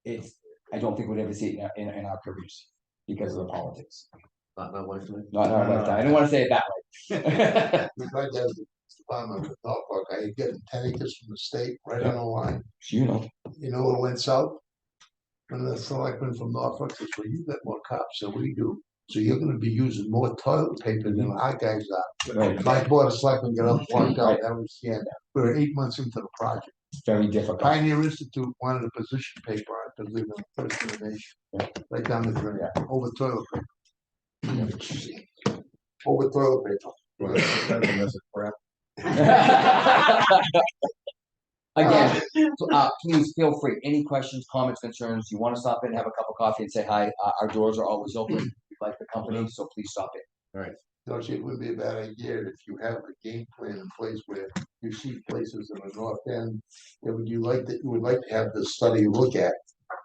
I don't think we'd ever see it in our careers because of the politics. Not in my lifetime? Not in our lifetime. I didn't want to say it that way. We tried to have the department of Norfolk, I get 10 acres from the state, right on the line. You know. You know what went south? When the selectman from Norfolk says, well, you got more cops than we do, so you're gonna be using more toilet paper than our guys are. Right. My board of selectmen got up, walked out, that was the end. We were 8 months into the project. It's very difficult. Pioneer Institute wanted a position paper on it, because we were the first in the nation. Right down the drain, over toilet paper. Over toilet paper. that's a crap. Again, please feel free. Any questions, comments, concerns? You want to stop in, have a cup of coffee, and say hi? Our doors are always open. We like the company, so please stop in. Don't you, it would be a bad idea if you have a game plan in place where you see places in the north end, that you would like to have the study look at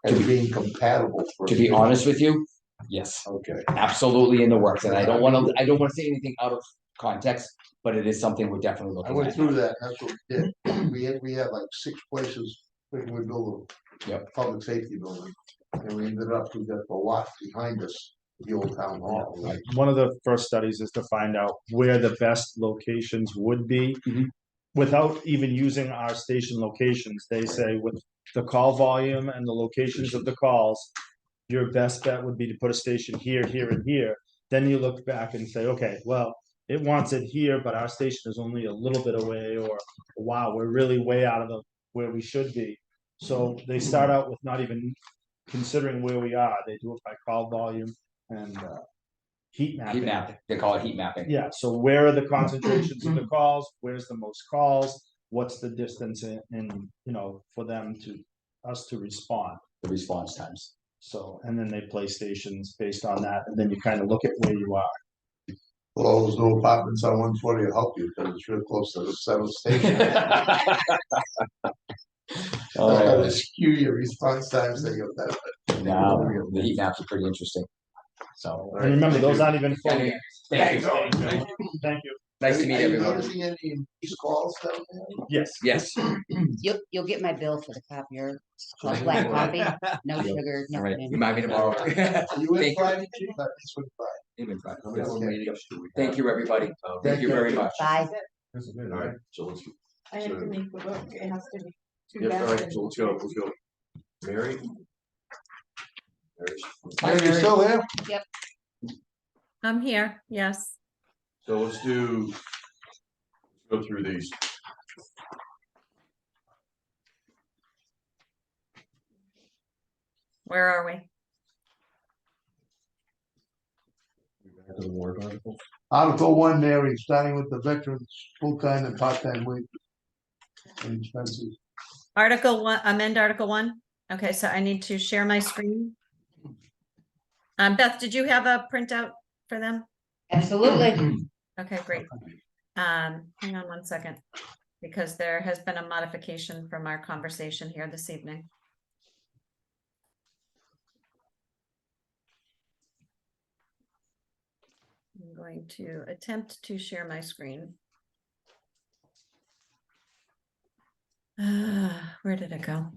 as being compatible. To be honest with you, yes. Okay. Absolutely in the works, and I don't want to say anything out of context, but it is something we're definitely I looking went at. through that, and that's what we did. We had like 6 places where we build a public safety building. And we ended up, we got the lot behind us, the old town hall. Like, one of the first studies is to find out where the best locations would be. Mhm. Without even using our station locations, they say with the call volume and the locations of the calls, your best bet would be to put a station here, here, and here. Then you look back and say, okay, well, it wants it here, but our station is only a little bit away, or wow, we're really way out of where we should be. So they start out with not even considering where we are. They do it by call volume and heat mapping. Heat mapping. They call it heat mapping. Yeah, so where are the concentrations of the calls? Where's the most calls? What's the distance in for us to respond? The response times. So, and then they play stations based on that, and then you kind of look at where you are. Well, there's no apartments on 140 to help you, because it's real close to the settled station. I'll just skew your response times that you'll have. No, the heat maps are pretty interesting. So. And remember, those aren't even full. Thank you. Thank you. Nice to meet Are you everyone. noticing any increased calls down there? Yes. Yes. You'll get my bill for the copier, called black coffee, no sugar, All right. nothing. Remind me tomorrow. You in Thank you. Friday, too? Not this one, Friday. Even Friday. Okay. Thank you, everybody. Thank you very much. Bye. All right, so let's. I have to make the book, it has to be. two Yeah, all right, back so let's go, let's go. Mary? Are you still there? I'm here, yes. So let's go through these. Where are we? Back to the warrant article. Article 1, Mary, starting with the veterans, full-time and part-time wages and expenses. Article 1, amend Article 1. Okay, so I need to share my screen. Beth, did you have a printout for them? Absolutely. Okay, great. Hang on one second, because there has been a modification from our conversation here this evening. I'm going to attempt to share my screen. Where did it go?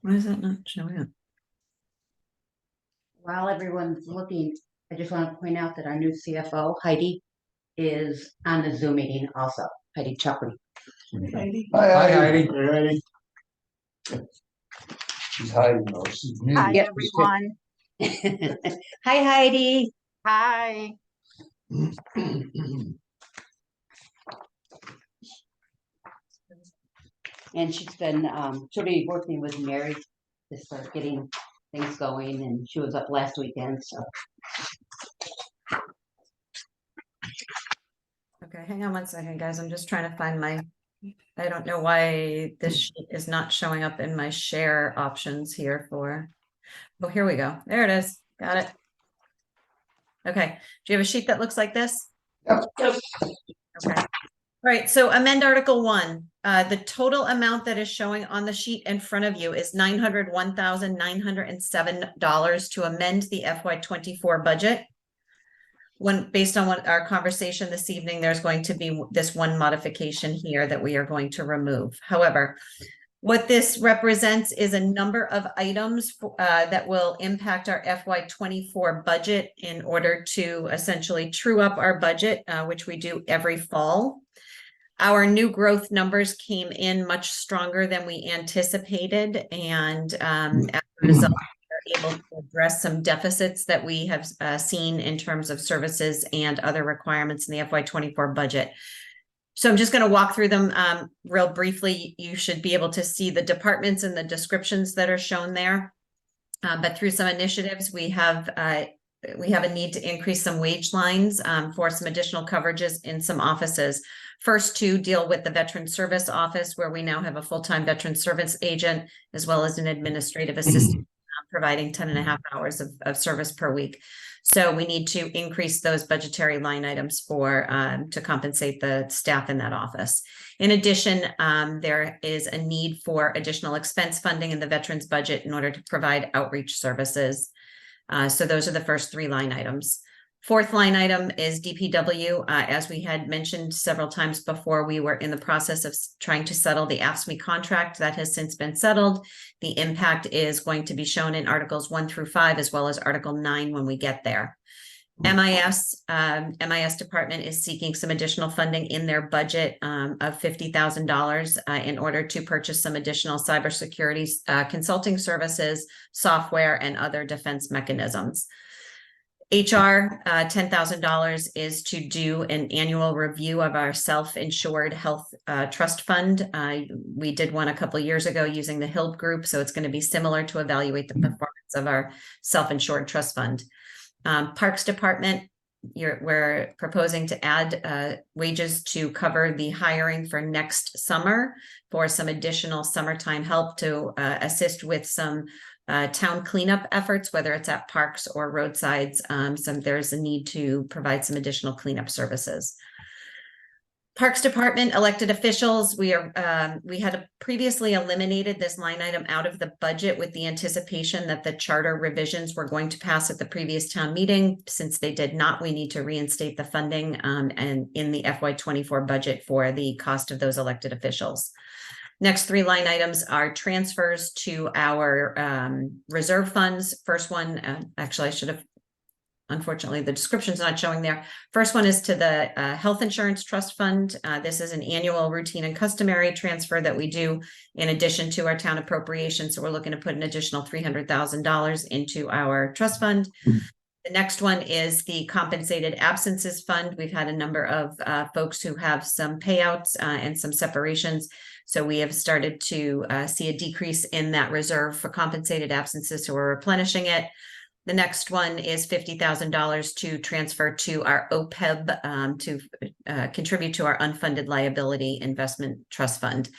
Why is that not showing up? While everyone's looking, I just want to point out that our new CFO, Heidi, is on the Zoom meeting also. Heidi Chuckry. Hi, Heidi. Heidi. She's hiding though. She's muted. Hi, everyone. Hi, Heidi. Hi. And she'll be working with Mary to start getting things going, and she was up last weekend, so. Okay, hang on one second, guys. I'm just trying to find I don't know why this sheet is not showing up in my share options here for. Oh, here we go. There it is. Got it. Okay. Do you have a sheet that looks like this? Yep. Okay. All right, so amend Article 1. The total amount that is showing on the sheet in front of you is $901,907 to amend the FY24 budget. Based on what our conversation this evening, there's going to be this one modification here that we are going to remove. However, what this represents is a number of items that will impact our FY24 budget in order to essentially true up our budget, which we do every fall. Our new growth numbers came in much stronger than we anticipated, and as a result, we are able to address some deficits that we have seen in terms of services and other requirements in the FY24 budget. So I'm just going to walk through them real briefly. You should be able to see the departments and the descriptions that are shown there. But through some initiatives, we have a need to increase some wage lines for some additional coverages in some offices. First, to deal with the Veteran Service Office, where we now have a full-time veteran service agent, as well as an administrative assistant providing 10.5 hours of service per week. So we need to increase those budgetary line items to compensate the staff in that office. In addition, there is a need for additional expense funding in the veterans budget in order to provide outreach services. So those are the first 3 line items. Fourth line item is DPW. As we had mentioned several times before, we were in the process of trying to settle the AFSCME contract that has since been settled. The impact is going to be shown in Articles 1 through 5, as well as Article 9 when we get there. MIS department is seeking some additional funding in their budget of $50,000 in order to purchase some additional cybersecurity consulting services, software, and other defense mechanisms. HR, $10,000 is to do an annual review of our self-insured health trust fund. We did one a couple of years ago using the HILB group, so it's going to be similar to evaluate the performance of our self-insured trust fund. Parks Department, we're proposing to add wages to cover the hiring for next summer for some additional summertime help to assist with some town cleanup efforts, whether it's at parks or roadsides. There's a need to provide some additional cleanup services. Parks Department, elected officials, we had previously eliminated this line item out of the budget with the anticipation that the charter revisions were going to pass at the previous town meeting. Since they did not, we need to reinstate the funding and in the FY24 budget for the cost of those elected officials. Next three line items are transfers to our reserve funds. First one, actually, I should have. Unfortunately, the description's not showing there. First one is to the Health Insurance Trust Fund. This is an annual routine and customary transfer that we do in addition to our town appropriation. So we're looking to put an additional $300,000 into our trust fund. The next one is the Compensated Absences Fund. We've had a number of folks who have some payouts and some separations. So we have started to see a decrease in that reserve for compensated absences. So we're replenishing it. The next one is $50,000 to transfer to our OPEB to contribute to our unfunded liability investment trust fund.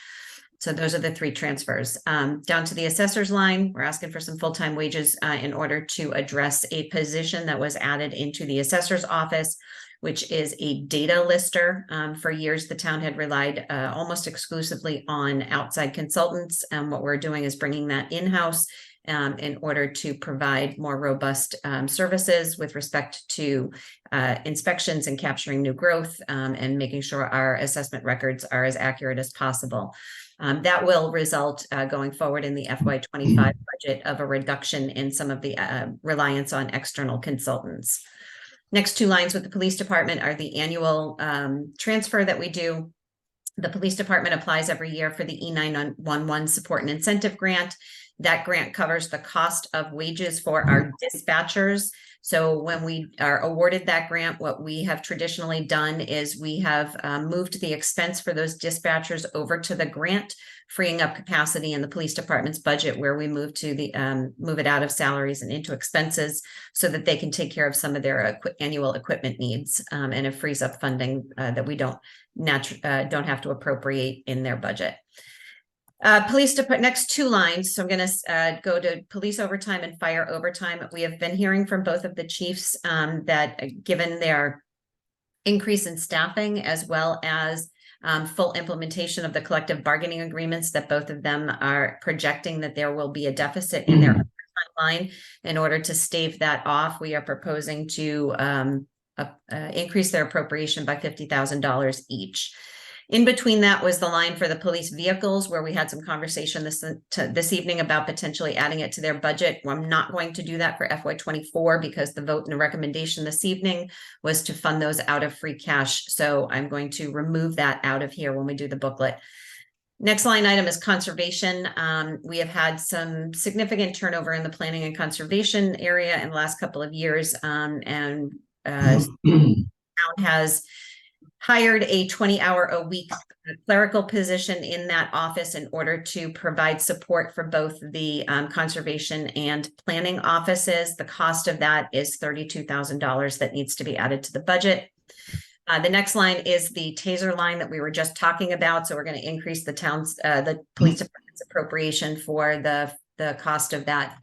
So those are the three transfers. Down to the assessor's line, we're asking for some full-time wages in order to address a position that was added into the assessor's office, which is a data lister. For years, the town had relied almost exclusively on outside consultants. What we're doing is bringing that in-house in order to provide more robust services with respect to inspections and capturing new growth and making sure our assessment records are as accurate as possible. That will result going forward in the FY25 budget of a reduction in some of the reliance on external consultants. Next two lines with the police department are the annual transfer that we do. The police department applies every year for the E911 support and incentive grant. That grant covers the cost of wages for our dispatchers. So when we are awarded that grant, what we have traditionally done is we have moved the expense for those dispatchers over to the grant, freeing up capacity in the police department's budget where we move to the move it out of salaries and into expenses so that they can take care of some of their annual equipment needs, and it frees up funding that we don't have to appropriate in their budget. Police department, next two lines. So I'm going to go to police overtime and fire overtime. We have been hearing from both of the chiefs that given their increase in staffing as well as full implementation of the collective bargaining agreements, that both of them are projecting that there will be a deficit in their overtime line. In order to stave that off, we are proposing to increase their appropriation by $50,000 each. In between that was the line for the police vehicles, where we had some conversation this evening about potentially adding it to their budget. Well, I'm not going to do that for FY24 because the vote and the recommendation this evening was to fund those out of free cash. So I'm going to remove that out of here when we do the booklet. Next line item is conservation. We have had some significant turnover in the planning and conservation area in the last couple of years, and town has hired a 20-hour-a-week clerical position in that office in order to provide support for both the conservation and planning offices. The cost of that is $32,000 that needs to be added to the budget. The next line is the taser line that we were just talking about. So we're going to increase the police department's appropriation for the cost of that,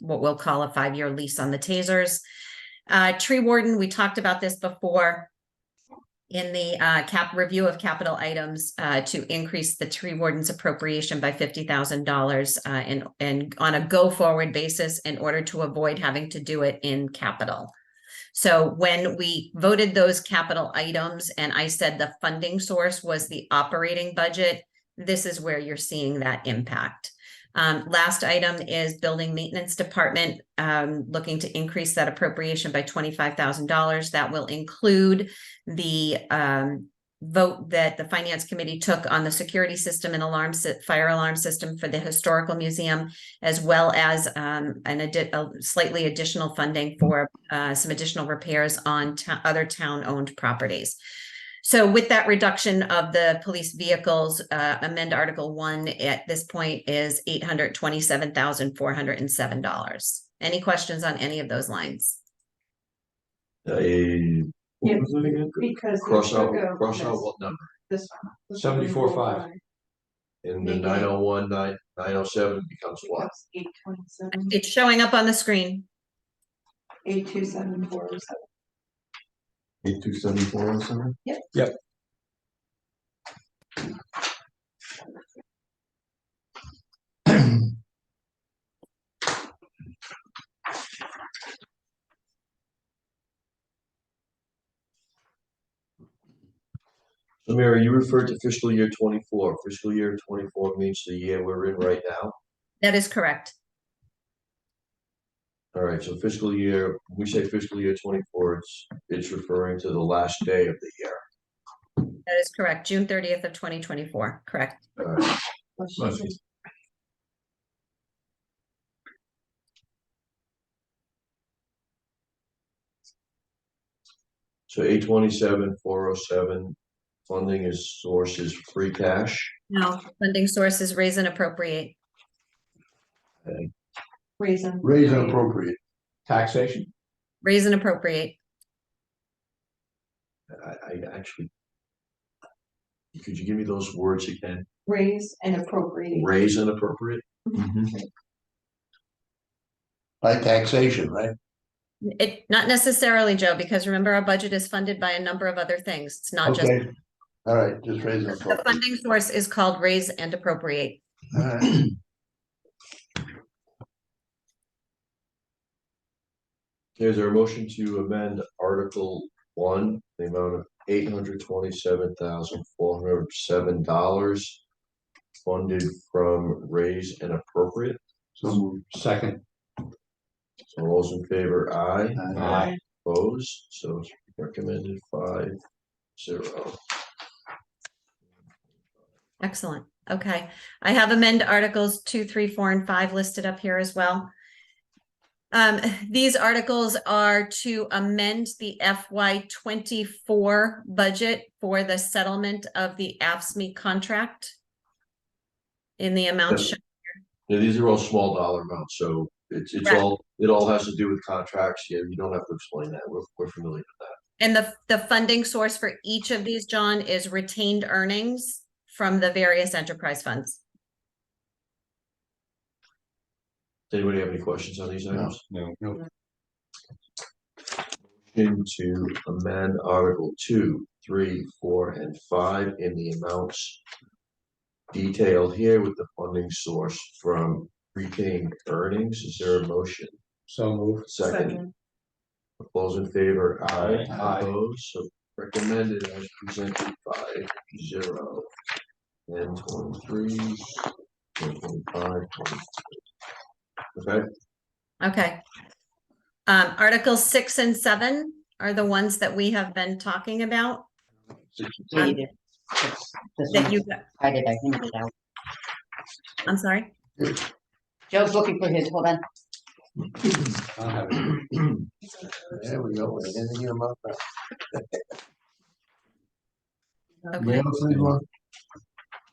what we'll call a 5-year lease on the tasers. Tree warden, we talked about this before in the review of capital items to increase the tree warden's appropriation by $50,000 and on a go-forward basis in order to avoid having to do it in capital. So when we voted those capital items and I said the funding source was the operating budget, this is where you're seeing that impact. Last item is building maintenance department, looking to increase that appropriation by $25,000. That will include the vote that the finance committee took on the security system and fire alarm system for the historical museum, as well as slightly additional funding for some additional repairs on other town-owned properties. So with that reduction of the police vehicles, amend Article 1 at this point is $827,407. Any questions on any of those lines? What was it again? Because Cross out what number? This one. 74.5. And the 901, 907 becomes what? 827. It's showing up on the screen. 827,407. 827,407? Yep. Yep. So Mary, you referred to fiscal year 24. Fiscal year 24 means the year we're in right now. That is correct. All right, so fiscal year, when we say fiscal year 24, it's referring to the last day of the year. That is correct. June 30th of 2024. Correct. All right. So 827,407 funding is sources free cash. No, funding sources raise and appropriate. Raise Raise and appropriate. Taxation. Raise and appropriate. I actually, could you give me those words again? Raise and appropriate. Raise and appropriate? By taxation, right? It not necessarily, Joe, because remember our budget is funded by a number of other things. It's not just Okay. All right, just raise and the appropriate. funding source is called raise and appropriate. All right. Is there a motion to amend Article 1, the amount of $827,407 funded from raise and appropriate? So second. So all those in favor, aye. Aye. Opposed, so it's recommended 5-0. Excellent. Okay. I have amend articles 2, 3, 4, and 5 listed up here as well. These articles are to amend the FY24 budget for the settlement of the AFSCME contract in the amount shown. Yeah, these are all small dollar amounts, so it's Right. it all has to do with contracts. Yeah, you don't have to explain that. We're familiar with that. And the funding source for each of these, John, is retained earnings from the various enterprise funds. Does anybody have any questions on these items? No. Motion to amend Article 2, 3, 4, and 5 in the amounts detailed here with the funding source from retained earnings. Is there a motion? So moved. Second. Those in favor, aye. Aye. Opposed, so recommended as presented 5-0. And 23, 25, 26. Okay. Okay. Articles 6 and 7 are the ones that we have been talking about. Read it. That you, I did, I handed it out. I'm sorry. Joe's looking for his, hold on. I'll have it. There we go. Anything about that? Okay. Else anyone?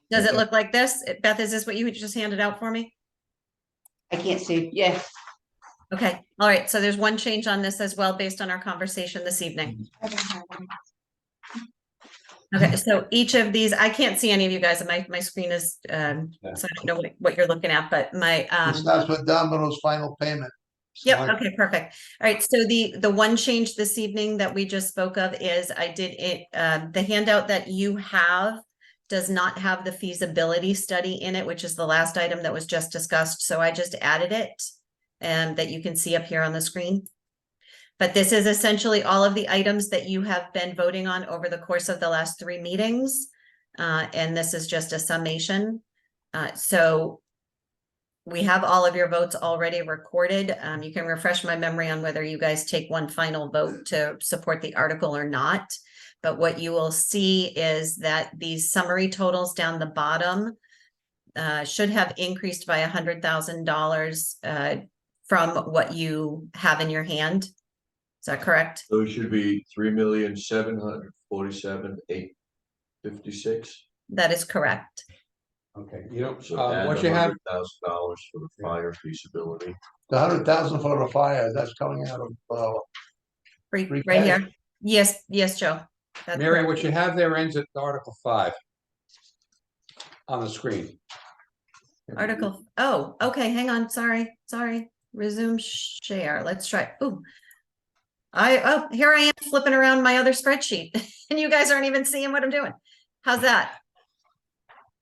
Does it look like this? Beth, is this what you just handed out for me? I can't see, yes. Okay. All right. So there's one change on this as well, based on our conversation this evening. I don't have one. Okay. So each of these, I can't see any of you guys. My screen is, so I don't know what you're looking at, but my, It starts with Domino's final payment. yep. Okay, perfect. All right. So the one change this evening that we just spoke of is I did it, the handout that you have does not have the feasibility study in it, which is the last item that was just discussed. So I just added it and that you can see up here on the screen. But this is essentially all of the items that you have been voting on over the course of the last 3 meetings. And this is just a summation. So we have all of your votes already recorded. You can refresh my memory on whether you guys take one final vote to support the article or not. But what you will see is that these summary totals down the bottom should have increased by $100,000 from what you have in your hand. Is that correct? So it should be 3,747,856. That is correct. Okay, So add what you have, $100,000 for the fire feasibility. The 100,000 for the fire, that's coming out of, Free, Free right cash. here. Yes, yes, Joe. That's Mary, correct. what you have there ends at Article 5 on the screen. Article, oh, okay, hang on, sorry. Resume share, let's try, ooh. Here I am flipping around my other spreadsheet and you guys aren't even seeing what I'm doing. How's that?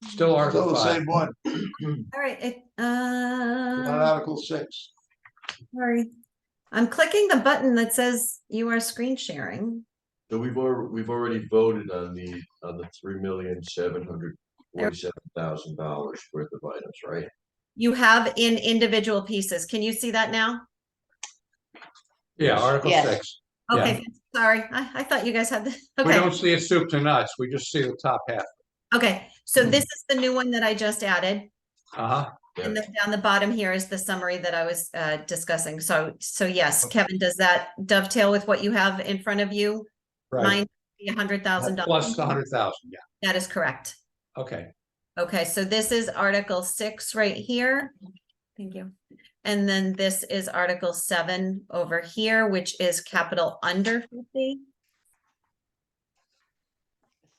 Still Article Still the 5. same one, All right, it, not Article 6. sorry. I'm clicking the button that says you are screen sharing. So we've already voted on the $3,747,000 worth of items, right? You have in individual pieces. Can you see that now? Yeah, Article Yes. 6. Okay, sorry. I thought you guys had the, We okay. don't see it soup to nuts. We just see the top half. Okay, so this is the new one that I just added. Uh-huh. And then down the bottom here is the summary that I was discussing. So yes, Kevin, does that dovetail with what you have in front of you? Right. Mine, $100,000. Plus the 100,000, yeah. That is correct. Okay. Okay, so this is Article 6 right here. Thank you. And then this is Article 7 over here, which is capital under 50.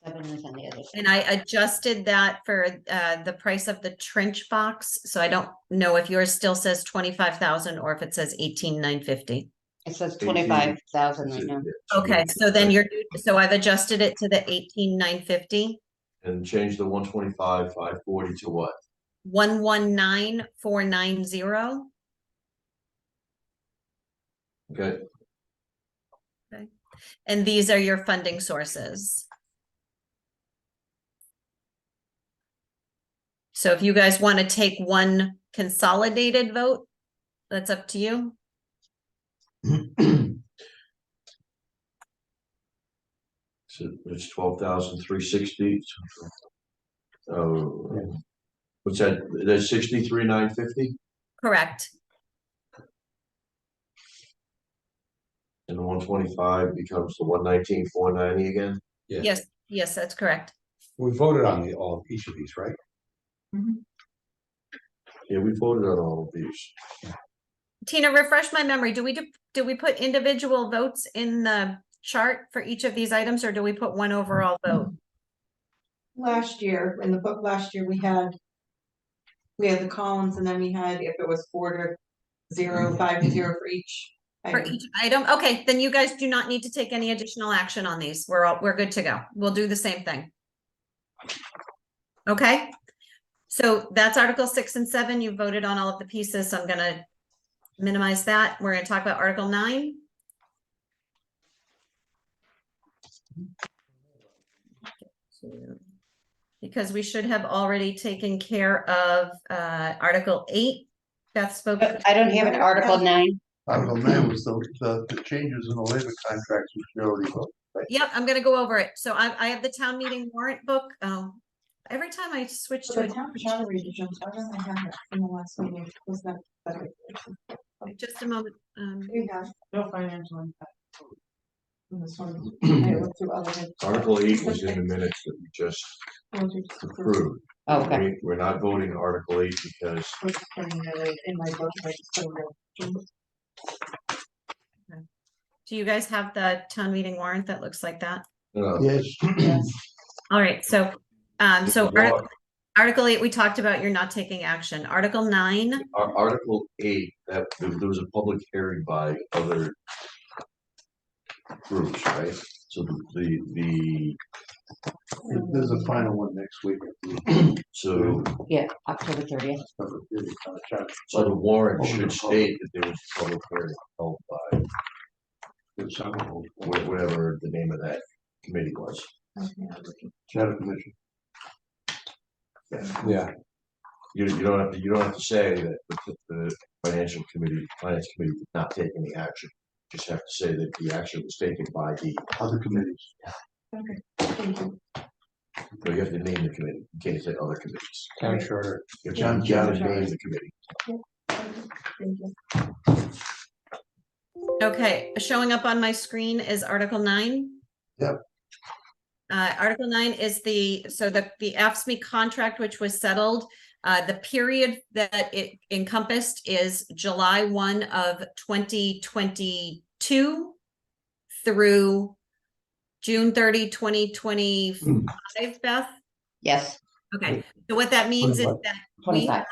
7 is on the other side. And I adjusted that for the price of the trench box. So I don't know if yours still says 25,000 or if it says 18,950. It says 25,000 right now. Okay, so then so I've adjusted it to the 18,950. And change the 125,540 to what? 119,490. Okay, And these are your funding sources. So if you guys want to take one consolidated vote, that's up to you. so it's 12,360. Oh, what's that? That's 63,950, Correct. and the 125 becomes the 119,490 again. Yes, yes, that's correct. We voted on each of these, right? Yeah, we voted on all of these. Tina, refresh my memory. Do we put individual votes in the chart for each of these items, or do we put one overall vote? Last year, in the book last year, we had the columns, and then we had if it was 4 to 0, 5 to 0 for each. For each item? Okay, then you guys do not need to take any additional action on these. We're good to go. We'll do the same thing. Okay, so that's Article 6 and 7. You voted on all of the pieces, so I'm gonna minimize that. We're gonna talk about Article 9. Because we should have already taken care of Article 8. Beth spoke. I don't have an Article 9. Article 9 was the changes in the labor contracts, which we already voted. Yep, I'm gonna go over it. So I have the town meeting warrant book. Every time I switch to The it, town charter revisions, I don't have it in the last meeting, was that better? just a moment. We have no financial impact. In this one, I looked through other ones. Article 8 was in the minutes that we just approved. Oh, okay. We're not voting Article 8 because I was just putting it in my book, I just put it in. Do you guys have the town meeting warrant that looks like that? Yes. All right, so Article 8, we talked about you're not taking action. Article 9. Article 8, that there was a public hearing by other groups, right? So There's a final one next week. so Yeah, October 30th. so the warrant should state that there was a public hearing held by whatever the name of that committee was. Charter Commission. Yeah. You don't have to say that the finance committee did not take any action. You just have to say that the action was taken by the Other committees. Okay, thank you. So you have to name the committee. You can't say other committees. Town charter. If John names the committee. Thank you. Okay, showing up on my screen is Article 9. Yep. Article 9 is the AFSCME contract, which was settled. The period that it encompassed is July 1 of 2022 through June 30, 2025, Beth? Yes. Okay, so what that means is that 25.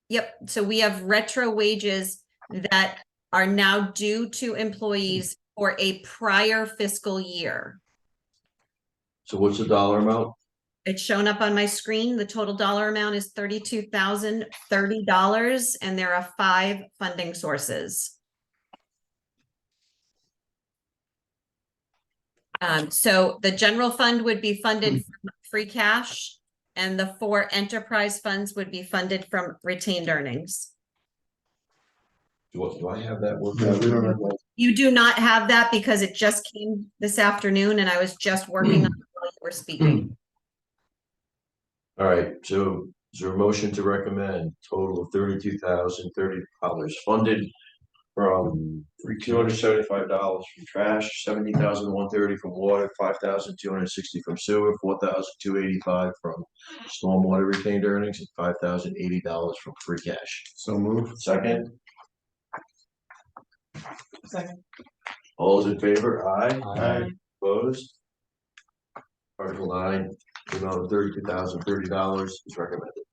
Yep, so we have retro wages that are now due to employees for a prior fiscal year. So what's the dollar amount? It's shown up on my screen. The total dollar amount is $32,030, and there are 5 funding sources. So the general fund would be funded from free cash, and the 4 enterprise funds would be funded from retained earnings. Do I have that worked Yeah, out? we don't have that. You do not have that because it just came this afternoon, and I was just working on it while you were speaking. All right, so is there a motion to recommend total of $32,030 funded from $275 from trash, $17,130 from water, $5,260 from sewer, $4,285 from stormwater retained earnings, and $5,080 from free cash. So moved. Second, Second. all those in favor? Aye. Aye. Opposed? Article 9, the amount of $32,030 is recommended.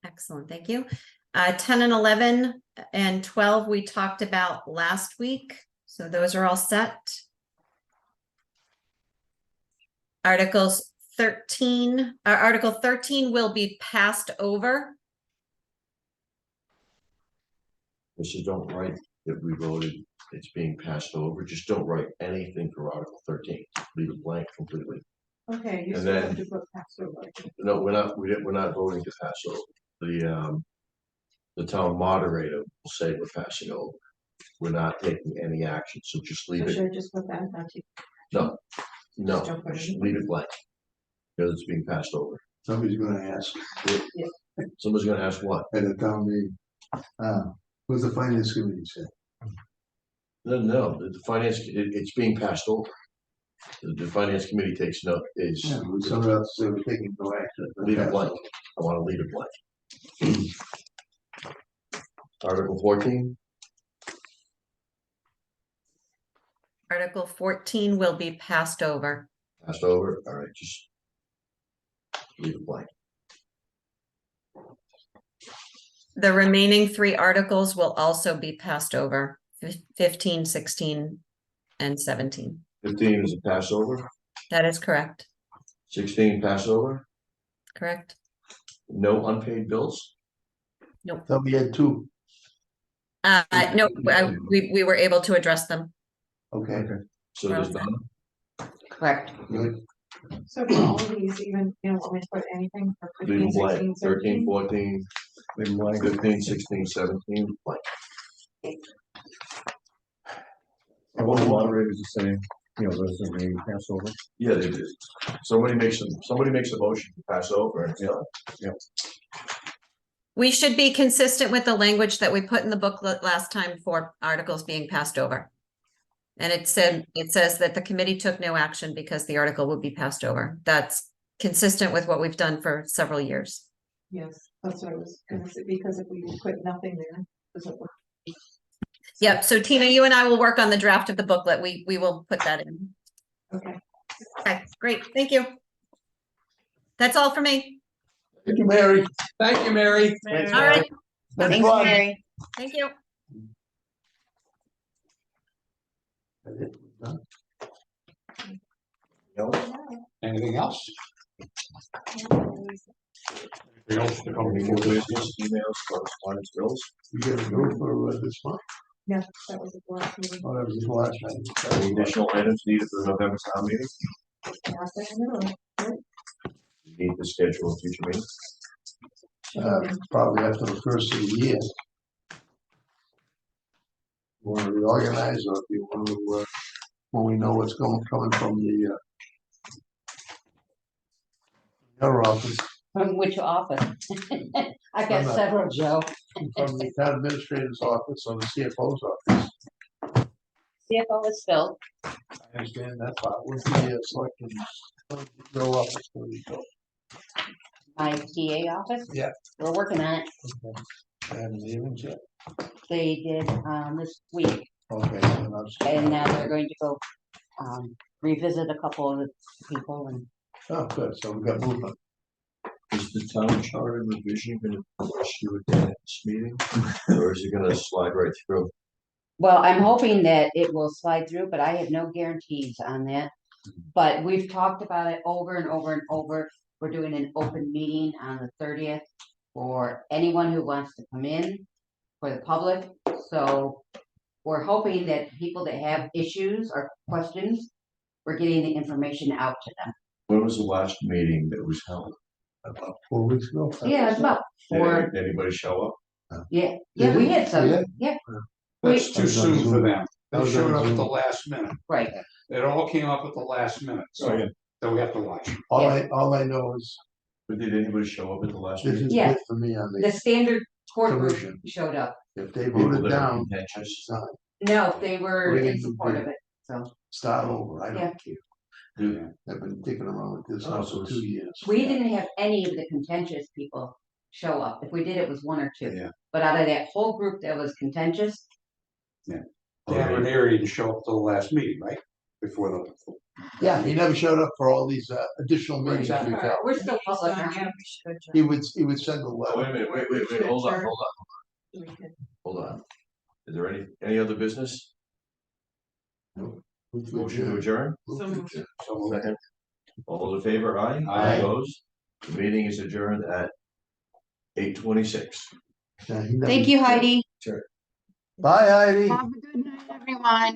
Excellent, thank you. 10 and 11 and 12, we talked about last week, so those are all set. Article 13 will be passed over. Just don't write that we voted, it's being passed over, just don't write anything for Article 13, leave it blank completely. Okay, you And still then- have to put Passover. No, we're not voting to pass over. The town moderator will say we're passing over. We're not taking any action, so just leave So it, should I just put that? no, Just don't put just it in. leave it blank. Because it's being passed over. Somebody's gonna ask Somebody's gonna ask what? at the town meeting, what's the finance committee say? No, the finance, it's being passed over. The finance committee takes note, is, Yeah, somebody else say we're taking no action. leave it blank. I wanna leave it blank. Article 14, Article 14 will be passed over. passed over, all right, just leave it blank. The remaining 3 articles will also be passed over, 15, 16, and 17. 15 is a passover, That is correct, 16 passover, correct? no unpaid bills. Thought we had 2, No, we were able to address them. okay, So there's none. Correct. good. So for all of these, even, you know, want me to put anything for Leave 15, them blank. 16, 13, 17? 14, leave them blank. 15, 16, 17, blank. All the moderators are saying, you know, those are being passed over. Yeah, they did. Somebody makes a motion to pass over and it's done. We should be consistent with the language that we put in the booklet last time for articles being passed over. And it says that the committee took no action because the article would be passed over. That's consistent with what we've done for several years. Yes, that's what I was gonna say, because if we put nothing there, does it work? Yep, so Tina, you and I will work on the draft of the booklet. We will put that in. Okay. Okay, great, thank you. That's all for me. Thank you, Mary. Thank you, Mary. All right, Thanks, Mary. thank you. Anything else? Anything else to come before business, emails, correspondence, bills? You gonna go for this month? Yeah, that was the last meeting. Oh, that was the last time. Any additional items needed for the November town meeting? Last thing in the middle. You need to schedule a future meeting. Probably after the first of the year. Want to reorganize, or if you want to, when we know what's coming from the other office, From which office? I've got From the- several, Joe. from the town administrator's office or the CFO's office. CFO is Phil. I understand that part. What's the selectmen's, your office, where we go? My TA office. Yeah. We're working on it. I haven't even yet. They did, this week, Okay. So that's- and now they're going to go, revisit a couple of the people and Oh, good. So we got movement. Is the town charter revision gonna push you again at this meeting? Or is it gonna slide right through? well, I'm hoping that it will slide through, but I have no guarantees on that. But we've talked about it over and over and over. We're doing an open meeting on the 30th for anyone who wants to come in, for the public. So we're hoping that people that have issues or questions, we're getting the information out to them. When was the last meeting that was held? About 4 weeks ago. Yeah, it's about four. Did anybody show up? Yeah, yeah, we had some. Yeah. Yeah, That's We- too soon for them. That They was showed on up at the Zoom. last minute. right. It all came up at the last minute, Oh, yeah. so we have to watch. All I know is But did anybody show up at the last this meeting? is Yeah. good for me on The the standard court group commission. showed up. If they People voted that are down, contentious. it's not No, they were Bring in in support the- of it, so. start over. I Yeah. don't care. Do- I've been digging around with this Oh, house so for it's- 2 years. We didn't have any of the contentious people show up. If we did, it was one or two. Yeah. But out of that whole group that was contentious, Dan Ranieri didn't show up till the last meeting, right? Before the. Yeah, he never showed up for all these additional meetings that we've had. we're still public. aren't we? Yeah, we should. He would send a Oh, letter. wait a minute, wait, hold on, hold on, We could- hold on. Is there any other business? Motion to adjourn? So Second. All those in favor, aye? Aye. Opposed? The meeting is adjourned at 8:26. Yeah, he never- Thank you, Heidi. Bye, Heidi. Have a good night, everyone.